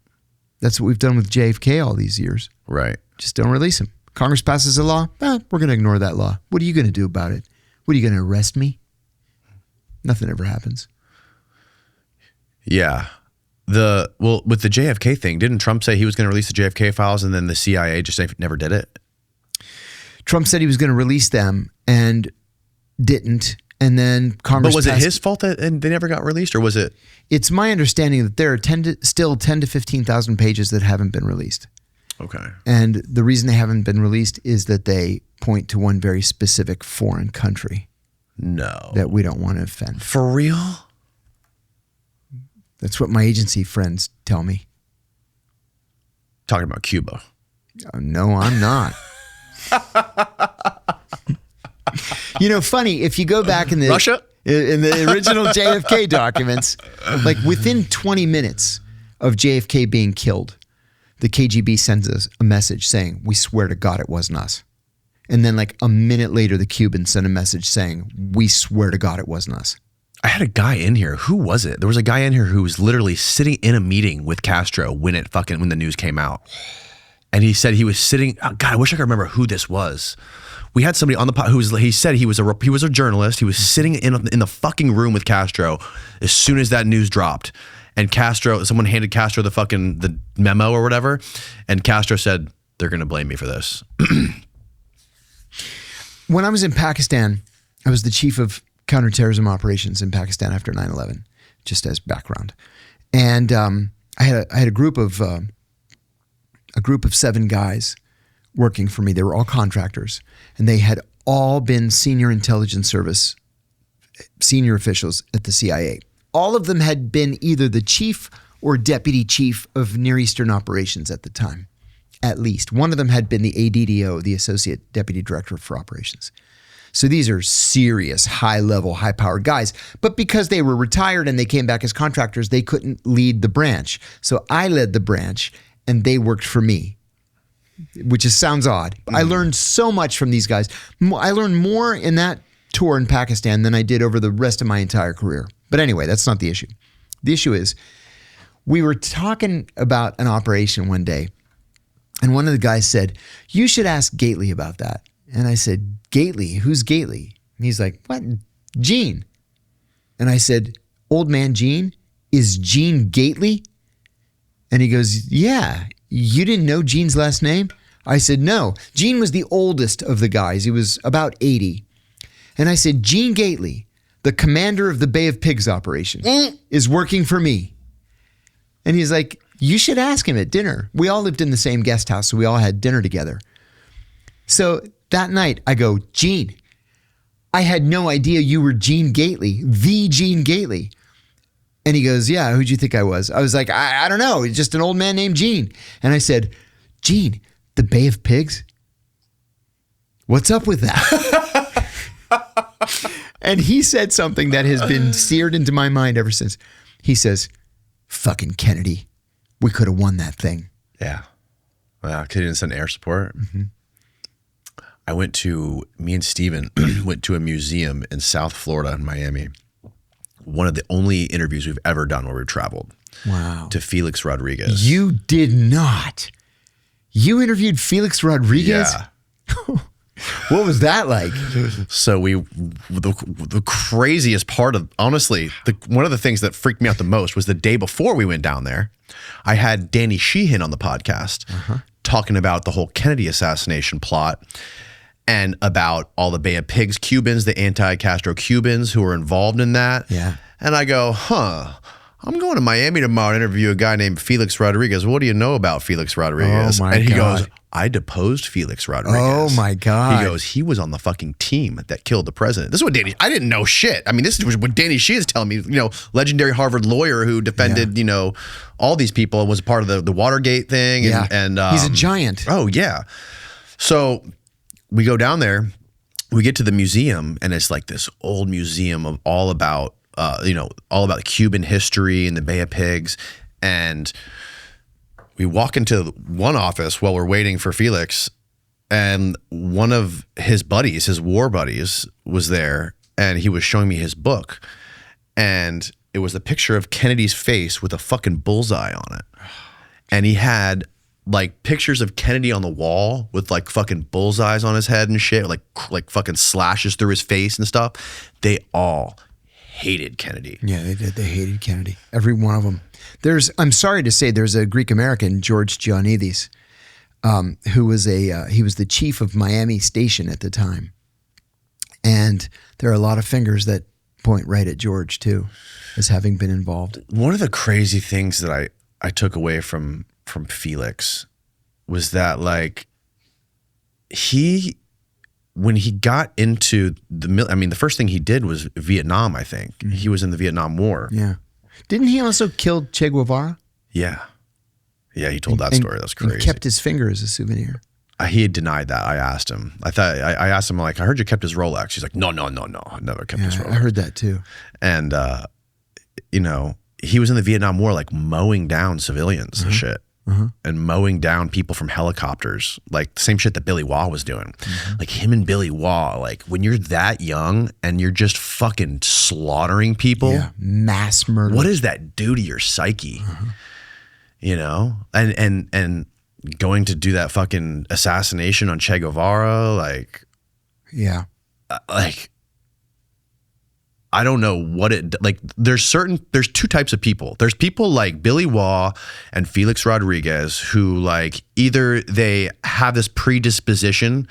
[SPEAKER 1] That's what we've done with JFK all these years.
[SPEAKER 2] Right.
[SPEAKER 1] Just don't release them. Congress passes a law. We're going to ignore that law. What are you going to do about it? What are you going to arrest me? Nothing ever happens.
[SPEAKER 2] Yeah. With the JFK thing, didn't Trump say he was going to release the JFK files and then the CIA just never did it?
[SPEAKER 1] Trump said he was going to release them and didn't. And then Congress.
[SPEAKER 2] But was it his fault that they never got released, or was it? It's
[SPEAKER 1] my understanding that there are still 10 to 15,000 pages that haven't been released.
[SPEAKER 2] Okay.
[SPEAKER 1] And the reason they haven't been released is that they point to one very specific foreign country.
[SPEAKER 2] No.
[SPEAKER 1] That we don't want to offend.
[SPEAKER 2] For real?
[SPEAKER 1] That's what my agency friends tell me.
[SPEAKER 2] Talking about Cuba.
[SPEAKER 1] No, I'm not. You know, funny, if you go back in the
[SPEAKER 2] Russia?
[SPEAKER 1] In the original JFK documents, like within 20 minutes of JFK being killed, the KGB sends us a message saying, "We swear to God it wasn't us." And then like a minute later, the Cubans sent a message saying, "We swear to God it wasn't us."
[SPEAKER 2] I had a guy in here. Who was it? There was a guy in here who was literally sitting in a meeting with Castro when the news came out. And he said he was sitting, oh God, I wish I could remember who this was. We had somebody on the pod he said he was a journalist. He was sitting in the fucking room with Castro as soon as that news dropped. And someone handed Castro the memo or whatever. And Castro said, "They're going to blame me for this."
[SPEAKER 1] When I was in Pakistan, I was the chief of counterterrorism operations in Pakistan after 9/11, just as background. And I had a group of 7 guys working for me. They were all contractors, and they had all been senior intelligence service, senior officials at the CIA. All of them had been either the chief or deputy chief of Near Eastern operations at the time, at least. One of them had been the ADDO, the Associate Deputy Director for Operations. So these are serious, high-level, high-powered guys. But because they were retired and they came back as contractors, they couldn't lead the branch. So I led the branch, and they worked for me, which sounds odd. I learned so much from these guys. I learned more in that tour in Pakistan than I did over the rest of my entire career. But anyway, that's not the issue. The issue is we were talking about an operation one day, and one of the guys said, you should ask Gately about that. And I said, Gately? Who's Gately? And he's like, what? Gene. And I said, old man Gene? Is Gene Gately? And he goes, yeah. You didn't know Gene's last name? I said, no. Gene was the oldest of the guys. He was about 80. And I said, Gene Gately, the commander of the Bay of Pigs operation, is working for me. And he's like, you should ask him at dinner. We all lived in the same guest house, so we all had dinner together. So that night, I go, Gene, I had no idea you were Gene Gately, the Gene Gately. And he goes, yeah, who'd you think I was? I was like, I don't know, just an old man named Gene. And I said, Gene, the Bay of Pigs? What's up with that? And he said something that has been seared into my mind ever since. He says, fucking Kennedy, we could have won that thing.
[SPEAKER 2] Yeah. Well, could didn't send air support. Me and Steven went to a museum in South Florida in Miami. One of the only interviews we've ever done where we've traveled.
[SPEAKER 1] Wow.
[SPEAKER 2] To Felix Rodriguez.
[SPEAKER 1] You did not. You interviewed Felix Rodriguez?
[SPEAKER 2] Yeah.
[SPEAKER 1] What was that like?
[SPEAKER 2] So the craziest part of, honestly, one of the things that freaked me out the most was the day before we went down there, I had Danny Sheehan on the podcast talking about the whole Kennedy assassination plot and about all the Bay of Pigs Cubans, the anti-Castro Cubans who were involved in that.
[SPEAKER 1] Yeah.
[SPEAKER 2] And I go, I'm going to Miami tomorrow to interview a guy named Felix Rodriguez. What do you know about Felix Rodriguez?
[SPEAKER 1] Oh my
[SPEAKER 2] and he
[SPEAKER 1] God.
[SPEAKER 2] goes, I deposed Felix Rodriguez.
[SPEAKER 1] Oh my God.
[SPEAKER 2] He goes, he was on the fucking team that killed the president. This is what I didn't know shit. I mean, this is what Danny Sheehan is telling me, legendary Harvard lawyer who defended, all these people and was part of the Watergate thing. And
[SPEAKER 1] he's a giant.
[SPEAKER 2] Oh yeah. So we go down there, we get to the museum, and it's like this old museum of all about Cuban history and the Bay of Pigs. And we walk into one office while we're waiting for Felix, and one of his buddies, his war buddies, was there, and he was showing me his book. And it was a picture of Kennedy's face with a fucking bullseye on it. And he had like pictures of Kennedy on the wall with like fucking bullseyes on his head and shit, like fucking slashes through his face and stuff. They all hated Kennedy.
[SPEAKER 1] Yeah, they did. They hated Kennedy. Every one of them. I'm sorry to say, there's a Greek American, George Giannidis, who was he was the chief of Miami Station at the time, and there are a lot of fingers that point right at George too, as having been involved.
[SPEAKER 2] One of the crazy things that I took away from Felix was that like when he got into the first thing he did was Vietnam, I think. Mm-hmm. He was in the Vietnam War.
[SPEAKER 1] Yeah. Didn't he also kill Che Guevara?
[SPEAKER 2] Yeah. Yeah, he told that story. That's crazy.
[SPEAKER 1] And kept his finger as a souvenir.
[SPEAKER 2] He had denied that. I asked him. I asked him, like, I heard you kept his Rolex. He's like, no, I never kept his Rolex.
[SPEAKER 1] I heard that too.
[SPEAKER 2] And, he was in the Vietnam War, like mowing down civilians and shit. And mowing down people from helicopters, like the same shit that Billy Waugh was doing. Like him and Billy Waugh, like when you're that young and you're just fucking slaughtering people,
[SPEAKER 1] mass murder.
[SPEAKER 2] What does that do to your psyche? And going to do that fucking assassination on Che Guevara, like I don't know what there's two types of people. There's people like Billy Waugh and Felix Rodriguez who like either they have this predisposition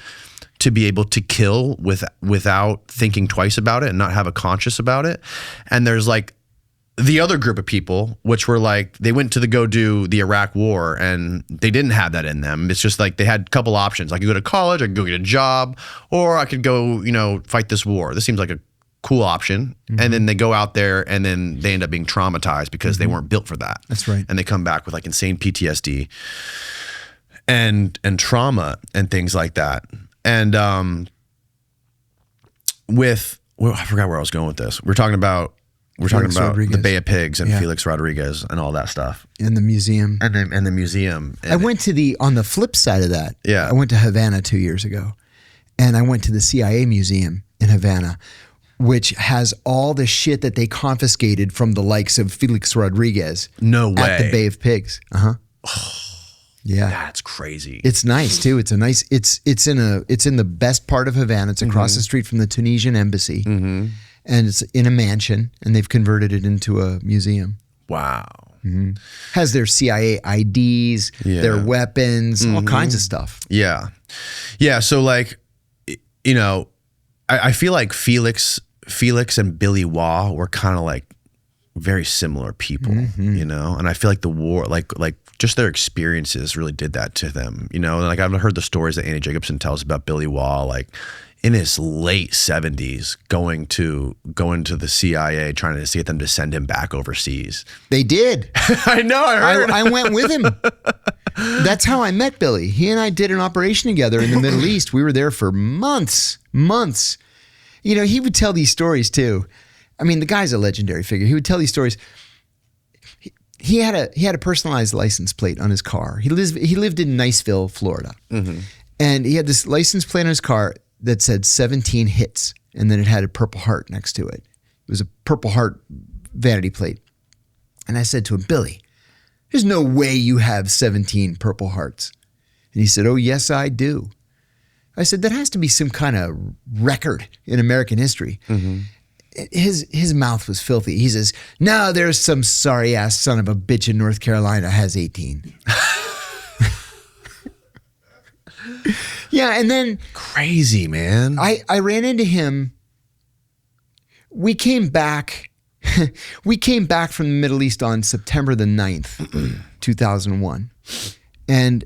[SPEAKER 2] to be able to kill without thinking twice about it and not have a conscience about it. And there's like the other group of people, which were like, they went to go do the Iraq war and they didn't have that in them. It's just like they had a couple options. I could go to college, I could go get a job, or I could go, fight this war. This seems like a cool option. And then they go out there and then they end up being traumatized because they weren't built for that.
[SPEAKER 1] That's right.
[SPEAKER 2] And they come back with like insane PTSD and trauma and things like that. And I forgot where I was going with this. We're talking about the Bay of Pigs and Felix Rodriguez and all that stuff.
[SPEAKER 1] In the museum.
[SPEAKER 2] And the museum. And
[SPEAKER 1] I went to on the flip side of that.
[SPEAKER 2] Yeah.
[SPEAKER 1] I went to Havana 2 years ago, and I went to the CIA museum in Havana, which has all the shit that they confiscated from the likes of Felix Rodriguez.
[SPEAKER 2] No way.
[SPEAKER 1] At the Bay of Pigs. Yeah.
[SPEAKER 2] That's crazy.
[SPEAKER 1] It's nice too. It's in the best part of Havana. It's across the street from the Tunisian embassy. And it's in a mansion, and they've converted it into a museum.
[SPEAKER 2] Wow.
[SPEAKER 1] Has their CIA IDs, their weapons, all kinds of stuff.
[SPEAKER 2] Yeah. Yeah. So like, you know, I feel like Felix and Billy Waugh were kind of like very similar people, you know? And I feel like the war, like just their experiences really did that to them, you know? And like I've heard the stories that Annie Jacobson tells about Billy Waugh, like in his late 70s going to the CIA trying to get them to send him back overseas.
[SPEAKER 1] They did.
[SPEAKER 2] I know, I heard.
[SPEAKER 1] I went with him. That's how I met Billy. He and I did an operation together in the Middle East. We were there for months. You know, he would tell these stories too. I mean, the guy's a legendary figure. He would tell these stories. He had a personalized license plate on his car. He lived in Niceville, Florida. And he had this license plate on his car that said 17 hits, and then it had a Purple Heart next to it. It was a Purple Heart vanity plate. And I said to him, Billy, there's no way you have 17 Purple Hearts. And he said, oh, yes, I do. I said, that has to be some kind of record in American history. His mouth was filthy. He says, no, there's some sorry ass son of a bitch in North Carolina has 18. Yeah, and then
[SPEAKER 2] crazy, man.
[SPEAKER 1] I ran into him. We came back from the Middle East on September the 9th, 2001. And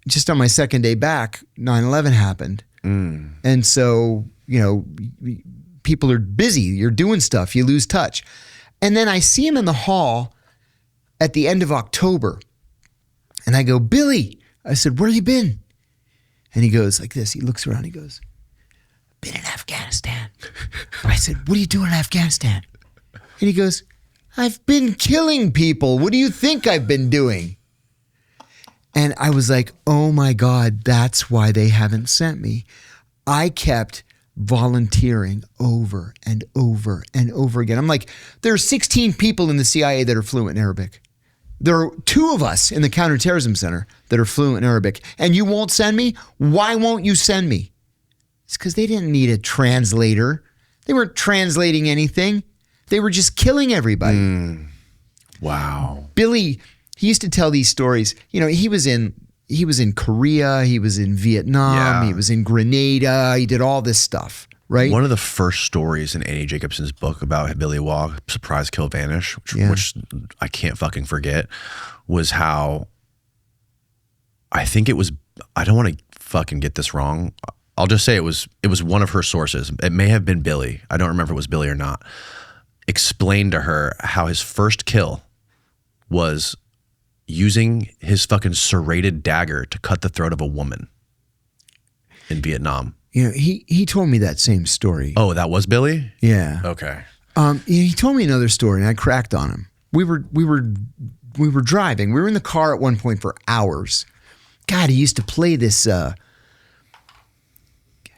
[SPEAKER 1] just on my second day back, 9/11 happened. And so, you know, people are busy. You're doing stuff. You lose touch. And then I see him in the hall at the end of October. And I go, Billy, I said, where you been? And he goes like this. He looks around. He goes, been in Afghanistan. I said, what are you doing in Afghanistan? And he goes, I've been killing people. What do you think I've been doing? And I was like, oh my God, that's why they haven't sent me. I kept volunteering over and over and over again. I'm like, there are 16 people in the CIA that are fluent in Arabic. There are 2 of us in the counterterrorism center that are fluent in Arabic, and you won't send me? Why won't you send me? It's because they didn't need a translator. They weren't translating anything. They were just killing everybody.
[SPEAKER 2] Wow.
[SPEAKER 1] Billy, he used to tell these stories. You know, he was in Korea, he was in Vietnam, he was in Grenada, he did all this stuff, right?
[SPEAKER 2] One of the first stories in Annie Jacobson's book about Billy Waugh, Surprise, Kill, Vanish, which I can't fucking forget, was how I think it was, I don't want to fucking get this wrong. I'll just say it was one of her sources. It may have been Billy. I don't remember if it was Billy or not. Explained to her how his first kill was using his fucking serrated dagger to cut the throat of a woman in Vietnam.
[SPEAKER 1] You know, he told me that same story.
[SPEAKER 2] Oh, that was Billy?
[SPEAKER 1] Yeah.
[SPEAKER 2] Okay.
[SPEAKER 1] He told me another story, and I cracked on him. We were driving. We were in the car at one point for hours. God, he used to play this.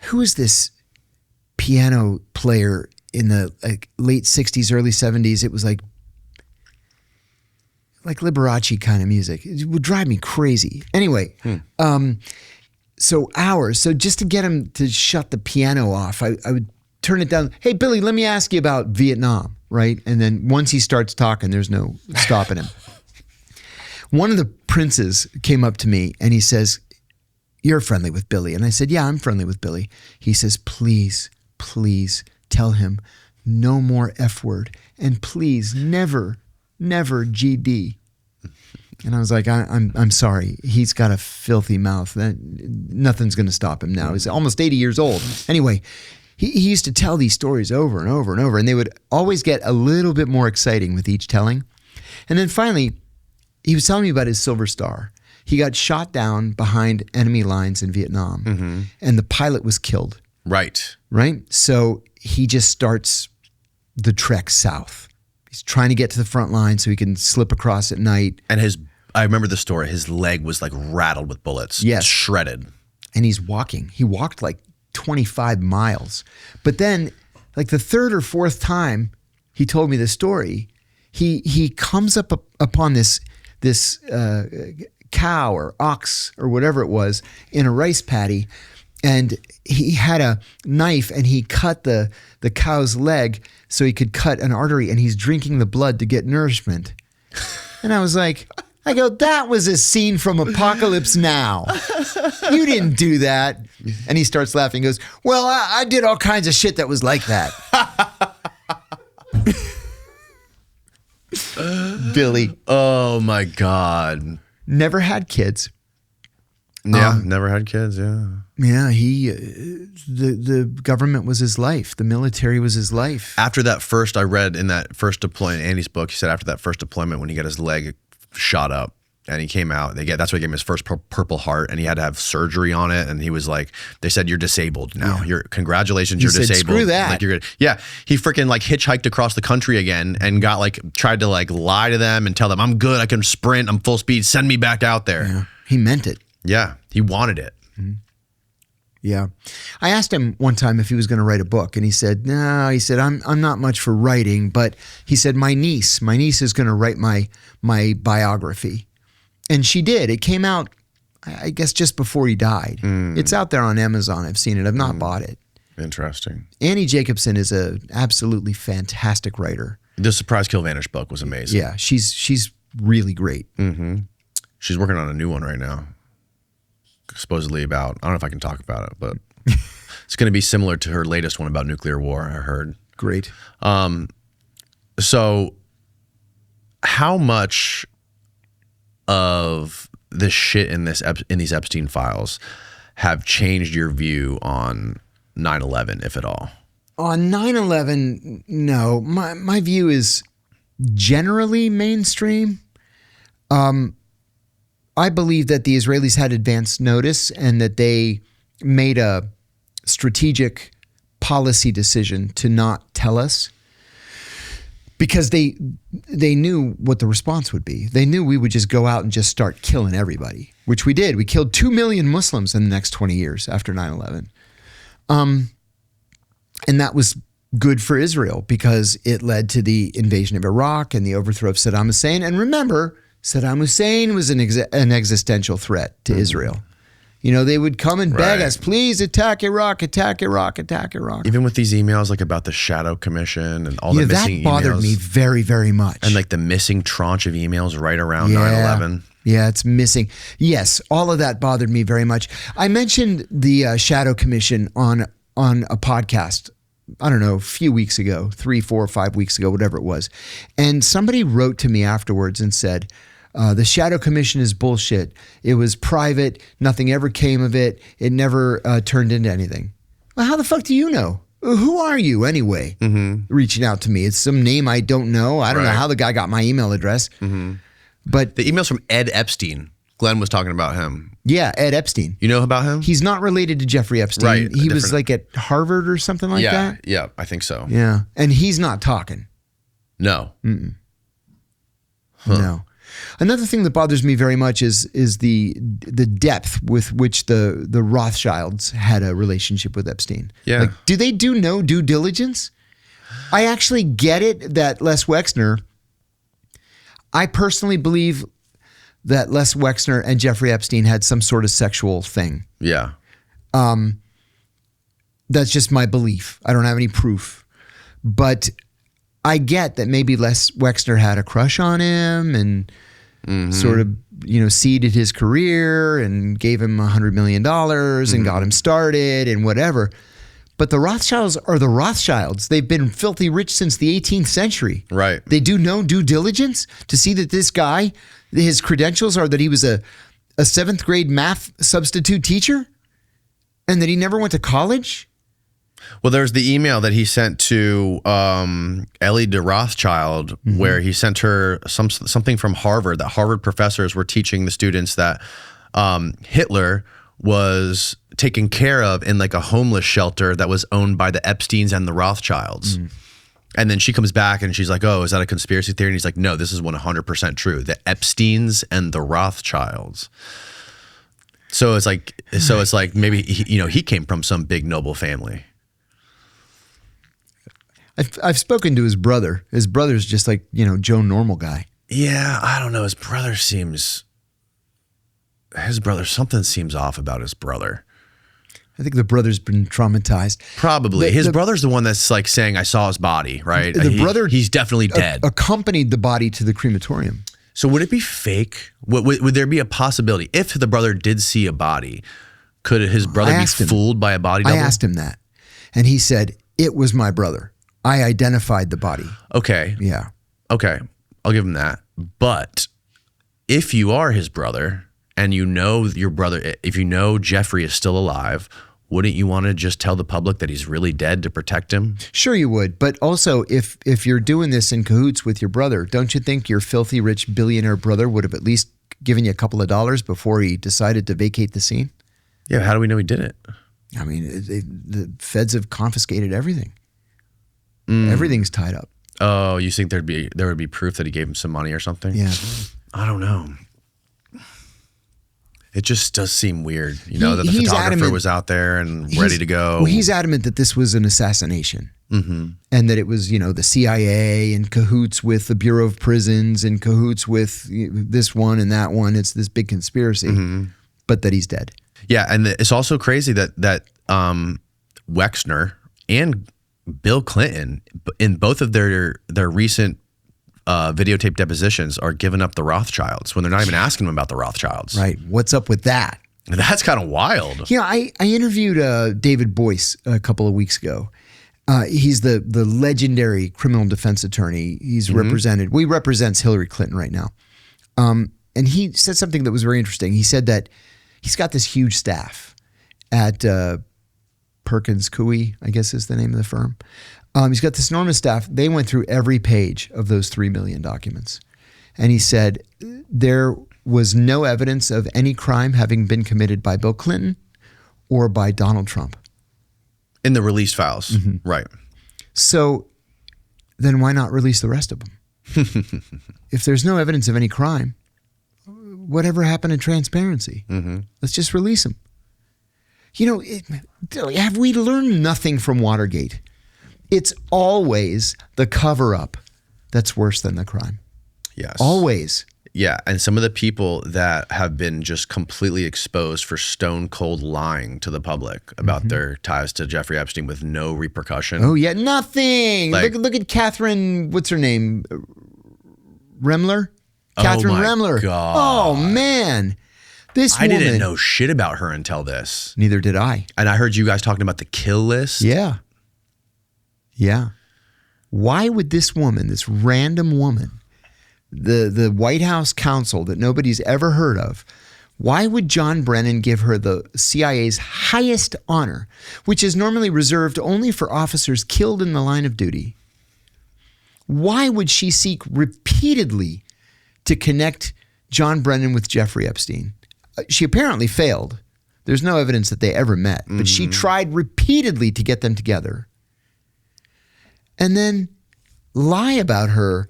[SPEAKER 1] Who is this piano player in the late 60s, early 70s? It was like Liberace kind of music. It would drive me crazy. Anyway, so hours. So just to get him to shut the piano off, I would turn it down. Hey, Billy, let me ask you about Vietnam, right? And then once he starts talking, there's no stopping him. One of the princes came up to me and he says, you're friendly with Billy. And I said, yeah, I'm friendly with Billy. He says, please, please tell him no more F word. And please, never GD. And I was like, I'm sorry. He's got a filthy mouth. Nothing's going to stop him now. He's almost 80 years old. Anyway, he used to tell these stories over and over and over, and they would always get a little bit more exciting with each telling. And then finally, he was telling me about his Silver Star. He got shot down behind enemy lines in Vietnam, and the pilot was killed.
[SPEAKER 2] Right.
[SPEAKER 1] Right? So he just starts the trek south. He's trying to get to the front line so he can slip across at night.
[SPEAKER 2] And I remember the story. His leg was like rattled with bullets.
[SPEAKER 1] Yes.
[SPEAKER 2] Shredded.
[SPEAKER 1] And he's walking. He walked like 25 miles. But then, like the third or fourth time he told me this story, he comes up upon this cow or ox or whatever it was in a rice paddy, and he had a knife and he cut the cow's leg so he could cut an artery, and he's drinking the blood to get nourishment. And I was like, that was a scene from Apocalypse Now. You didn't do that. And he starts laughing. He goes, well, I did all kinds of shit that was like that. Billy.
[SPEAKER 2] Oh my God.
[SPEAKER 1] Never had kids.
[SPEAKER 2] Yeah, never had kids, yeah.
[SPEAKER 1] Yeah, the government was his life. The military was his life.
[SPEAKER 2] After that first, I read in that first deployment, Andy's book, he said after that first deployment when he got his leg shot up and he came out, that's why he gave him his first Purple Heart, and he had to have surgery on it, and he was like, they said, you're disabled now.
[SPEAKER 1] Yeah.
[SPEAKER 2] Congratulations, you're
[SPEAKER 1] said,
[SPEAKER 2] disabled.
[SPEAKER 1] screw that.
[SPEAKER 2] Like, you're good. Yeah, he freaking like hitchhiked across the country again and got tried to lie to them and tell them, I'm good, I can sprint, I'm full speed, send me back out there.
[SPEAKER 1] Yeah, he meant it.
[SPEAKER 2] Yeah, he wanted it.
[SPEAKER 1] Mm-hmm. Yeah. I asked him one time if he was going to write a book, and he said, no, he said, I'm not much for writing, but he said, my niece is going to write my biography. And she did. It came out, I guess, just before he died. It's out there on Amazon. I've seen it. I've not bought it.
[SPEAKER 2] Interesting.
[SPEAKER 1] Annie Jacobson is a absolutely fantastic writer.
[SPEAKER 2] The Surprise Kill Vanish book was amazing.
[SPEAKER 1] Yeah, she's really great.
[SPEAKER 2] Mm-hmm. She's working on a new one right now. Supposedly about, I don't know if I can talk about it, but it's going to be similar to her latest one about nuclear war, I heard.
[SPEAKER 1] Great.
[SPEAKER 2] So how much of this shit in these Epstein files have changed your view on 9/11, if at all?
[SPEAKER 1] On 9/11, no. My view is generally mainstream. I believe that the Israelis had advance notice and that they made a strategic policy decision to not tell us, because they knew what the response would be. They knew we would just go out and just start killing everybody, which we did. We killed 2 million Muslims in the next 20 years after 9/11. And that was good for Israel because it led to the invasion of Iraq and the overthrow of Saddam Hussein. And remember, Saddam Hussein was an existential threat to Israel. You know, they would come and beg us, please attack Iraq, attack Iraq, attack Iraq.
[SPEAKER 2] Even with these emails about the Shadow Commission and all the missing emails.
[SPEAKER 1] That bothered me very, very much.
[SPEAKER 2] And the missing tranche of emails right around 9/11.
[SPEAKER 1] Yeah, it's missing. Yes, all of that bothered me very much. I mentioned the Shadow Commission on a podcast, I don't know, a few weeks ago, 3, 4, 5 weeks ago, whatever it was. And somebody wrote to me afterwards and said, the Shadow Commission is bullshit. It was private. Nothing ever came of it. It never turned into anything. Well, how the fuck do you know? Who are you anyway? Reaching out to me. It's some name I don't know. I don't know how the guy got my email address. But
[SPEAKER 2] the emails from Ed Epstein. Glenn was talking about him.
[SPEAKER 1] Yeah, Ed Epstein.
[SPEAKER 2] You know about him?
[SPEAKER 1] He's not related to Jeffrey Epstein.
[SPEAKER 2] Right.
[SPEAKER 1] He was like at Harvard or something like that.
[SPEAKER 2] Yeah, I think so.
[SPEAKER 1] Yeah. And he's not talking.
[SPEAKER 2] No.
[SPEAKER 1] No. Another thing that bothers me very much is the depth with which the Rothschilds had a relationship with Epstein.
[SPEAKER 2] Yeah.
[SPEAKER 1] Like, do they do no due diligence? I actually get it that Les Wexner, I personally believe that Les Wexner and Jeffrey Epstein had some sort of sexual thing.
[SPEAKER 2] Yeah.
[SPEAKER 1] That's just my belief. I don't have any proof. But I get that maybe Les Wexner had a crush on him and sort of, seeded his career and gave him $100 million and got him started and whatever. But the Rothschilds are the Rothschilds. They've been filthy rich since the 18th century.
[SPEAKER 2] Right.
[SPEAKER 1] They do no due diligence to see that this guy, his credentials are that he was a 7th grade math substitute teacher and that he never went to college.
[SPEAKER 2] Well, there's the email that he sent to Ellie de Rothschild where he sent her something from Harvard, that Harvard professors were teaching the students that Hitler was taken care of in like a homeless shelter that was owned by the Epsteins and the Rothschilds. And then she comes back and she's like, oh, is that a conspiracy theory? And he's like, no, this is 100% true. The Epsteins and the Rothschilds. So it's like maybe he came from some big noble family.
[SPEAKER 1] I've spoken to his brother. His brother's just like, Joe Normal guy.
[SPEAKER 2] Yeah, I don't know. Something seems off about his brother.
[SPEAKER 1] I think the brother's been traumatized.
[SPEAKER 2] Probably. His brother's the one that's like saying, I saw his body, right? He's definitely dead.
[SPEAKER 1] Accompanied the body to the crematorium.
[SPEAKER 2] So would it be fake? Would there be a possibility if the brother did see a body, could his brother be fooled by a body double?
[SPEAKER 1] I asked him that. And he said, it was my brother. I identified the body.
[SPEAKER 2] Okay.
[SPEAKER 1] Yeah.
[SPEAKER 2] Okay. I'll give him that. But if you are his brother and you know your brother, if you know Jeffrey is still alive, wouldn't you want to just tell the public that he's really dead to protect him?
[SPEAKER 1] Sure you would. But also, if you're doing this in cahoots with your brother, don't you think your filthy rich billionaire brother would have at least given you a couple of dollars before he decided to vacate the scene?
[SPEAKER 2] Yeah, how do we know he did it?
[SPEAKER 1] I mean, the feds have confiscated everything. Everything's tied up.
[SPEAKER 2] Oh, you think there would be proof that he gave him some money or something?
[SPEAKER 1] Yeah.
[SPEAKER 2] I don't know. It just does seem weird, that the photographer was out there and ready to go.
[SPEAKER 1] Well, he's adamant that this was an assassination, and that it was, the CIA in cahoots with the Bureau of Prisons, in cahoots with this one and that one. It's this big conspiracy, but that he's dead.
[SPEAKER 2] Yeah, and it's also crazy that Wexner and Bill Clinton, in both of their recent videotape depositions, are giving up the Rothschilds when they're not even asking them about the Rothschilds.
[SPEAKER 1] Right. What's up with that?
[SPEAKER 2] That's kind of wild.
[SPEAKER 1] I interviewed David Boyce a couple of weeks ago. He's the legendary criminal defense attorney. He represents Hillary Clinton right now. And he said something that was very interesting. He said that he's got this huge staff at Perkins Coie, I guess is the name of the firm. He's got this enormous staff. They went through every page of those 3 million documents. And he said there was no evidence of any crime having been committed by Bill Clinton or by Donald Trump.
[SPEAKER 2] In the released files. Right. So
[SPEAKER 1] then why not release the rest of them? If there's no evidence of any crime, whatever happened to transparency? Let's just release them. Have we learned nothing from Watergate? It's always the cover-up that's worse than the crime.
[SPEAKER 2] Yes.
[SPEAKER 1] Always.
[SPEAKER 2] Yeah, and some of the people that have been just completely exposed for stone cold lying to the public about their ties to Jeffrey Epstein with no repercussion.
[SPEAKER 1] Oh yeah, nothing. Look at Kathryn, what's her name? Ruemmler? Kathryn Ruemmler.
[SPEAKER 2] God.
[SPEAKER 1] Oh man. I
[SPEAKER 2] didn't know shit about her until this.
[SPEAKER 1] Neither did I.
[SPEAKER 2] And I heard you guys talking about the kill list.
[SPEAKER 1] Yeah. Yeah. Why would this woman, this random woman, the White House counsel that nobody's ever heard of, why would John Brennan give her the CIA's highest honor, which is normally reserved only for officers killed in the line of duty? Why would she seek repeatedly to connect John Brennan with Jeffrey Epstein? She apparently failed. There's no evidence that they ever met, but she tried repeatedly to get them together. And then lie about her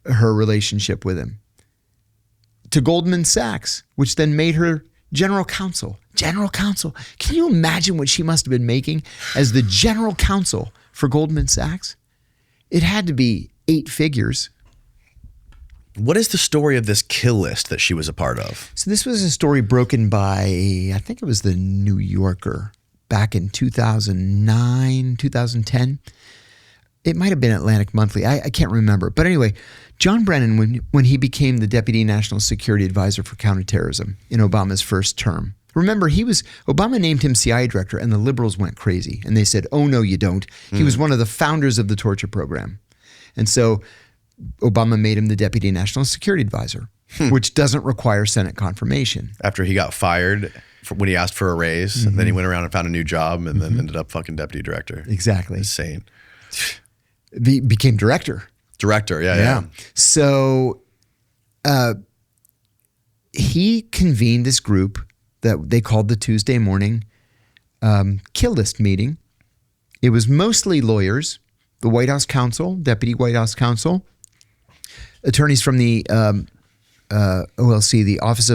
[SPEAKER 1] relationship with him to Goldman Sachs, which then made her general counsel. General counsel. Can you imagine what she must have been making as the general counsel for Goldman Sachs? It had to be 8 figures.
[SPEAKER 2] What is the story of this kill list that she was a part of?
[SPEAKER 1] So this was a story broken by, I think it was the New Yorker back in 2009, 2010. It might have been Atlantic Monthly. I can't remember. But anyway, John Brennan, when he became the Deputy National Security Advisor for Counterterrorism in Obama's first term, remember, Obama named him CIA director and the liberals went crazy. And they said, oh, no, you don't. He was one of the founders of the torture program. And so Obama made him the Deputy National Security Advisor, which doesn't require Senate confirmation.
[SPEAKER 2] After he got fired when he asked for a raise, and then he went around and found a new job and then ended up fucking deputy director.
[SPEAKER 1] Exactly.
[SPEAKER 2] Insane.
[SPEAKER 1] Became director.
[SPEAKER 2] Director, yeah.
[SPEAKER 1] So he convened this group that they called the Tuesday Morning kill list meeting. It was mostly lawyers, the White House counsel, deputy White House counsel, attorneys from the OLC, the Office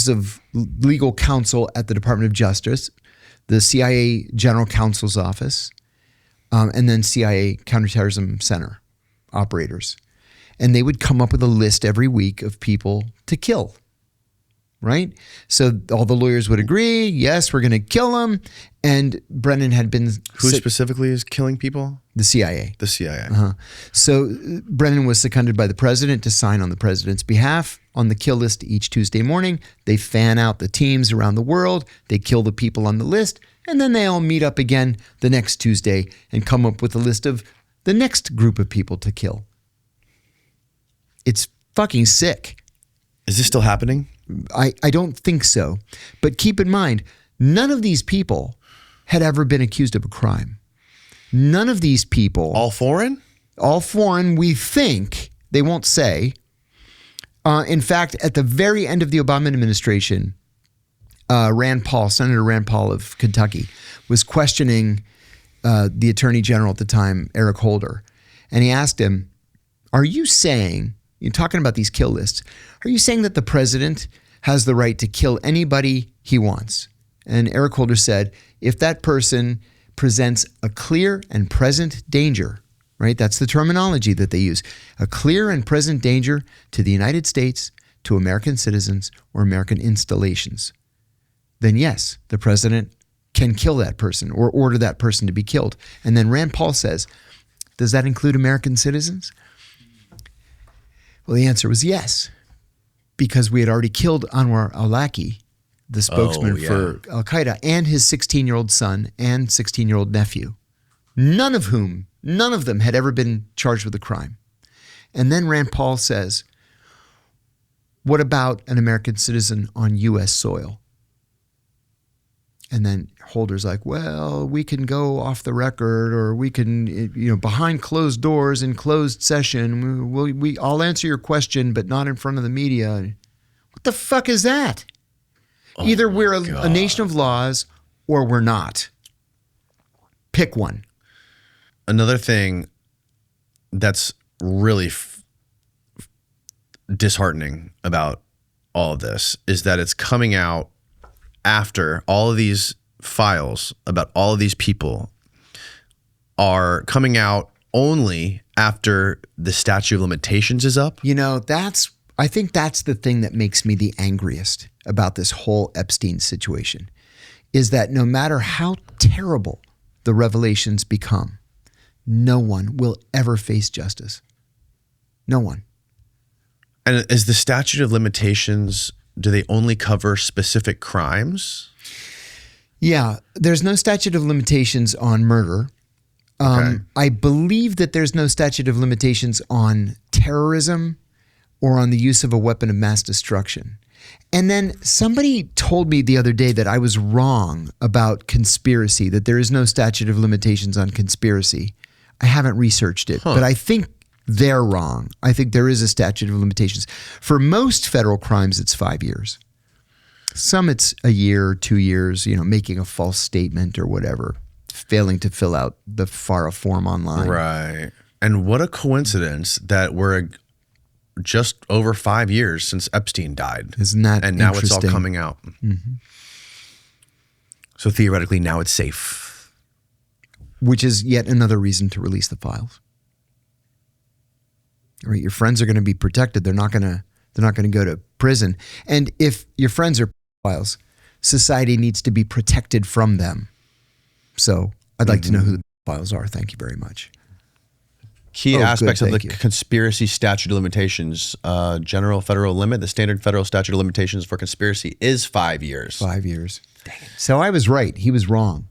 [SPEAKER 1] of Legal Counsel at the Department of Justice, the CIA General Counsel's Office, and then CIA Counterterrorism Center operators. And they would come up with a list every week of people to kill, right? So all the lawyers would agree, yes, we're going to kill them. And Brennan had been...
[SPEAKER 2] Who specifically is killing people?
[SPEAKER 1] The CIA.
[SPEAKER 2] The CIA.
[SPEAKER 1] So Brennan was seconded by the president to sign on the president's behalf on the kill list each Tuesday morning. They fan out the teams around the world. They kill the people on the list. And then they all meet up again the next Tuesday and come up with a list of the next group of people to kill. It's fucking sick.
[SPEAKER 2] Is this still happening?
[SPEAKER 1] I don't think so. But keep in mind, none of these people had ever been accused of a crime. None of these people...
[SPEAKER 2] All foreign?
[SPEAKER 1] All foreign, we think. They won't say. In fact, at the very end of the Obama administration, Senator Rand Paul of Kentucky, was questioning the Attorney General at the time, Eric Holder. And he asked him, are you saying, you're talking about these kill lists, are you saying that the president has the right to kill anybody he wants? And Eric Holder said, if that person presents a clear and present danger, right? That's the terminology that they use. A clear and present danger to the United States, to American citizens, or American installations. Then yes, the president can kill that person or order that person to be killed. And then Rand Paul says, does that include American citizens? Well, the answer was yes, because we had already killed Anwar al-Awlaki, the spokesman for al-Qaeda, and his 16-year-old son and 16-year-old nephew, none of them had ever been charged with a crime. And then Rand Paul says, what about an American citizen on U.S. soil? And then Holder's like, well, we can go off the record, or we can, behind closed doors in closed session, I'll answer your question, but not in front of the media. What the fuck is that? Either we're a nation of laws or we're not. Pick one.
[SPEAKER 2] Another thing that's really disheartening about all of this is that it's coming out after all of these files about all of these people are coming out only after the statute of limitations is up.
[SPEAKER 1] I think that's the thing that makes me the angriest about this whole Epstein situation, is that no matter how terrible the revelations become, no one will ever face justice. No one.
[SPEAKER 2] And is the statute of limitations, do they only cover specific crimes?
[SPEAKER 1] Yeah, there's no statute of limitations on murder. I believe that there's no statute of limitations on terrorism or on the use of a weapon of mass destruction. And then somebody told me the other day that I was wrong about conspiracy, that there is no statute of limitations on conspiracy. I haven't researched it, but I think they're wrong. I think there is a statute of limitations. For most federal crimes, it's 5 years. Some it's a year, 2 years, making a false statement or whatever, failing to fill out the FARA form online.
[SPEAKER 2] Right. And what a coincidence that we're just over 5 years since Epstein died.
[SPEAKER 1] Isn't that
[SPEAKER 2] And now it's all
[SPEAKER 1] interesting?
[SPEAKER 2] coming out. Mm-hmm. So theoretically, now it's safe.
[SPEAKER 1] Which is yet another reason to release the files. All right, your friends are going to be protected. They're not going to go to prison. And if your friends are pedophiles, society needs to be protected from them. So I'd like to know who the pedophiles are. Thank you very much.
[SPEAKER 2] Key aspects of the
[SPEAKER 1] thank you.
[SPEAKER 2] conspiracy statute of limitations, general federal limit, the standard federal statute of limitations for conspiracy is 5 years.
[SPEAKER 1] 5 years. Dang it. So I was right. He was wrong.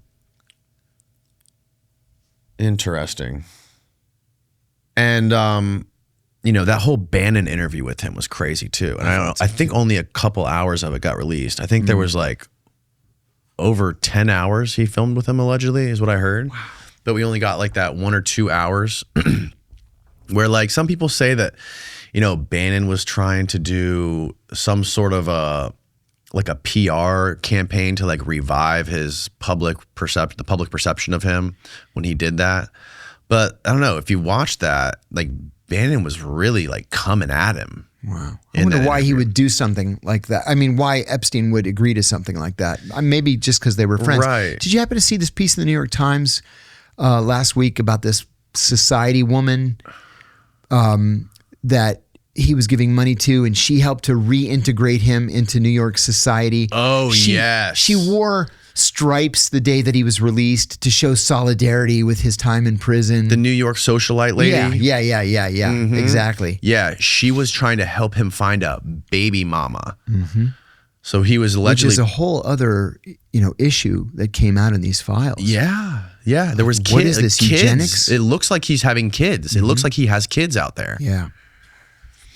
[SPEAKER 2] Interesting. And, that whole Bannon interview with him was crazy too. And I think only a couple hours of it got released. I think there was like over 10 hours he filmed with him allegedly is what I heard. Wow. But we only got like that 1 or 2 hours where like some people say that, Bannon was trying to do some sort of like a PR campaign to like revive his the public perception of him when he did that. But I don't know, if you watch that, like Bannon was really like coming at him.
[SPEAKER 1] Wow. I wonder why he would do something like that. I mean, why Epstein would agree to something like that. Maybe just because they were friends.
[SPEAKER 2] Right.
[SPEAKER 1] Did you happen to see this piece in the New York Times last week about this society woman that he was giving money to, and she helped to reintegrate him into New York society?
[SPEAKER 2] Oh, yes.
[SPEAKER 1] She wore stripes the day that he was released to show solidarity with his time in prison.
[SPEAKER 2] The New York socialite lady?
[SPEAKER 1] Yeah. Mm-hmm. Exactly.
[SPEAKER 2] Yeah, she was trying to help him find a baby mama. Mm-hmm. So he was allegedly...
[SPEAKER 1] Which is a whole other, issue that came out in these files.
[SPEAKER 2] Yeah. There was kids.
[SPEAKER 1] What is this,
[SPEAKER 2] kids.
[SPEAKER 1] eugenics?
[SPEAKER 2] It looks like he's having kids. It looks like he has kids out there.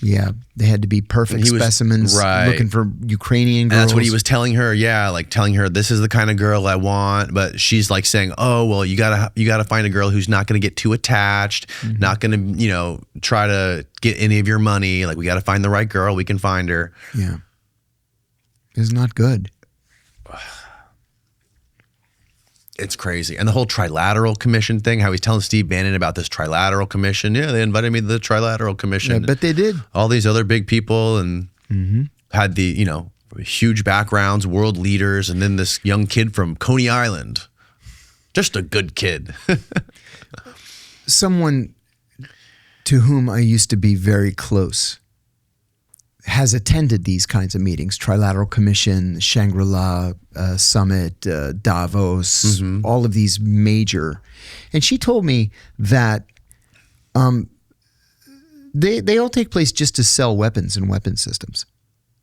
[SPEAKER 1] Yeah, they had to be perfect specimens, looking for Ukrainian girls.
[SPEAKER 2] And that's what he was telling her. Yeah, like telling her, this is the kind of girl I want. But she's like saying, oh, well, you gotta find a girl who's not going to get too attached, not going to, try to get any of your money. Like, we got to find the right girl. We can find her.
[SPEAKER 1] Yeah. It's not good.
[SPEAKER 2] It's crazy. And the whole tri-lateral commission thing, how he's telling Steve Bannon about this tri-lateral commission. Yeah, they invited me to the tri-lateral commission.
[SPEAKER 1] I bet they did.
[SPEAKER 2] All these other big people and had the, huge backgrounds, world leaders, and then this young kid from Coney Island. Just a good kid.
[SPEAKER 1] Someone to whom I used to be very close has attended these kinds of meetings, Trilateral Commission, Shangri-La Summit, Davos, all of these major. And she told me that they all take place just to sell weapons and weapon systems.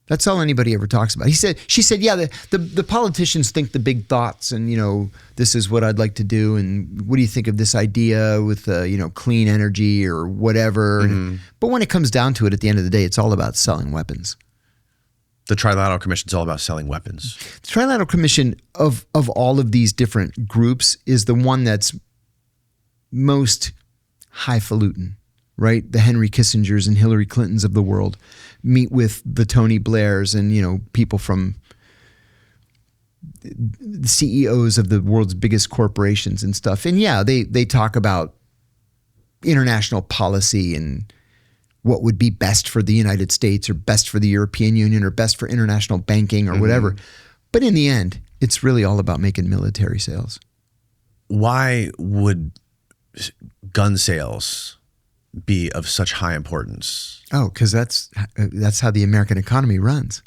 [SPEAKER 1] That's all anybody ever talks about. She said, yeah, the politicians think the big thoughts and, this is what I'd like to do. And what do you think of this idea with, clean energy or whatever? But when it comes down to it, at the end of the day, it's all about selling weapons.
[SPEAKER 2] The Trilateral Commission is all about selling weapons.
[SPEAKER 1] The Trilateral Commission of all of these different groups is the one that's most highfalutin, right? The Henry Kissingers and Hillary Clintons of the world meet with the Tony Blairs and, people from the CEOs of the world's biggest corporations and stuff. And yeah, they talk about international policy and what would be best for the United States or best for the European Union or best for international banking or whatever. But in the end, it's really all about making military sales.
[SPEAKER 2] Why would gun sales be of such high importance?
[SPEAKER 1] Oh, because that's how the American economy runs.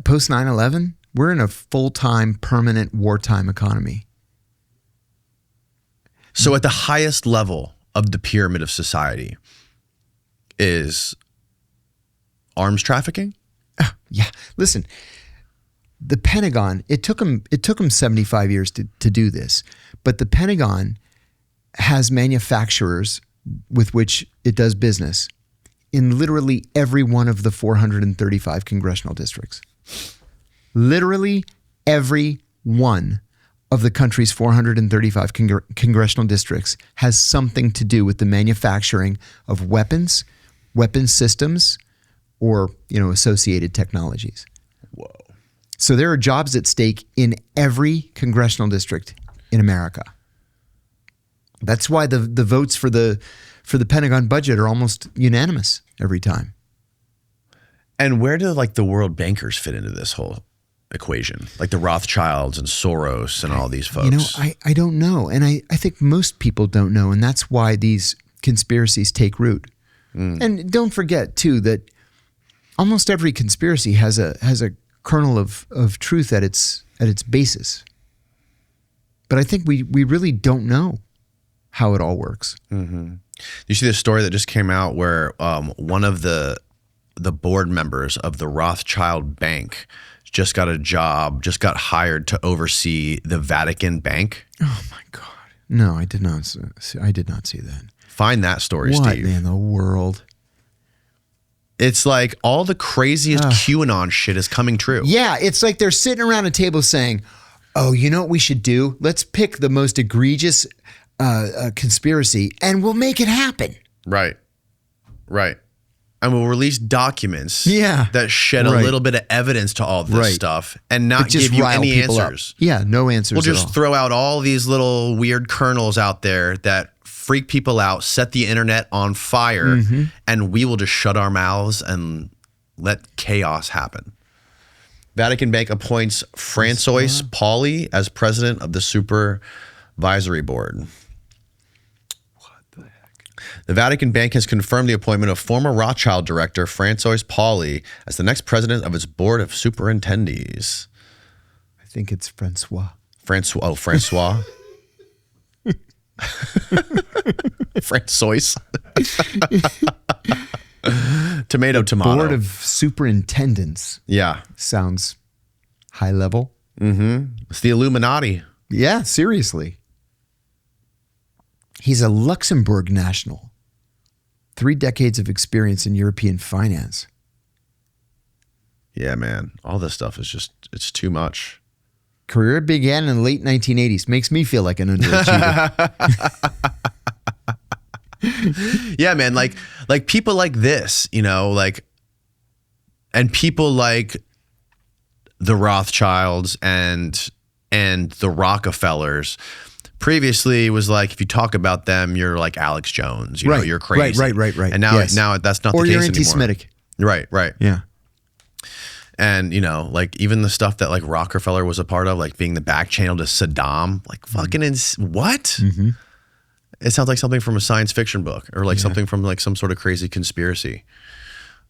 [SPEAKER 1] Post 9/11, we're in a full-time, permanent wartime economy.
[SPEAKER 2] So at the highest level of the pyramid of society is arms trafficking?
[SPEAKER 1] Yeah. Listen, the Pentagon, it took them 75 years to do this, but the Pentagon has manufacturers with which it does business in literally every one of the 435 congressional districts. Literally every one of the country's 435 congressional districts has something to do with the manufacturing of weapons, weapon systems, or associated technologies.
[SPEAKER 2] Whoa.
[SPEAKER 1] So there are jobs at stake in every congressional district in America. That's why the votes for the Pentagon budget are almost unanimous every time.
[SPEAKER 2] And where do the world bankers fit into this whole equation? Like the Rothschilds and Soros and all these folks.
[SPEAKER 1] I don't know. And I think most people don't know. And that's why these conspiracies take root. And don't forget too that almost every conspiracy has a kernel of truth at its basis. But I think we really don't know how it all works.
[SPEAKER 2] You see this story that just came out where one of the board members of the Rothschild Bank just got a job, just got hired to oversee the Vatican Bank.
[SPEAKER 1] Oh my God! No, I did not see that.
[SPEAKER 2] Find that story,
[SPEAKER 1] what
[SPEAKER 2] Steve.
[SPEAKER 1] In the world?
[SPEAKER 2] It's like all the craziest QAnon shit is coming true.
[SPEAKER 1] Yeah, it's like they're sitting around a table saying, "Oh, you know what we should do? Let's pick the most egregious conspiracy, and we'll make it happen."
[SPEAKER 2] Right. and we'll release documents
[SPEAKER 1] Yeah.
[SPEAKER 2] that shed a
[SPEAKER 1] Right.
[SPEAKER 2] little bit of evidence to all this
[SPEAKER 1] Right.
[SPEAKER 2] stuff and not
[SPEAKER 1] Just
[SPEAKER 2] give you
[SPEAKER 1] rile
[SPEAKER 2] any
[SPEAKER 1] people up.
[SPEAKER 2] answers.
[SPEAKER 1] Yeah, no answers
[SPEAKER 2] We'll
[SPEAKER 1] at
[SPEAKER 2] just
[SPEAKER 1] all.
[SPEAKER 2] throw out all these little weird kernels out there that freak people out, set the internet on fire,
[SPEAKER 1] Mm-hmm.
[SPEAKER 2] and we will just shut our mouths and let chaos happen. Vatican Bank appoints Francois Pauli as president of the supervisory board. The Vatican Bank has confirmed the appointment of former Rothschild director Francois Pauli as the next president of its board of superintendees.
[SPEAKER 1] I think it's Francois.
[SPEAKER 2] Francois. Francois. Tomato.
[SPEAKER 1] Board of Superintendents.
[SPEAKER 2] Yeah.
[SPEAKER 1] Sounds high level.
[SPEAKER 2] It's the Illuminati.
[SPEAKER 1] Yeah, seriously. He's a Luxembourg national. 3 decades of experience in European finance.
[SPEAKER 2] Yeah, man. All this stuff is just, it's too much.
[SPEAKER 1] Career began in the late 1980s. Makes me feel like an underachiever.
[SPEAKER 2] Yeah, man. Like people like this, you know, like, and people like the Rothschilds and the Rockefellers. Previously, it was like if you talk about them, you're like Alex Jones. You know,
[SPEAKER 1] Right,
[SPEAKER 2] you're crazy.
[SPEAKER 1] right.
[SPEAKER 2] And now,
[SPEAKER 1] Yes.
[SPEAKER 2] now that's not
[SPEAKER 1] Or
[SPEAKER 2] the case
[SPEAKER 1] you're
[SPEAKER 2] anymore.
[SPEAKER 1] anti-Semitic.
[SPEAKER 2] Right.
[SPEAKER 1] Yeah.
[SPEAKER 2] And, you know, like even the stuff that like Rockefeller was a part of, like being the back channel to Saddam, like fucking what?
[SPEAKER 1] Mm-hmm.
[SPEAKER 2] It sounds like something from a science fiction book or like something from like some sort of crazy conspiracy.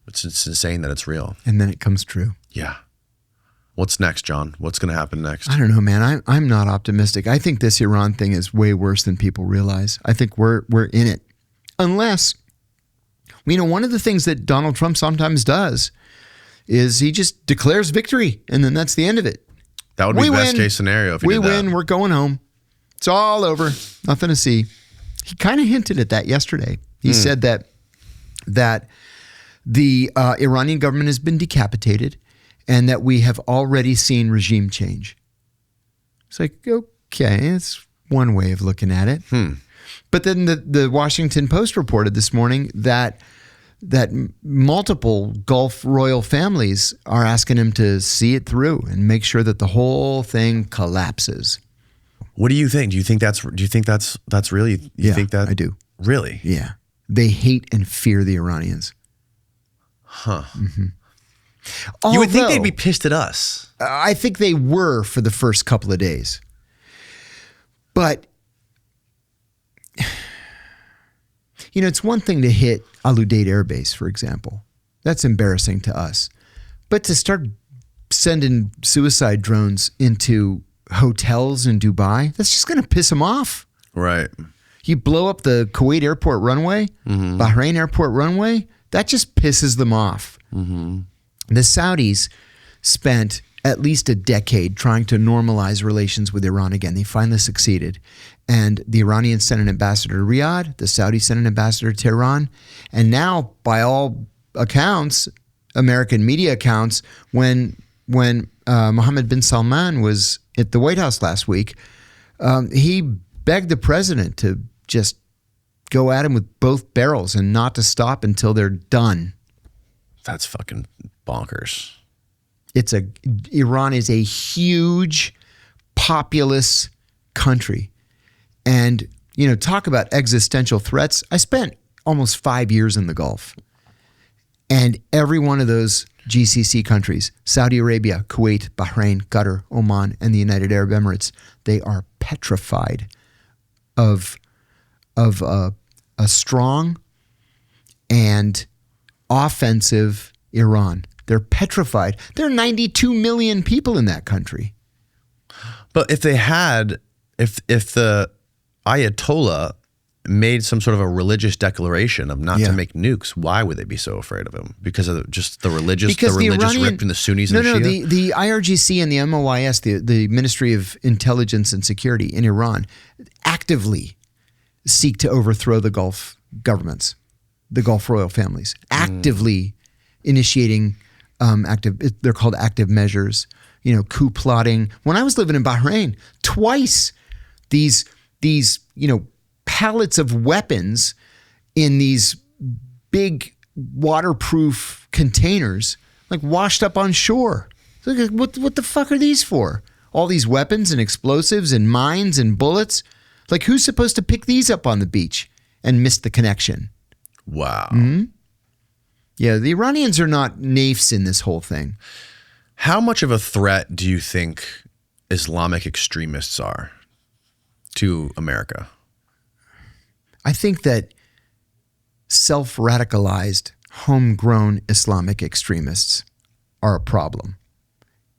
[SPEAKER 2] It's insane that it's real.
[SPEAKER 1] And then it comes true.
[SPEAKER 2] Yeah. What's next, John? What's going to happen next?
[SPEAKER 1] I don't know, man. I'm not optimistic. I think this Iran thing is way worse than people realize. I think we're in it. Unless, you know, one of the things that Donald Trump sometimes does is he just declares victory, and then that's the end of it.
[SPEAKER 2] That would be the best case scenario if he
[SPEAKER 1] we
[SPEAKER 2] did that.
[SPEAKER 1] win. We're going home. It's all over. Nothing to see. He kind of hinted at that yesterday. He said that the Iranian government has been decapitated and that we have already seen regime change. It's like, okay, it's one way of looking at it. But then the Washington Post reported this morning that multiple Gulf royal families are asking him to see it through and make sure that the whole thing collapses.
[SPEAKER 2] What do you think? Do you think that's really? You think that?
[SPEAKER 1] I do.
[SPEAKER 2] Really?
[SPEAKER 1] Yeah. They hate and fear the Iranians.
[SPEAKER 2] Huh.
[SPEAKER 1] Mm-hmm.
[SPEAKER 2] You would think
[SPEAKER 1] Although,
[SPEAKER 2] they'd be pissed at us.
[SPEAKER 1] I think they were for the first couple of days. But, you know, it's one thing to hit Al Udeid Air Base, for example. That's embarrassing to us. But to start sending suicide drones into hotels in Dubai, that's just going to piss them off.
[SPEAKER 2] Right.
[SPEAKER 1] You blow up the Kuwait airport runway, Bahrain airport runway, that just pisses them off. The Saudis spent at least a decade trying to normalize relations with Iran again. They finally succeeded. And the Iranians sent an ambassador to Riyadh, the Saudis sent an ambassador to Tehran, and now, by all accounts, American media accounts, when Mohammed bin Salman was at the White House last week, he begged the president to just go at him with both barrels and not to stop until they're done.
[SPEAKER 2] That's fucking bonkers.
[SPEAKER 1] Iran is a huge, populous country. And, you know, talk about existential threats. I spent almost 5 years in the Gulf. And every one of those GCC countries, Saudi Arabia, Kuwait, Bahrain, Qatar, Oman, and the United Arab Emirates, they are petrified of a strong and offensive Iran. They're petrified. There are 92 million people in that country.
[SPEAKER 2] But if they had, if the Ayatollah made some sort of a religious declaration of not to make nukes, why would they be so afraid of him? Because of just the religious ripping the Sunnis and the Shia?
[SPEAKER 1] The IRGC and the MOIS, the Ministry of Intelligence and Security in Iran, actively seek to overthrow the Gulf governments, the Gulf royal families, actively initiating they're called active measures, you know, coup plotting. When I was living in Bahrain, twice these you know, pallets of weapons in these big waterproof containers, like washed up on shore. Look, what the fuck are these for? All these weapons and explosives and mines and bullets. Like, who's supposed to pick these up on the beach and miss the connection?
[SPEAKER 2] Wow.
[SPEAKER 1] Yeah, the Iranians are not naifs in this whole thing.
[SPEAKER 2] How much of a threat do you think Islamic extremists are to America?
[SPEAKER 1] I think that self-radicalized, homegrown Islamic extremists are a problem.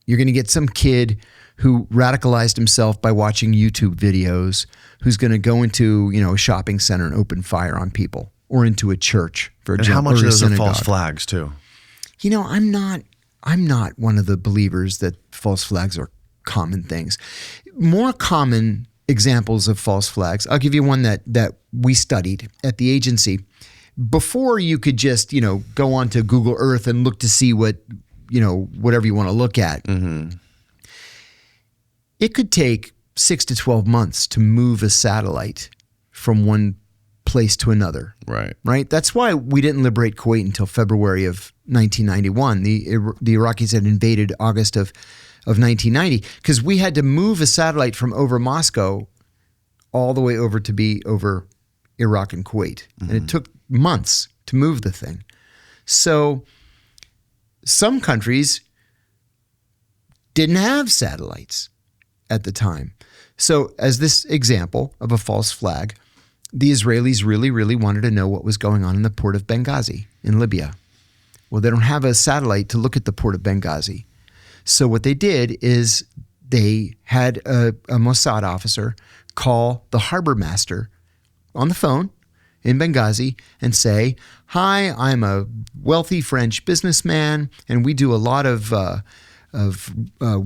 [SPEAKER 1] You're going to get some kid who radicalized himself by watching YouTube videos, who's going to go into, a shopping center and open fire on people, or into a church for
[SPEAKER 2] And how much of those are false flags too?
[SPEAKER 1] I'm not one of the believers that false flags are common things. More common examples of false flags. I'll give you one that we studied at the agency. Before you could just, go onto Google Earth and look to see whatever you want to look at. It could take 6 to 12 months to move a satellite from one place to another. Right. That's why we didn't liberate Kuwait until February of 1991. The Iraqis had invaded August of 1990, because we had to move a satellite from over Moscow all the way over to be over Iraq and Kuwait. And it took months to move the thing. So some countries didn't have satellites at the time. So as this example of a false flag, the Israelis really, really wanted to know what was going on in the port of Benghazi in Libya. Well, they don't have a satellite to look at the port of Benghazi. So what they did is they had a Mossad officer call the harbor master on the phone in Benghazi and say, "Hi, I'm a wealthy French businessman, and we do a lot of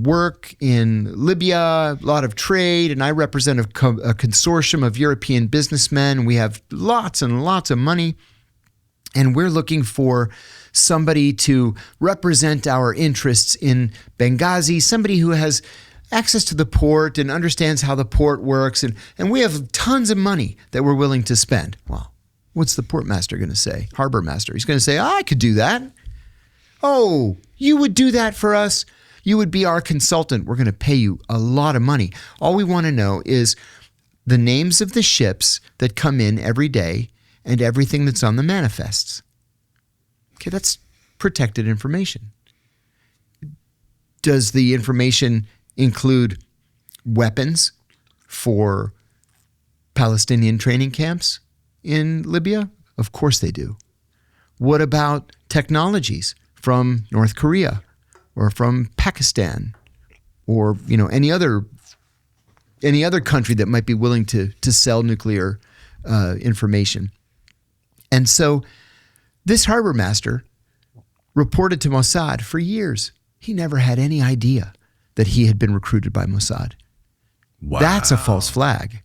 [SPEAKER 1] work in Libya, a lot of trade, and I represent a consortium of European businessmen. We have lots and lots of money, and we're looking for somebody to represent our interests in Benghazi, somebody who has access to the port and understands how the port works, and we have tons of money that we're willing to spend." Well, what's the port master going to say? Harbor master. He's going to say, "I could do that." "Oh, you would do that for us? You would be our consultant. We're going to pay you a lot of money. All we want to know is the names of the ships that come in every day and everything that's on the manifests." Okay, that's protected information. Does the information include weapons for Palestinian training camps in Libya? Of course they do. What about technologies from North Korea or from Pakistan or any other country that might be willing to sell nuclear information? And so this harbor master reported to Mossad for years. He never had any idea that he had been recruited by Mossad.
[SPEAKER 2] Wow.
[SPEAKER 1] That's a false flag.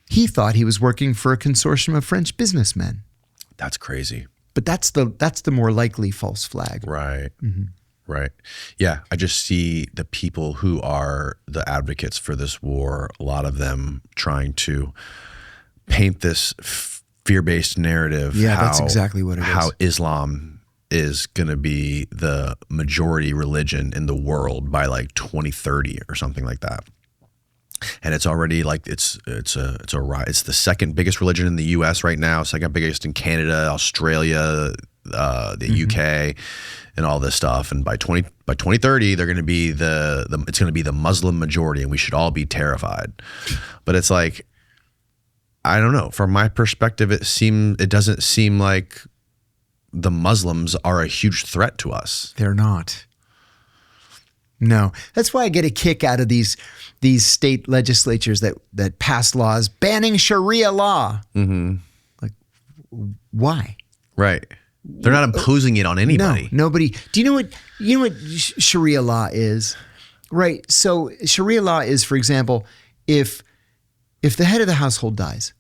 [SPEAKER 1] He thought he was working for a consortium of French businessmen.
[SPEAKER 2] That's crazy.
[SPEAKER 1] But that's the more likely false flag.
[SPEAKER 2] Right. Right. Yeah. I just see the people who are the advocates for this war, a lot of them trying to paint this fear-based narrative.
[SPEAKER 1] Yeah, that's exactly what it is.
[SPEAKER 2] How Islam is going to be the majority religion in the world by like 2030 or something like that. And it's already like it's the second biggest religion in the U.S. right now, second biggest in Canada, Australia, the UK, and all this stuff. And by 2030, they're going to be it's going to be the Muslim majority, and we should all be terrified. But it's like, I don't know. From my perspective, it doesn't seem like the Muslims are a huge threat to us.
[SPEAKER 1] They're not. No, that's why I get a kick out of these state legislatures that pass laws banning Sharia law. Like, why?
[SPEAKER 2] Right. They're not imposing it on anybody.
[SPEAKER 1] No, nobody. Do you know what Sharia law is? Right. So Sharia law is, for example, if the head of the household dies,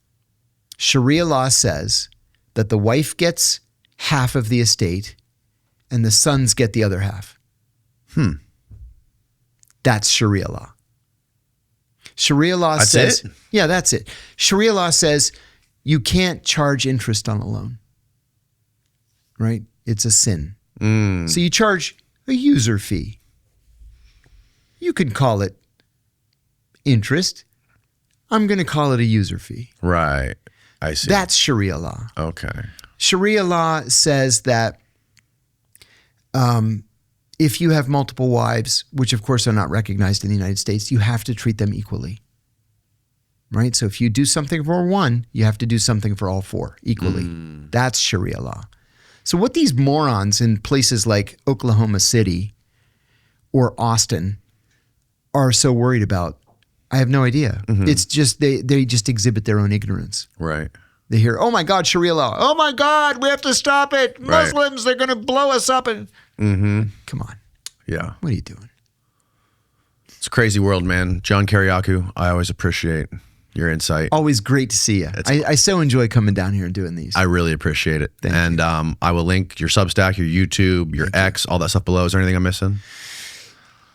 [SPEAKER 1] Sharia law says that the wife gets half of the estate and the sons get the other half. That's Sharia law. Sharia law says,
[SPEAKER 2] it?
[SPEAKER 1] Yeah, that's it. Sharia law says you can't charge interest on a loan. right? It's a sin. So you charge a user fee. You could call it interest. I'm going to call it a user fee.
[SPEAKER 2] Right. I see.
[SPEAKER 1] That's Sharia law.
[SPEAKER 2] Okay.
[SPEAKER 1] Sharia law says that if you have multiple wives, which of course are not recognized in the United States, you have to treat them equally. Right? So if you do something for one, you have to do something for all four equally. That's Sharia law. So what these morons in places like Oklahoma City or Austin are so worried about, I have no idea. It's just they just exhibit their own ignorance.
[SPEAKER 2] Right.
[SPEAKER 1] They hear, oh my God, Sharia law. Oh my God, we have to stop it.
[SPEAKER 2] Right.
[SPEAKER 1] Muslims, they're going to blow us up. And come on.
[SPEAKER 2] Yeah.
[SPEAKER 1] What are you doing?
[SPEAKER 2] It's a crazy world, man. John Kiriakou, I always appreciate your insight.
[SPEAKER 1] Always great to see you. I so enjoy coming down here and doing these.
[SPEAKER 2] I really appreciate it.
[SPEAKER 1] Thank
[SPEAKER 2] and I will link your Substack, your YouTube, your X, all that stuff below. Is there anything I'm missing?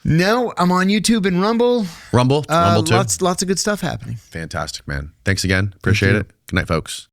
[SPEAKER 1] No, I'm on YouTube and Rumble.
[SPEAKER 2] Rumble too.
[SPEAKER 1] Lots of good stuff happening.
[SPEAKER 2] Fantastic, man. Thanks again. Appreciate it. Good night, folks.